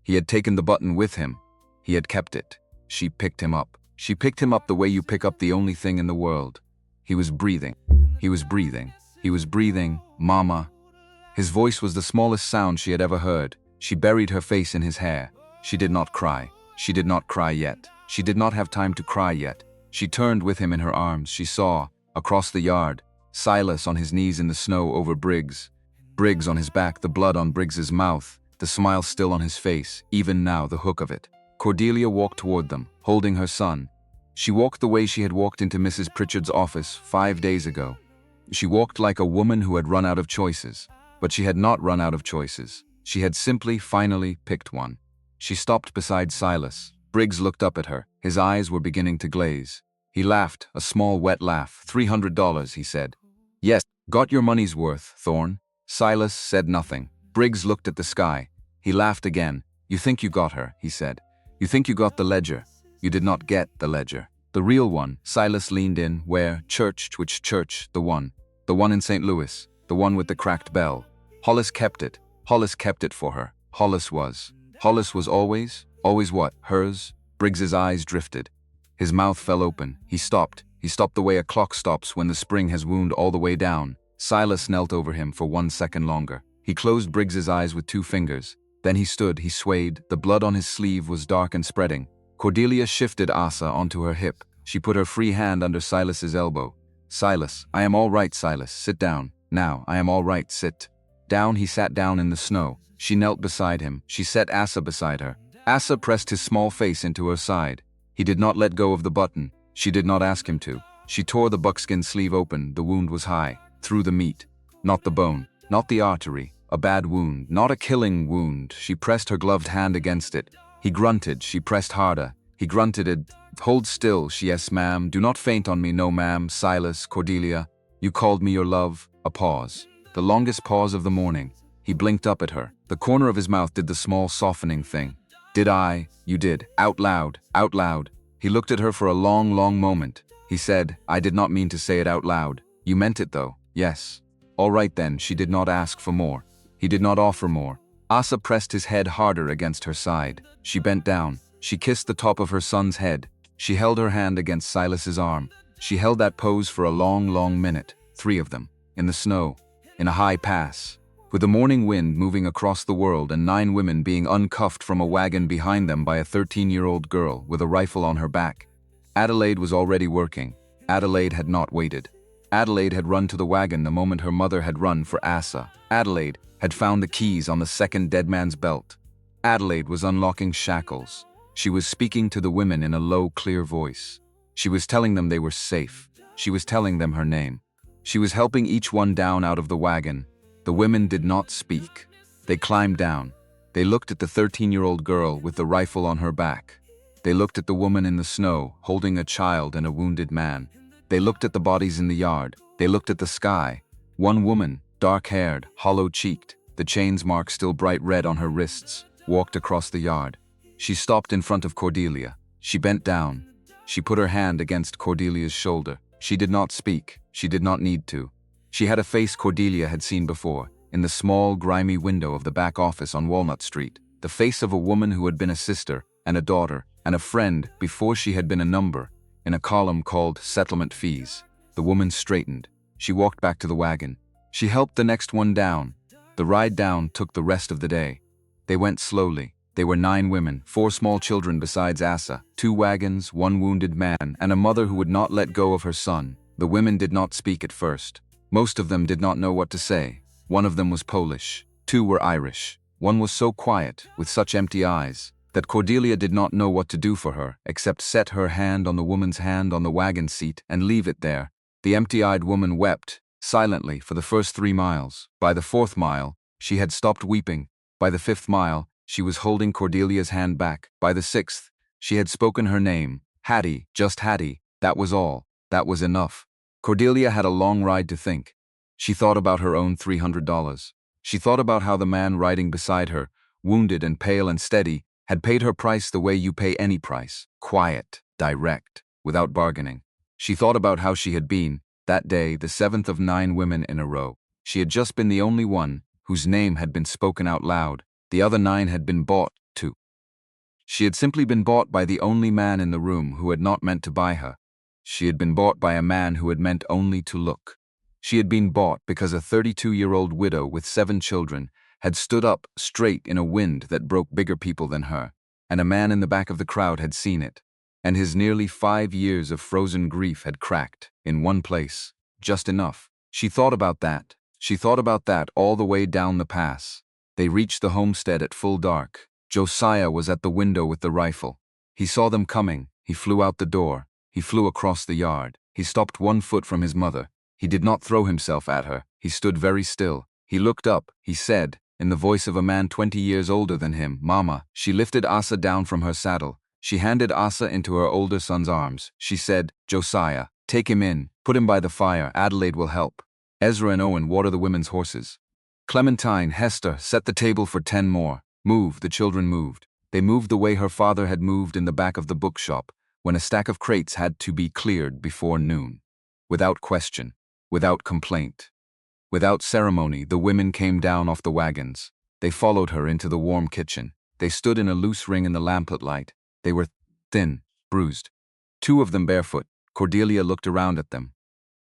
He had taken the button with him. He had kept it. She picked him up. She picked him up the way you pick up the only thing in the world. He was breathing. He was breathing. He was breathing, Mama. His voice was the smallest sound she had ever heard. She buried her face in his hair. She did not cry. She did not cry yet. She did not have time to cry yet. She turned with him in her arms. She saw, across the yard, Silas on his knees in the snow over Briggs. Briggs on his back, the blood on Briggs's mouth, the smile still on his face, even now the hook of it. Cordelia walked toward them, holding her son. She walked the way she had walked into Mrs. Pritchard's office 5 days ago. She walked like a woman who had run out of choices. But she had not run out of choices. She had simply, finally picked one. She stopped beside Silas. Briggs looked up at her. His eyes were beginning to glaze. He laughed, a small wet laugh. $300, he said. Yes, got your money's worth, Thorne. Silas said nothing. Briggs looked at the sky. He laughed again. You think you got her, he said. You think you got the ledger. You did not get the ledger. The real one. Silas leaned in. Where? Church, which church? The one in St. Louis, the one with the cracked bell. Hollis kept it. Hollis kept it for her. Hollis was always what? Hers? Briggs's eyes drifted. His mouth fell open. He stopped. He stopped the way a clock stops when the spring has wound all the way down. Silas knelt over him for 1 second longer. He closed Briggs's eyes with 2 fingers. Then he stood, he swayed. The blood on his sleeve was dark and spreading. Cordelia shifted Asa onto her hip. She put her free hand under Silas's elbow. Silas, I am all right, Silas. Sit down. Now, I am all right, sit. Down. He sat down in the snow. She knelt beside him. She set Asa beside her. Asa pressed his small face into her side. He did not let go of the button. She did not ask him to. She tore the buckskin sleeve open. The wound was high. Through the meat. Not the bone. Not the artery. A bad wound. Not a killing wound. She pressed her gloved hand against it. He grunted. She pressed harder. He grunted. Hold still. She, yes, ma'am. Do not faint on me. No, ma'am. Silas, Cordelia. You called me your love. A pause. The longest pause of the morning. He blinked up at her. The corner of his mouth did the small softening thing. Did I? You did. Out loud. Out loud. He looked at her for a long, long moment. He said, I did not mean to say it out loud. You meant it, though. Yes. All right, then. She did not ask for more. He did not offer more. Asa pressed his head harder against her side. She bent down. She kissed the top of her son's head. She held her hand against Silas's arm. She held that pose for a long, long minute. 3 of them. In the snow. In a high pass. With the morning wind moving across the world and 9 women being uncuffed from a wagon behind them by a 13-year-old girl with a rifle on her back. Adelaide was already working. Adelaide had not waited. Adelaide had run to the wagon the moment her mother had run for Asa. Adelaide had found the keys on the second dead man's belt. Adelaide was unlocking shackles. She was speaking to the women in a low, clear voice. She was telling them they were safe. She was telling them her name. She was helping each one down out of the wagon. The women did not speak. They climbed down. They looked at the 13-year-old girl with the rifle on her back. They looked at the woman in the snow, holding a child and a wounded man. They looked at the bodies in the yard. They looked at the sky. One woman, dark-haired, hollow-cheeked, the chains mark still bright red on her wrists, walked across the yard. She stopped in front of Cordelia. She bent down. She put her hand against Cordelia's shoulder. She did not speak. She did not need to. She had a face Cordelia had seen before, in the small, grimy window of the back office on Walnut Street. The face of a woman who had been a sister, and a daughter, and a friend before she had been a number, in a column called Settlement Fees. The woman straightened. She walked back to the wagon. She helped the next one down. The ride down took the rest of the day. They went slowly. They were 9 women, 4 small children besides Asa, 2 wagons, 1 wounded man, and a mother who would not let go of her son. The women did not speak at first. Most of them did not know what to say. One of them was Polish. 2 were Irish. One was so quiet, with such empty eyes, that Cordelia did not know what to do for her, except set her hand on the woman's hand on the wagon seat and leave it there. The empty-eyed woman wept, silently, for the first 3 miles. By the 4th mile, she had stopped weeping. By the 5th mile, she was holding Cordelia's hand back. By the 6th, she had spoken her name. Hattie, just Hattie. That was all. That was enough. Cordelia had a long ride to think. She thought about her own $300. She thought about how the man riding beside her, wounded and pale and steady, had paid her price the way you pay any price. Quiet, direct, without bargaining. She thought about how she had been, that day, the 7th of 9 women in a row. She had just been the only one whose name had been spoken out loud. The other 9 had been bought, too. She had simply been bought by the only man in the room who had not meant to buy her. She had been bought by a man who had meant only to look. She had been bought because a 32-year-old widow with 7 children had stood up straight in a wind that broke bigger people than her, and a man in the back of the crowd had seen it, and his nearly 5 years of frozen grief had cracked, in one place, just enough. She thought about that. She thought about that all the way down the pass. They reached the homestead at full dark. Josiah was at the window with the rifle. He saw them coming. He flew out the door. He flew across the yard. He stopped 1 foot from his mother. He did not throw himself at her. He stood very still. He looked up. He said, in the voice of a man 20 years older than him, "Mama." She lifted Asa down from her saddle. She handed Asa into her older son's arms. She said, "Josiah, take him in. Put him by the fire. Adelaide will help. Ezra and Owen water the women's horses. Clementine, Hester, set the table for 10 more. Move." The children moved. They moved the way her father had moved in the back of the bookshop, when a stack of crates had to be cleared before noon. Without question, without complaint, without ceremony, the women came down off the wagons. They followed her into the warm kitchen. They stood in a loose ring in the lamplit light. They were thin, bruised. 2 of them barefoot. Cordelia looked around at them.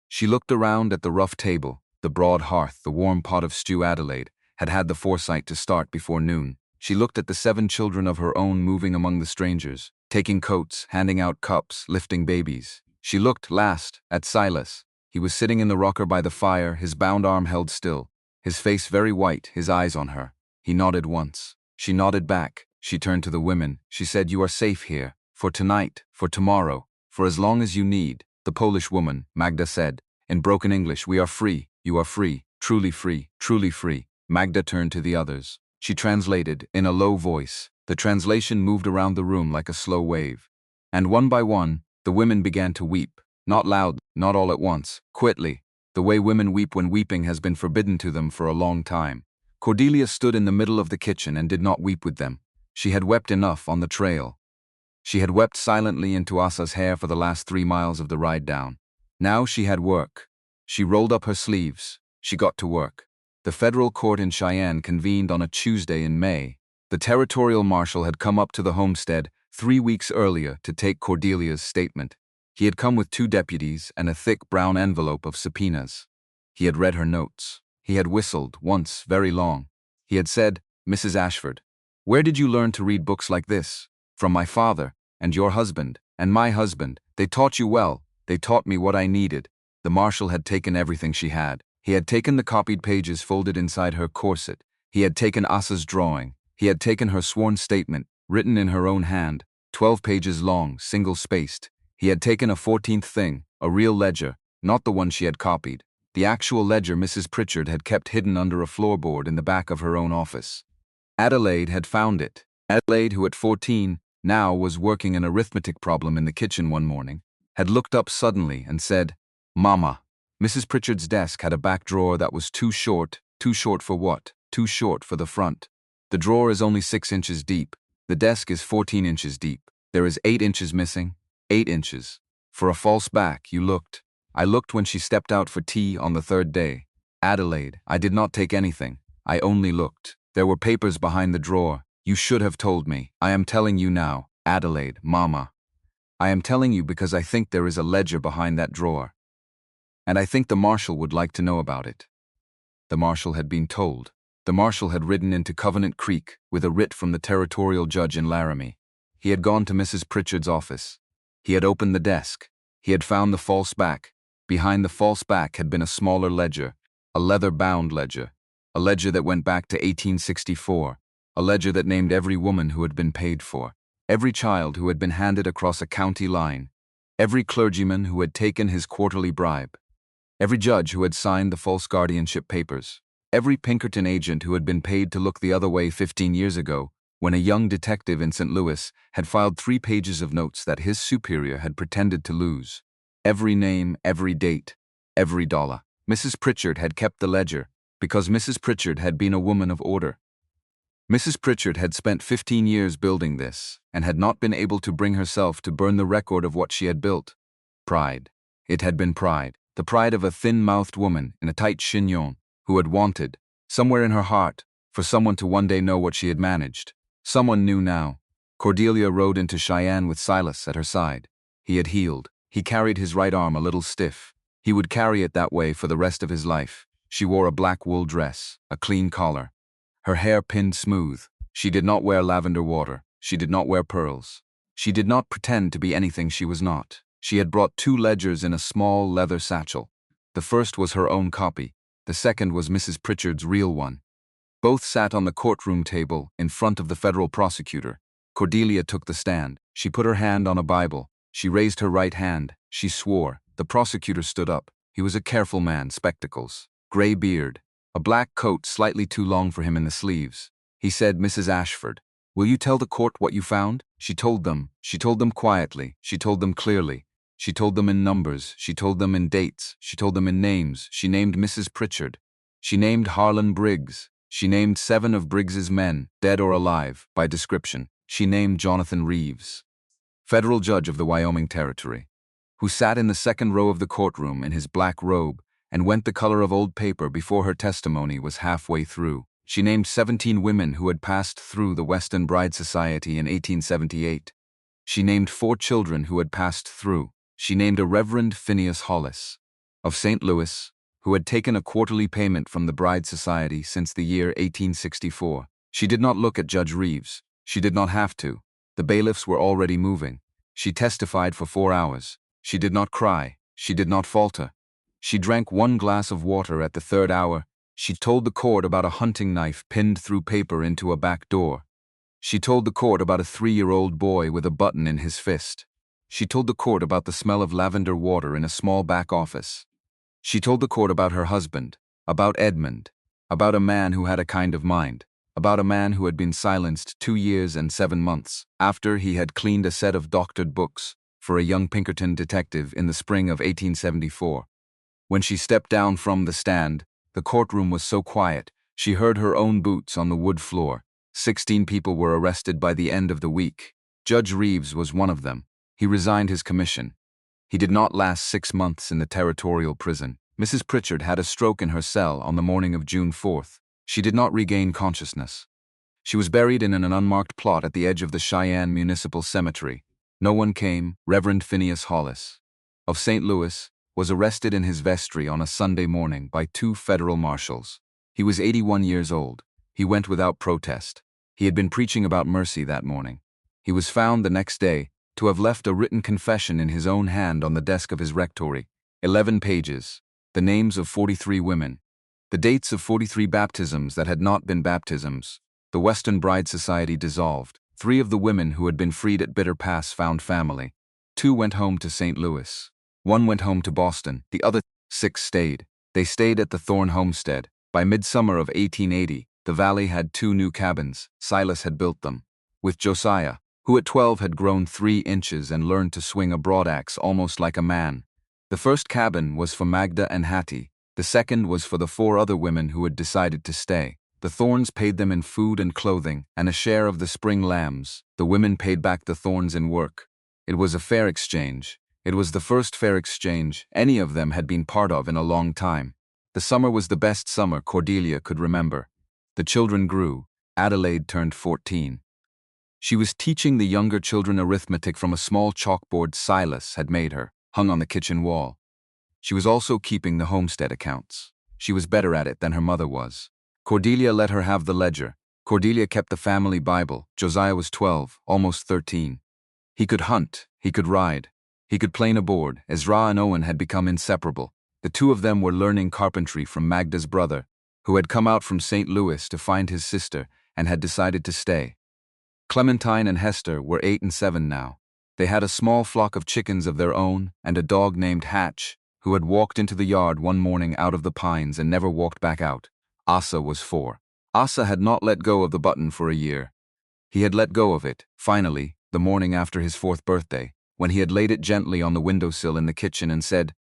She looked around at the rough table, the broad hearth, the warm pot of stew. Adelaide had had the foresight to start before noon. She looked at the 7 children of her own moving among the strangers, taking coats, handing out cups, lifting babies. She looked, last, at Silas. He was sitting in the rocker by the fire, his bound arm held still, his face very white, his eyes on her. He nodded once. She nodded back. She turned to the women. She said, "You are safe here. For tonight, for tomorrow, for as long as you need." The Polish woman, Magda, said, in broken English, "We are free. You are free. Truly free. Truly free." Magda turned to the others. She translated, in a low voice. The translation moved around the room like a slow wave. And one by one, the women began to weep. Not loud, not all at once, quietly, the way women weep when weeping has been forbidden to them for a long time. Cordelia stood in the middle of the kitchen and did not weep with them. She had wept enough on the trail. She had wept silently into Asa's hair for the last 3 miles of the ride down. Now she had work. She rolled up her sleeves. She got to work. The federal court in Cheyenne convened on a Tuesday in May. The territorial marshal had come up to the homestead 3 weeks earlier to take Cordelia's statement. He had come with 2 deputies and a thick brown envelope of subpoenas. He had read her notes. He had whistled, once, very long. He had said, "Mrs. Ashford, where did you learn to read books like this?" "From my father, and your husband, and my husband. They taught you well. They taught me what I needed. The marshal had taken everything she had. He had taken the copied pages folded inside her corset. He had taken Asa's drawing. He had taken her sworn statement, written in her own hand, 12 pages long, single-spaced. He had taken a 14th thing, a real ledger, not the one she had copied. The actual ledger Mrs. Pritchard had kept hidden under a floorboard in the back of her own office. Adelaide had found it. Adelaide, who at 14 now was working an arithmetic problem in the kitchen one morning, had looked up suddenly and said, "Mama." Mrs. Pritchard's desk had a back drawer that was too short for what? Too short for the front. The drawer is only 6 inches deep. The desk is 14 inches deep. There is 8 inches missing. 8 inches. For a false back, you looked. I looked when she stepped out for tea on the 3rd day. Adelaide, I did not take anything. I only looked. There were papers behind the drawer. You should have told me. I am telling you now, Adelaide, Mama. I am telling you because I think there is a ledger behind that drawer. And I think the marshal would like to know about it. The marshal had been told. The marshal had ridden into Covenant Creek with a writ from the territorial judge in Laramie. He had gone to Mrs. Pritchard's office. He had opened the desk. He had found the false back. Behind the false back had been a smaller ledger, a leather-bound ledger, a ledger that went back to 1864, a ledger that named every woman who had been paid for, every child who had been handed across a county line, every clergyman who had taken his quarterly bribe, every judge who had signed the false guardianship papers, every Pinkerton agent who had been paid to look the other way 15 years ago, when a young detective in St. Louis had filed 3 pages of notes that his superior had pretended to lose. Every name, every date, every dollar. Mrs. Pritchard had kept the ledger because Mrs. Pritchard had been a woman of order. Mrs. Pritchard had spent 15 years building this and had not been able to bring herself to burn the record of what she had built. Pride. It had been pride. The pride of a thin-mouthed woman in a tight chignon who had wanted, somewhere in her heart, for someone to one day know what she had managed. Someone knew now. Cordelia rode into Cheyenne with Silas at her side. He had healed. He carried his right arm a little stiff. He would carry it that way for the rest of his life. She wore a black wool dress, a clean collar. Her hair pinned smooth. She did not wear lavender water. She did not wear pearls. She did not pretend to be anything she was not. She had brought 2 ledgers in a small leather satchel. The first was her own copy. The second was Mrs. Pritchard's real one. Both sat on the courtroom table in front of the federal prosecutor. Cordelia took the stand. She put her hand on a Bible. She raised her right hand. She swore. The prosecutor stood up. He was a careful man, spectacles, gray beard, a black coat slightly too long for him in the sleeves. He said, "Mrs. Ashford, will you tell the court what you found?" She told them. She told them quietly. She told them clearly. She told them in numbers. She told them in dates. She told them in names. She named Mrs. Pritchard. She named Harlan Briggs. She named 7 of Briggs's men, dead or alive, by description. She named Jonathan Reeves, federal judge of the Wyoming Territory, who sat in the second row of the courtroom in his black robe and went the color of old paper before her testimony was halfway through. She named 17 women who had passed through the Weston Bride Society in 1878. She named 4 children who had passed through. She named a Reverend Phineas Hollis, of St. Louis, who had taken a quarterly payment from the Bride Society since the year 1864. She did not look at Judge Reeves. She did not have to. The bailiffs were already moving. She testified for 4 hours. She did not cry. She did not falter. She drank 1 glass of water at the 3rd hour. She told the court about a hunting knife pinned through paper into a back door. She told the court about a 3-year-old boy with a button in his fist. She told the court about the smell of lavender water in a small back office. She told the court about her husband, about Edmund, about a man who had a kind of mind, about a man who had been silenced 2 years and 7 months after he had cleaned a set of doctored books for a young Pinkerton detective in the spring of 1874. When she stepped down from the stand, the courtroom was so quiet, she heard her own boots on the wood floor. 16 people were arrested by the end of the week. Judge Reeves was one of them. He resigned his commission. He did not last 6 months in the territorial prison. Mrs. Pritchard had a stroke in her cell on the morning of June 4th. She did not regain consciousness. She was buried in an unmarked plot at the edge of the Cheyenne Municipal Cemetery. No one came. Reverend Phineas Hollis, of St. Louis, was arrested in his vestry on a Sunday morning by 2 federal marshals. He was 81 years old. He went without protest. He had been preaching about mercy that morning. He was found the next day, to have left a written confession in his own hand on the desk of his rectory. 11 pages. The names of 43 women. The dates of 43 baptisms that had not been baptisms. The Western Bride Society dissolved. 3 of the women who had been freed at Bitter Pass found family. 2 went home to St. Louis. 1 went home to Boston. The other 6 stayed. They stayed at the Thorne homestead. By midsummer of 1880, the valley had 2 new cabins. Silas had built them. With Josiah, who at 12 had grown 3 inches and learned to swing a broadaxe almost like a man. The first cabin was for Magda and Hattie. The second was for the 4 other women who had decided to stay. The Thornes paid them in food and clothing, and a share of the spring lambs. The women paid back the Thornes in work. It was a fair exchange. It was the first fair exchange any of them had been part of in a long time. The summer was the best summer Cordelia could remember. The children grew. Adelaide turned 14. She was teaching the younger children arithmetic from a small chalkboard Silas had made her, hung on the kitchen wall. She was also keeping the homestead accounts. She was better at it than her mother was. Cordelia let her have the ledger. Cordelia kept the family Bible. Josiah was 12, almost 13. He could hunt, he could ride, he could plane a board. Ezra and Owen had become inseparable. The 2 of them were learning carpentry from Magda's brother, who had come out from St. Louis to find his sister and had decided to stay. Clementine and Hester were 8 and 7 now. They had a small flock of chickens of their own and a dog named Hatch, who had walked into the yard one morning out of the pines and never walked back out. Asa was 4. Asa had not let go of the button for a year. He had let go of it, finally, the morning after his 4th birthday, when he had laid it gently on the windowsill in the kitchen and said,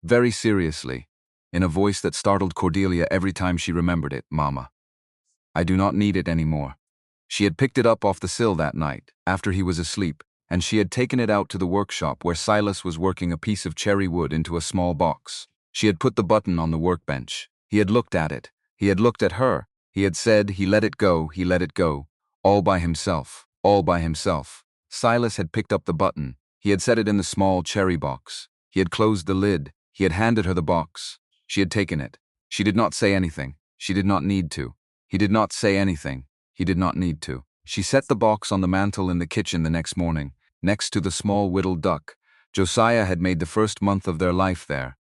very seriously, in a voice that startled Cordelia every time she remembered it, Mama, I do not need it anymore. She had picked it up off the sill that night, after he was asleep, and she had taken it out to the workshop where Silas was working a piece of cherry wood into a small box. She had put the button on the workbench. He had looked at it. He had looked at her. He had said he let it go, all by himself, all by himself. Silas had picked up the button. He had set it in the small cherry box. He had closed the lid. He had handed her the box. She had taken it. She did not say anything. She did not need to. He did not say anything. He did not need to. She set the box on the mantel in the kitchen the next morning, next to the small whittled duck. Josiah had made the first month of their life there.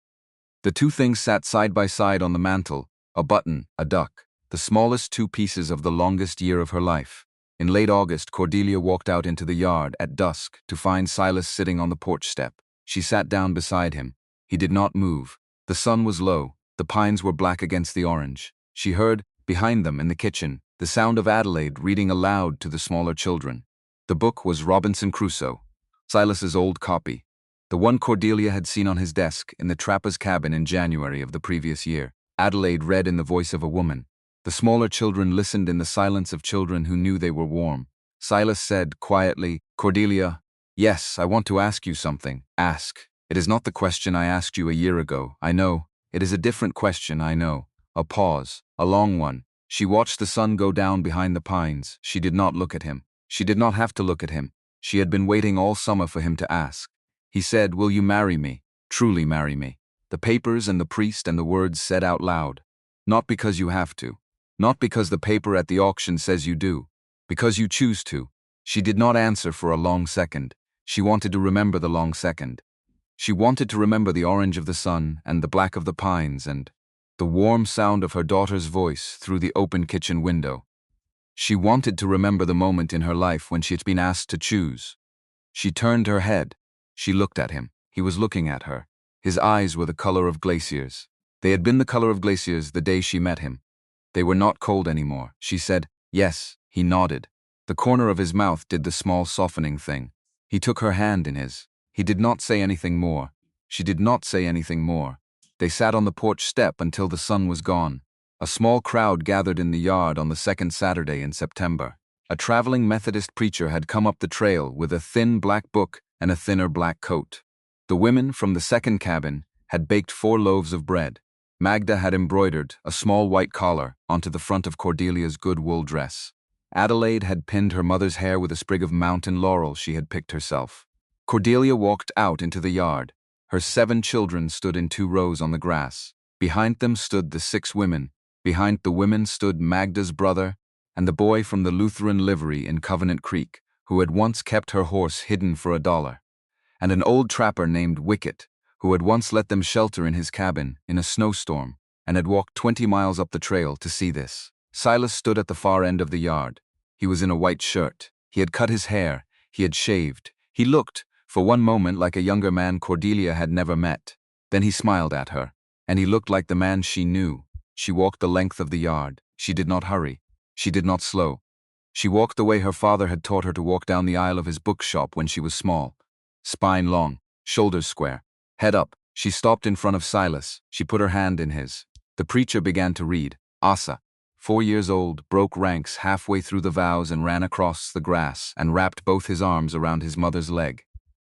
The 2 things sat side by side on the mantel, a button, a duck, the smallest 2 pieces of the longest year of her life. In late August, Cordelia walked out into the yard at dusk to find Silas sitting on the porch step. She sat down beside him. He did not move. The sun was low. The pines were black against the orange. She heard, behind them in the kitchen, the sound of Adelaide reading aloud to the smaller children. The book was Robinson Crusoe, Silas's old copy, the one Cordelia had seen on his desk in the trapper's cabin in January of the previous year. Adelaide read in the voice of a woman. The smaller children listened in the silence of children who knew they were warm. Silas said quietly, Cordelia, yes, I want to ask you something. Ask. It is not the question I asked you a year ago, I know. It is a different question, I know. A pause, a long one. She watched the sun go down behind the pines. She did not look at him. She did not have to look at him. She had been waiting all summer for him to ask. He said, will you marry me? Truly marry me. The papers and the priest and the words said out loud. Not because you have to. Not because the paper at the auction says you do. Because you choose to. She did not answer for a long second. She wanted to remember the long second. She wanted to remember the orange of the sun and the black of the pines and the warm sound of her daughter's voice through the open kitchen window. She wanted to remember the moment in her life when she had been asked to choose. She turned her head. She looked at him. He was looking at her. His eyes were the color of glaciers. They had been the color of glaciers the day she met him. They were not cold anymore. She said, yes. He nodded. The corner of his mouth did the small softening thing. He took her hand in his. He did not say anything more. She did not say anything more. They sat on the porch step until the sun was gone. A small crowd gathered in the yard on the second Saturday in September. A traveling Methodist preacher had come up the trail with a thin black book and a thinner black coat. The women from the second cabin had baked 4 loaves of bread. Magda had embroidered a small white collar onto the front of Cordelia's good wool dress. Adelaide had pinned her mother's hair with a sprig of mountain laurel she had picked herself. Cordelia walked out into the yard. Her 7 children stood in 2 rows on the grass. Behind them stood the 6 women. Behind the women stood Magda's brother and the boy from the Lutheran livery in Covenant Creek, who had once kept her horse hidden for $1, and an old trapper named Wicket, who had once let them shelter in his cabin in a snowstorm and had walked 20 miles up the trail to see this. Silas stood at the far end of the yard. He was in a white shirt. He had cut his hair. He had shaved. He looked, for one moment, like a younger man Cordelia had never met. Then he smiled at her, and he looked like the man she knew. She walked the length of the yard. She did not hurry. She did not slow. She walked the way her father had taught her to walk down the aisle of his bookshop when she was small. Spine long, shoulders square, head up. She stopped in front of Silas. She put her hand in his. The preacher began to read. Asa, 4 years old, broke ranks halfway through the vows and ran across the grass and wrapped both his arms around his mother's leg.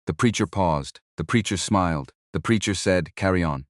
The preacher paused. The preacher smiled. The preacher said, "Carry on."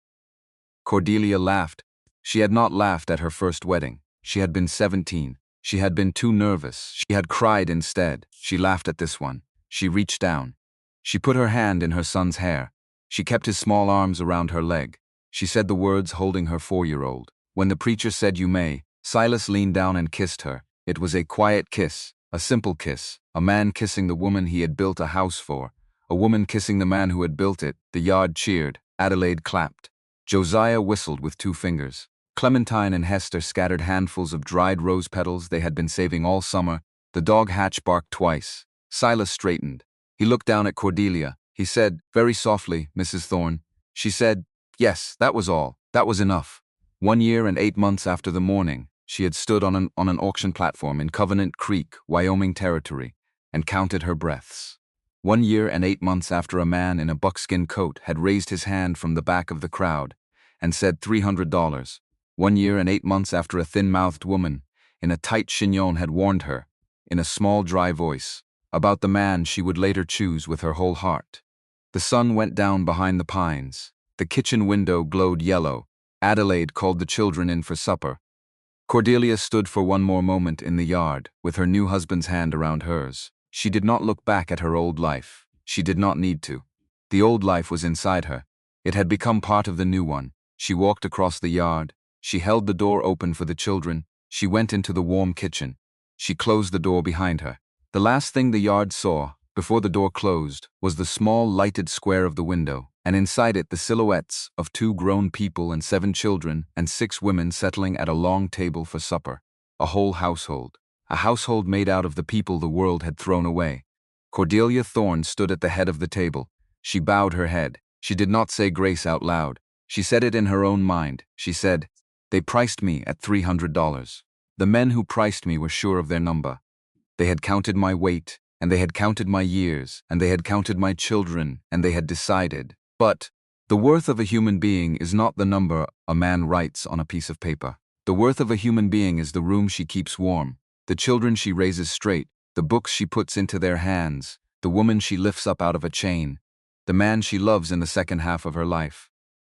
Cordelia laughed. She had not laughed at her first wedding. She had been 17. She had been too nervous. She had cried instead. She laughed at this one. She reached down. She put her hand in her son's hair. She kept his small arms around her leg. She said the words holding her 4-year-old. When the preacher said, "You may," Silas leaned down and kissed her. It was a quiet kiss, a simple kiss, a man kissing the woman he had built a house for, a woman kissing the man who had built it. The yard cheered. Adelaide clapped. Josiah whistled with 2 fingers. Clementine and Hester scattered handfuls of dried rose petals they had been saving all summer. The dog Hatch barked twice. Silas straightened. He looked down at Cordelia. He said, very softly, "Mrs. Thorne." She said, "Yes, that was all. That was enough." 1 year and 8 months after the morning, she had stood on an auction platform in Covenant Creek, Wyoming Territory, and counted her breaths. 1 year and 8 months after a man in a buckskin coat had raised his hand from the back of the crowd and said $300. 1 year and 8 months after a thin-mouthed woman in a tight chignon had warned her, in a small dry voice, about the man she would later choose with her whole heart. The sun went down behind the pines. The kitchen window glowed yellow. Adelaide called the children in for supper. Cordelia stood for one more moment in the yard, with her new husband's hand around hers. She did not look back at her old life. She did not need to. The old life was inside her. It had become part of the new one. She walked across the yard. She held the door open for the children. She went into the warm kitchen. She closed the door behind her. The last thing the yard saw, before the door closed, was the small lighted square of the window, and inside it the silhouettes of 2 grown people and 7 children and 6 women settling at a long table for supper. A whole household. A household made out of the people the world had thrown away. Cordelia Thorne stood at the head of the table. She bowed her head. She did not say grace out loud. She said it in her own mind. She said, "They priced me at $300. The men who priced me were sure of their number. They had counted my weight, and they had counted my years, and they had counted my children, and they had decided. But the worth of a human being is not the number a man writes on a piece of paper. The worth of a human being is the room she keeps warm, the children she raises straight, the books she puts into their hands, the woman she lifts up out of a chain, the man she loves in the second half of her life.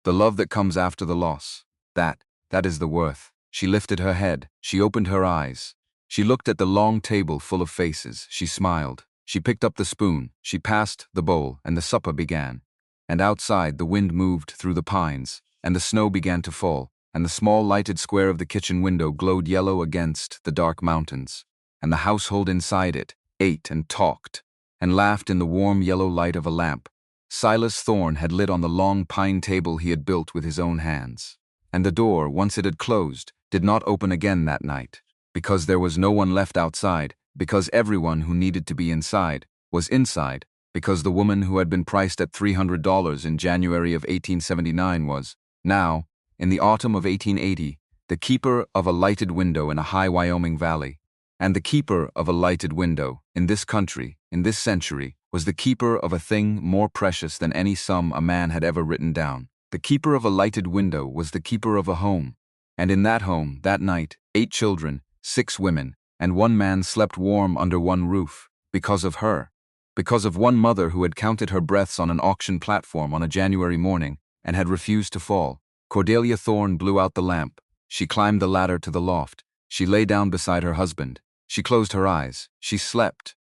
The love that comes after the loss. That is the worth." She lifted her head. She opened her eyes. She looked at the long table full of faces. She smiled. She picked up the spoon. She passed the bowl, and the supper began. And outside, the wind moved through the pines, and the snow began to fall, and the small lighted square of the kitchen window glowed yellow against the dark mountains, and the household inside it ate and talked, and laughed in the warm yellow light of a lamp Silas Thorne had lit on the long pine table he had built with his own hands. And the door, once it had closed, did not open again that night, because there was no one left outside, because everyone who needed to be inside was inside, because the woman who had been priced at $300 in January of 1879 was, now, in the autumn of 1880, the keeper of a lighted window in a high Wyoming valley. And the keeper of a lighted window, in this country, in this century, was the keeper of a thing more precious than any sum a man had ever written down. The keeper of a lighted window was the keeper of a home. And in that home, that night, 8 children, 6 women, and 1 man slept warm under one roof, because of her. Because of one mother who had counted her breaths on an auction platform on a January morning and had refused to fall. Cordelia Thorne blew out the lamp. She climbed the ladder to the loft. She lay down beside her husband. She closed her eyes. She slept.